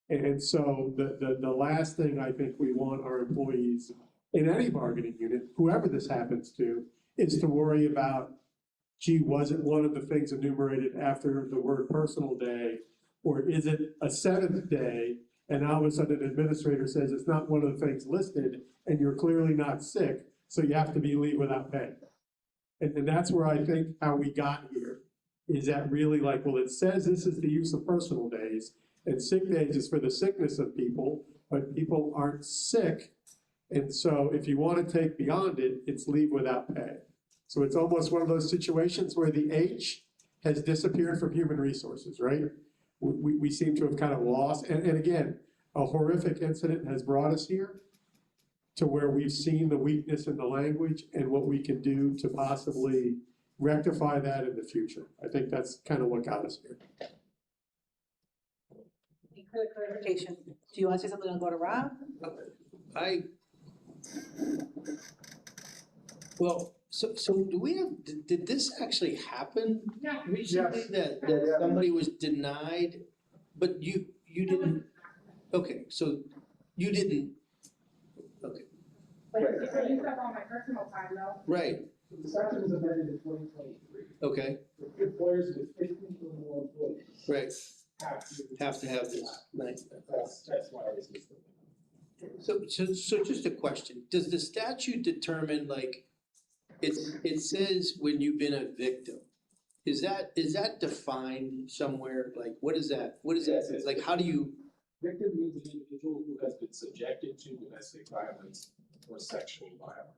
And so the last thing I think we want our employees in any bargaining unit, whoever this happens to, is to worry about, gee, was it one of the things enumerated after the word personal day? Or is it a 7th day? And all of a sudden an administrator says it's not one of the things listed and you're clearly not sick, so you have to be leave without pay. And that's where I think how we got here is that really like, well, it says this is the use of personal days and sick days is for the sickness of people, but people aren't sick. And so if you want to take beyond it, it's leave without pay. So it's almost one of those situations where the H has disappeared from human resources, right? We seem to have kind of lost, and again, a horrific incident has brought us here to where we've seen the weakness in the language and what we can do to possibly rectify that in the future. I think that's kind of what got us here. Any further clarification? Do you want to say something and go to Rob? Well, so do we have, did this actually happen Yeah. recently? That somebody was denied, but you didn't, okay, so you didn't, okay, Like, I used up all my personal time though. right, The statute was amended in 2023. okay, Employers with 15 or more employees right, have to have this, right. That's why this is. So just a question, does the statute determine, like, it says when you've been a victim, is that defined somewhere, like, what is that, like, how do you? Victim means an individual who has been subjected to domestic violence or sexual violence.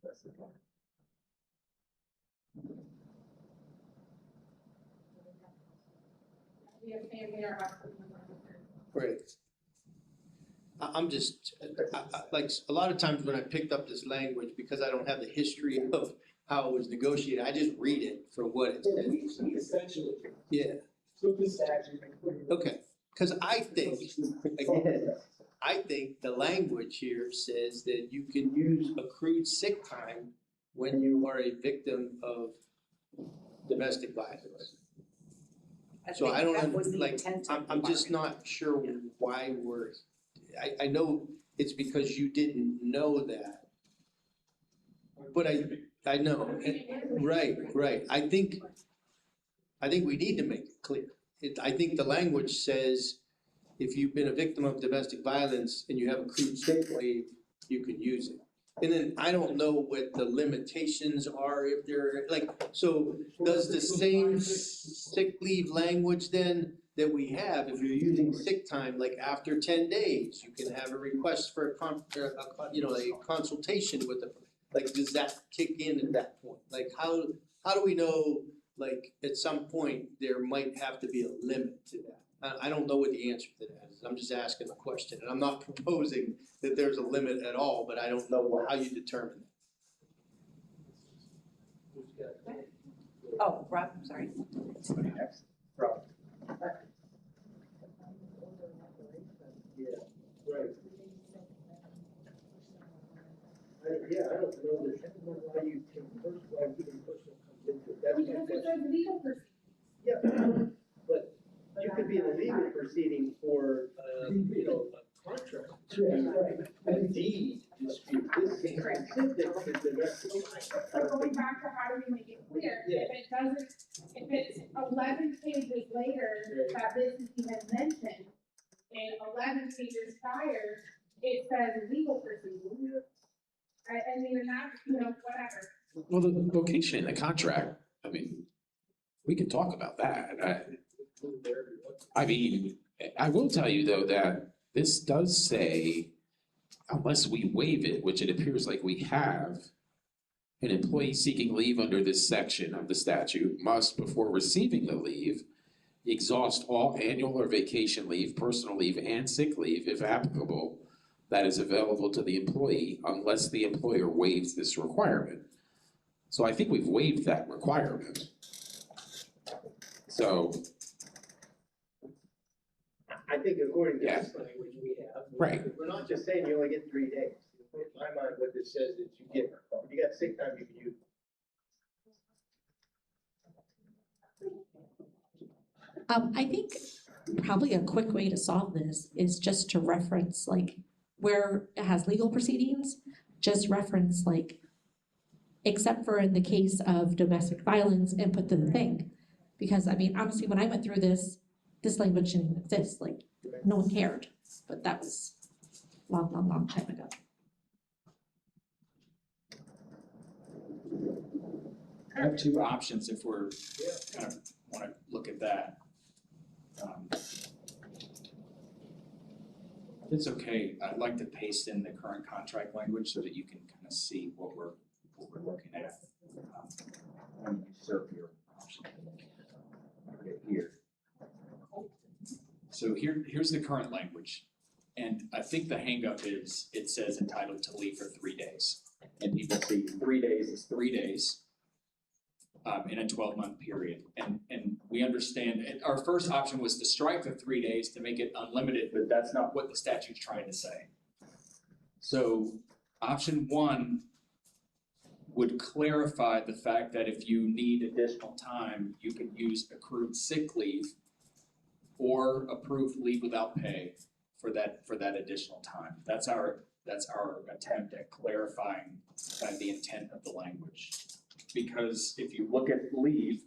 That's the point. We have family or husband. Right. I'm just, like, a lot of times when I picked up this language, because I don't have the history of how it was negotiated, I just read it for what it says. Essentially. Yeah, Took the statute and put it. okay, because I think, again, I think the language here says that you can use accrued sick time when you are a victim of domestic violence. So I don't, like, I'm just not sure why I know it's because you didn't know that. But I know, right, I think we need to make it clear. I think the language says if you've been a victim of domestic violence and you have accrued sick leave, you can use it. And then I don't know what the limitations are, if they're, like, so does the same sick leave language then that we have, if you're using sick time, like after 10 days, you can have a request for a consultation with the, like, does that kick in at that point? Like, how do we know, like, at some point, there might have to be a limit to that? I don't know what the answer to that is. I'm just asking a question, and I'm not proposing that there's a limit at all, but I don't know how you determine that. Oh, Rob, sorry. Rob. Yeah, right. Yeah, I don't know, there's why you take why even personal comes into it. That's my Because it question. says legal proceedings. Yeah, but you could be in a legal proceeding for, a contract. A deed dispute. This is specific to domestic. So going back to how do we make it clear, if it's 11 pages later that this is even mentioned, and 11 pages prior, it says legal proceedings. I mean, and that's, whatever. Well, the location in the contract, I mean, we can talk about that. I mean, I will tell you though that this does say, unless we waive it, which it appears like we have, an employee seeking leave under this section of the statute must, before receiving the leave, exhaust all annual or vacation leave, personal leave, and sick leave, if applicable, that is available to the employee unless the employer waives this requirement. So I think we've waived that requirement. So, I think according to this language we have. Right. We're not just saying you only get 3 days. In my mind, what this says is you got sick time, you can use. I think probably a quick way to solve this is just to reference, like, where it has legal proceedings, just reference, like, except for in the case of domestic violence, and put the thing. Because, I mean, honestly, when I went through this language didn't exist, like, no one cared, but that was long time ago. I have two options if we're kind of wanna look at that. If it's okay, I'd like to paste in the current contract language so that you can kind of see what we're looking at. When you serve your option. Okay, here. So here's the current language. And I think the hangup is, it says entitled to leave for 3 days. And people see 3 days is 3 days. In a 12-month period. And we understand, and our first option was to strike the 3 days to make it unlimited, but that's not what the statute's trying to say. So option 1 would clarify the fact that if you need additional time, you can use accrued sick leave or approved leave without pay for that additional time. That's our attempt at clarifying kind of the intent of the language. Because if you look at leave,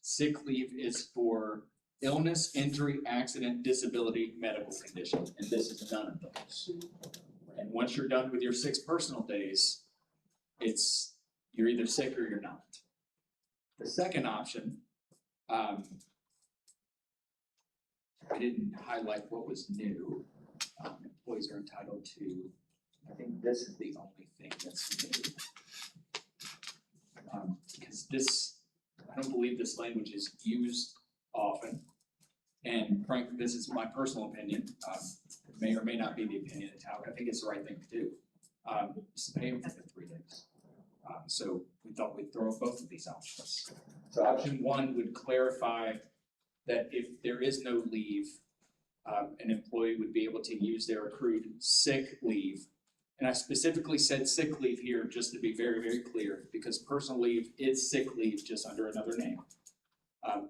sick leave is for illness, injury, accident, disability, medical condition, and this is none of those. And once you're done with your 6 personal days, you're either sick or you're not. The second option, I didn't highlight what was new. Employees are entitled to, I think this is the only thing that's new. Because this, I don't believe this language is used often. And frankly, this is my personal opinion. It may or may not be the opinion of TALC. I think it's the right thing to do. Just pay them for the 3 days. So we thought we'd throw both of these options. So option 1 would clarify that if there is no leave, an employee would be able to use their accrued sick leave. And I specifically said sick leave here just to be very, very clear, because personal leave is sick leave just under another name.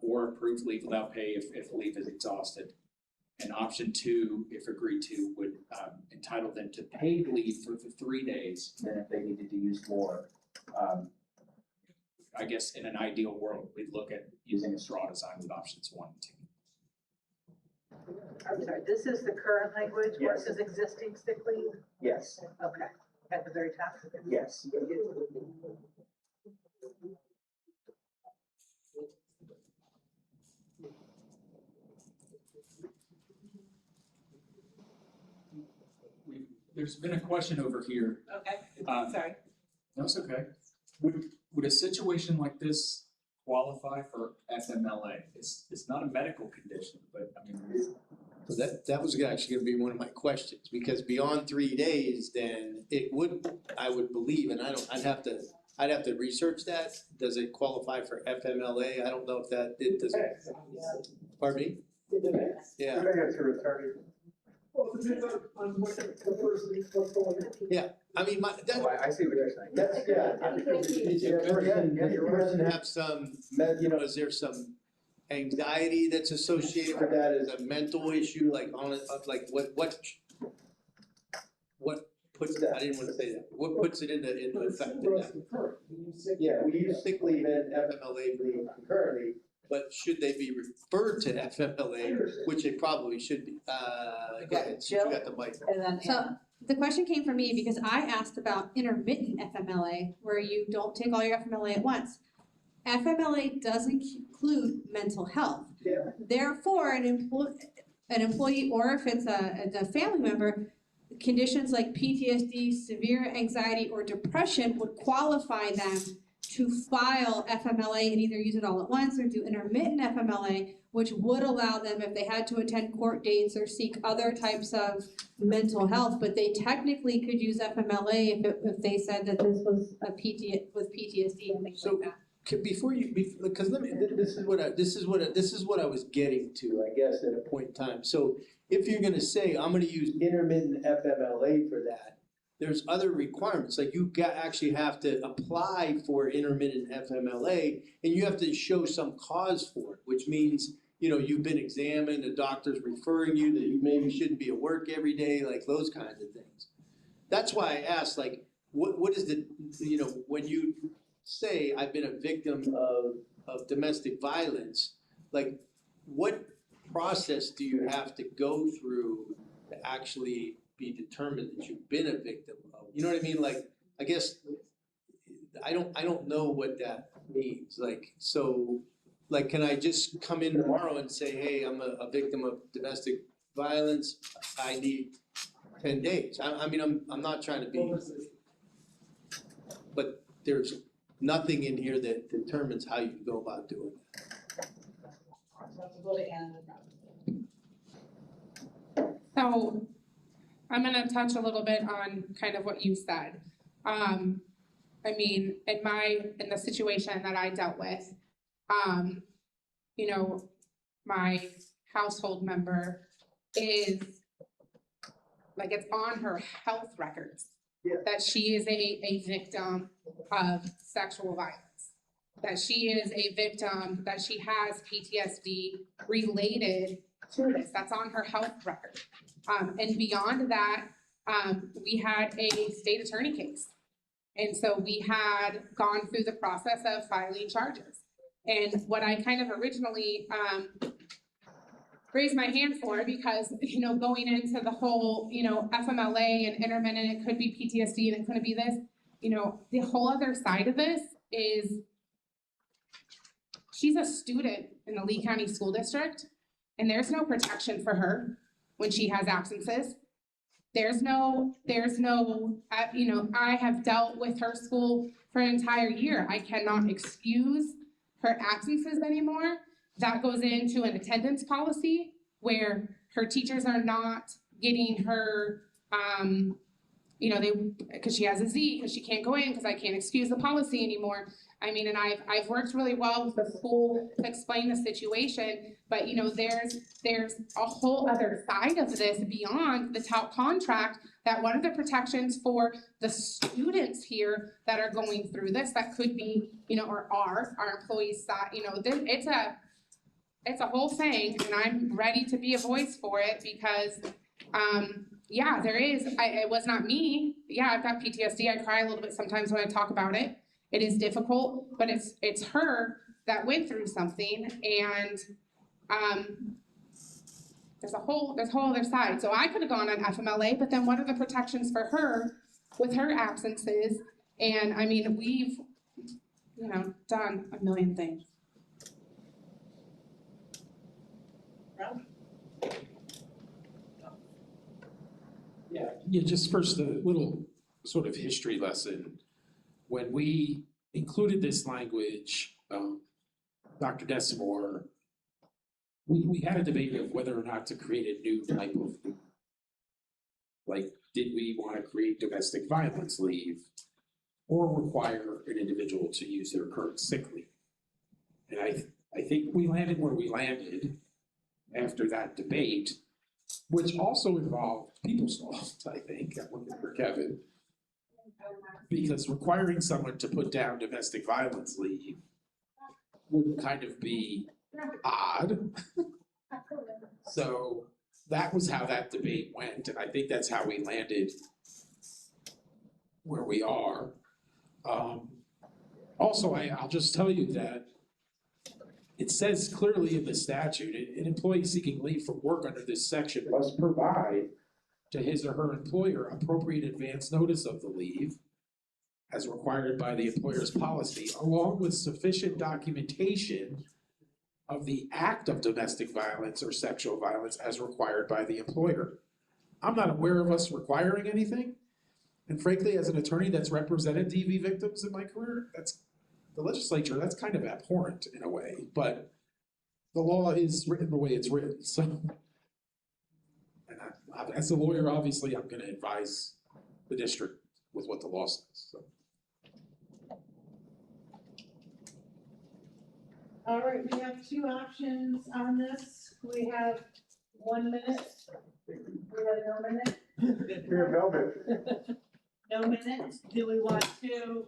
Or approved leave without pay if leave is exhausted. And option 2, if agreed to, would entitle them to paid leave for the 3 days. Then if they needed to use more, I guess in an ideal world, we'd look at using a straw design with options 1 and 2. I'm sorry, this is the current language versus existing sick leave? Yes. Okay, at the very top? Yes. There's been a question over here. Okay, sorry. No, it's okay. Would a situation like this qualify for FMLA? It's not a medical condition, but I mean. So that was actually gonna be one of my questions, because beyond 3 days, then it would, I would believe, and I'd have to research that. Does it qualify for FMLA? I don't know if it does. Pardon me? Yeah. Well, it depends on what the person, what's going on. Yeah, I mean, I see what you're saying. That's, Does your person have some, is there some anxiety that's associated with that? Is a mental issue, like what puts that, I didn't want to say that, what puts it into effect in that? Yeah, we use sick leave and FMLA leave concurrently. But should they be referred to FMLA, which they probably should be? Go ahead, Jill? you got the mic. And then So the question came from me because I asked about intermittent FMLA, where you don't take all your FMLA at once. FMLA doesn't include mental health. Yeah. Therefore, an employee or if it's a family member, conditions like PTSD, severe anxiety, or depression would qualify them to file FMLA and either use it all at once or do intermittent FMLA, which would allow them, if they had to attend court dates or seek other types of mental health, but they technically could use FMLA if they said that this was with PTSD and things like that. Before you, because let me, this is what I was getting to, I guess, at a point in time. So if you're gonna say, I'm gonna use intermittent FMLA for that, there's other requirements, like you actually have to apply for intermittent FMLA, and you have to show some cause for it, which means, you know, you've been examined, a doctor's referring you, that you maybe shouldn't be at work every day, like those kinds of things. That's why I asked, like, what is the, you know, when you say I've been a victim of domestic violence, like what process do you have to go through to actually be determined that you've been a victim of? You know what I mean? Like, I guess, I don't know what that means. Like, so, like, can I just come in tomorrow and say, hey, I'm a victim of domestic violence, I need 10 days? I mean, I'm not trying to be, but there's nothing in here that determines how you go about doing that. So I'm gonna touch a little bit on kind of what you said. I mean, in the situation that I dealt with, you know, my household member is, like, it's on her health records that she is a victim of sexual violence, that she is a victim, that she has PTSD related to this. That's on her health record. And beyond that, we had a state attorney case. And so we had gone through the process of filing charges. And what I kind of originally raised my hand for, because, you know, going into the whole, you know, FMLA and intermittent, it could be PTSD and it couldn't be this, you know, the whole other side of this is she's a student in the Lee County School District, and there's no protection for her when she has absences. There's no, you know, I have dealt with her school for an entire year. I cannot excuse her absences anymore. That goes into an attendance policy where her teachers are not getting her, you know, because she has a Z, because she can't go in, because I can't excuse the policy anymore. I mean, and I've worked really well with the school to explain the situation, but, you know, there's a whole other side of this beyond the TALC contract, that what are the protections for the students here that are going through this, that could be, you know, or our employees side, you know, it's a whole thing, and I'm ready to be a voice for it, because yeah, there is, it was not me. Yeah, I've got PTSD, I cry a little bit sometimes when I talk about it. It is difficult, but it's her that went through something, and there's a whole other side. So I could have gone on FMLA, but then what are the protections for her with her absences? And I mean, we've, you know, done a million things. Yeah, just first a little sort of history lesson. When we included this language, Dr. Desimore, we had a debate of whether or not to create a new type of, like, did we want to create domestic violence leave or require an individual to use their current sick leave? And I think we landed where we landed after that debate, which also involved PeopleSoft, I think. I'm looking for Kevin. Because requiring someone to put down domestic violence leave would kind of be odd. So that was how that debate went, and I think that's how we landed where we are. Also, I'll just tell you that it says clearly in the statute, an employee seeking leave from work under this section must provide to his or her employer appropriate advance notice of the leave as required by the employer's policy, along with sufficient documentation of the act of domestic violence or sexual violence as required by the employer. I'm not aware of us requiring anything. And frankly, as an attorney that's represented DV victims in my career, that's, the legislature, that's kind of abhorrent in a way, but the law is written the way it's written, so. And as a lawyer, obviously, I'm gonna advise the district with what the law says, so. All right, we have two options on this. We have 1 minute. We have no minute. We have no minute. No minute. Do we want to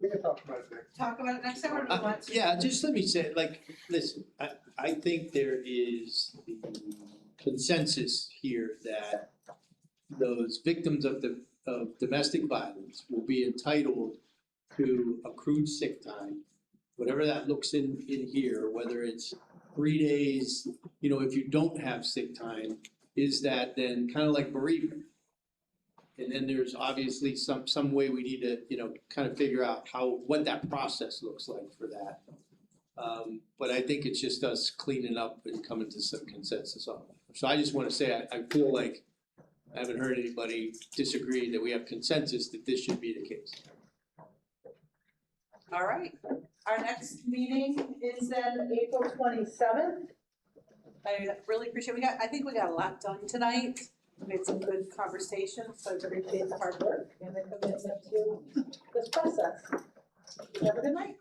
We can talk about it next. Talk about it next time, or do you want to? Yeah, just let me say, like, listen, I think there is the consensus here that those victims of domestic violence will be entitled to accrued sick time, whatever that looks in here, whether it's 3 days, you know, if you don't have sick time, is that then kind of like bereavement? And then there's obviously some way we need to, you know, kind of figure out what that process looks like for that. But I think it's just us cleaning up and coming to some consensus on it. So I just want to say, I feel like I haven't heard anybody disagree that we have consensus that this should be the case. All right, Our next meeting is then April 27th. I really appreciate, I think we got a lot done tonight. We had some good conversations, so I appreciate the hard work and the commitment to this process. Have a good night.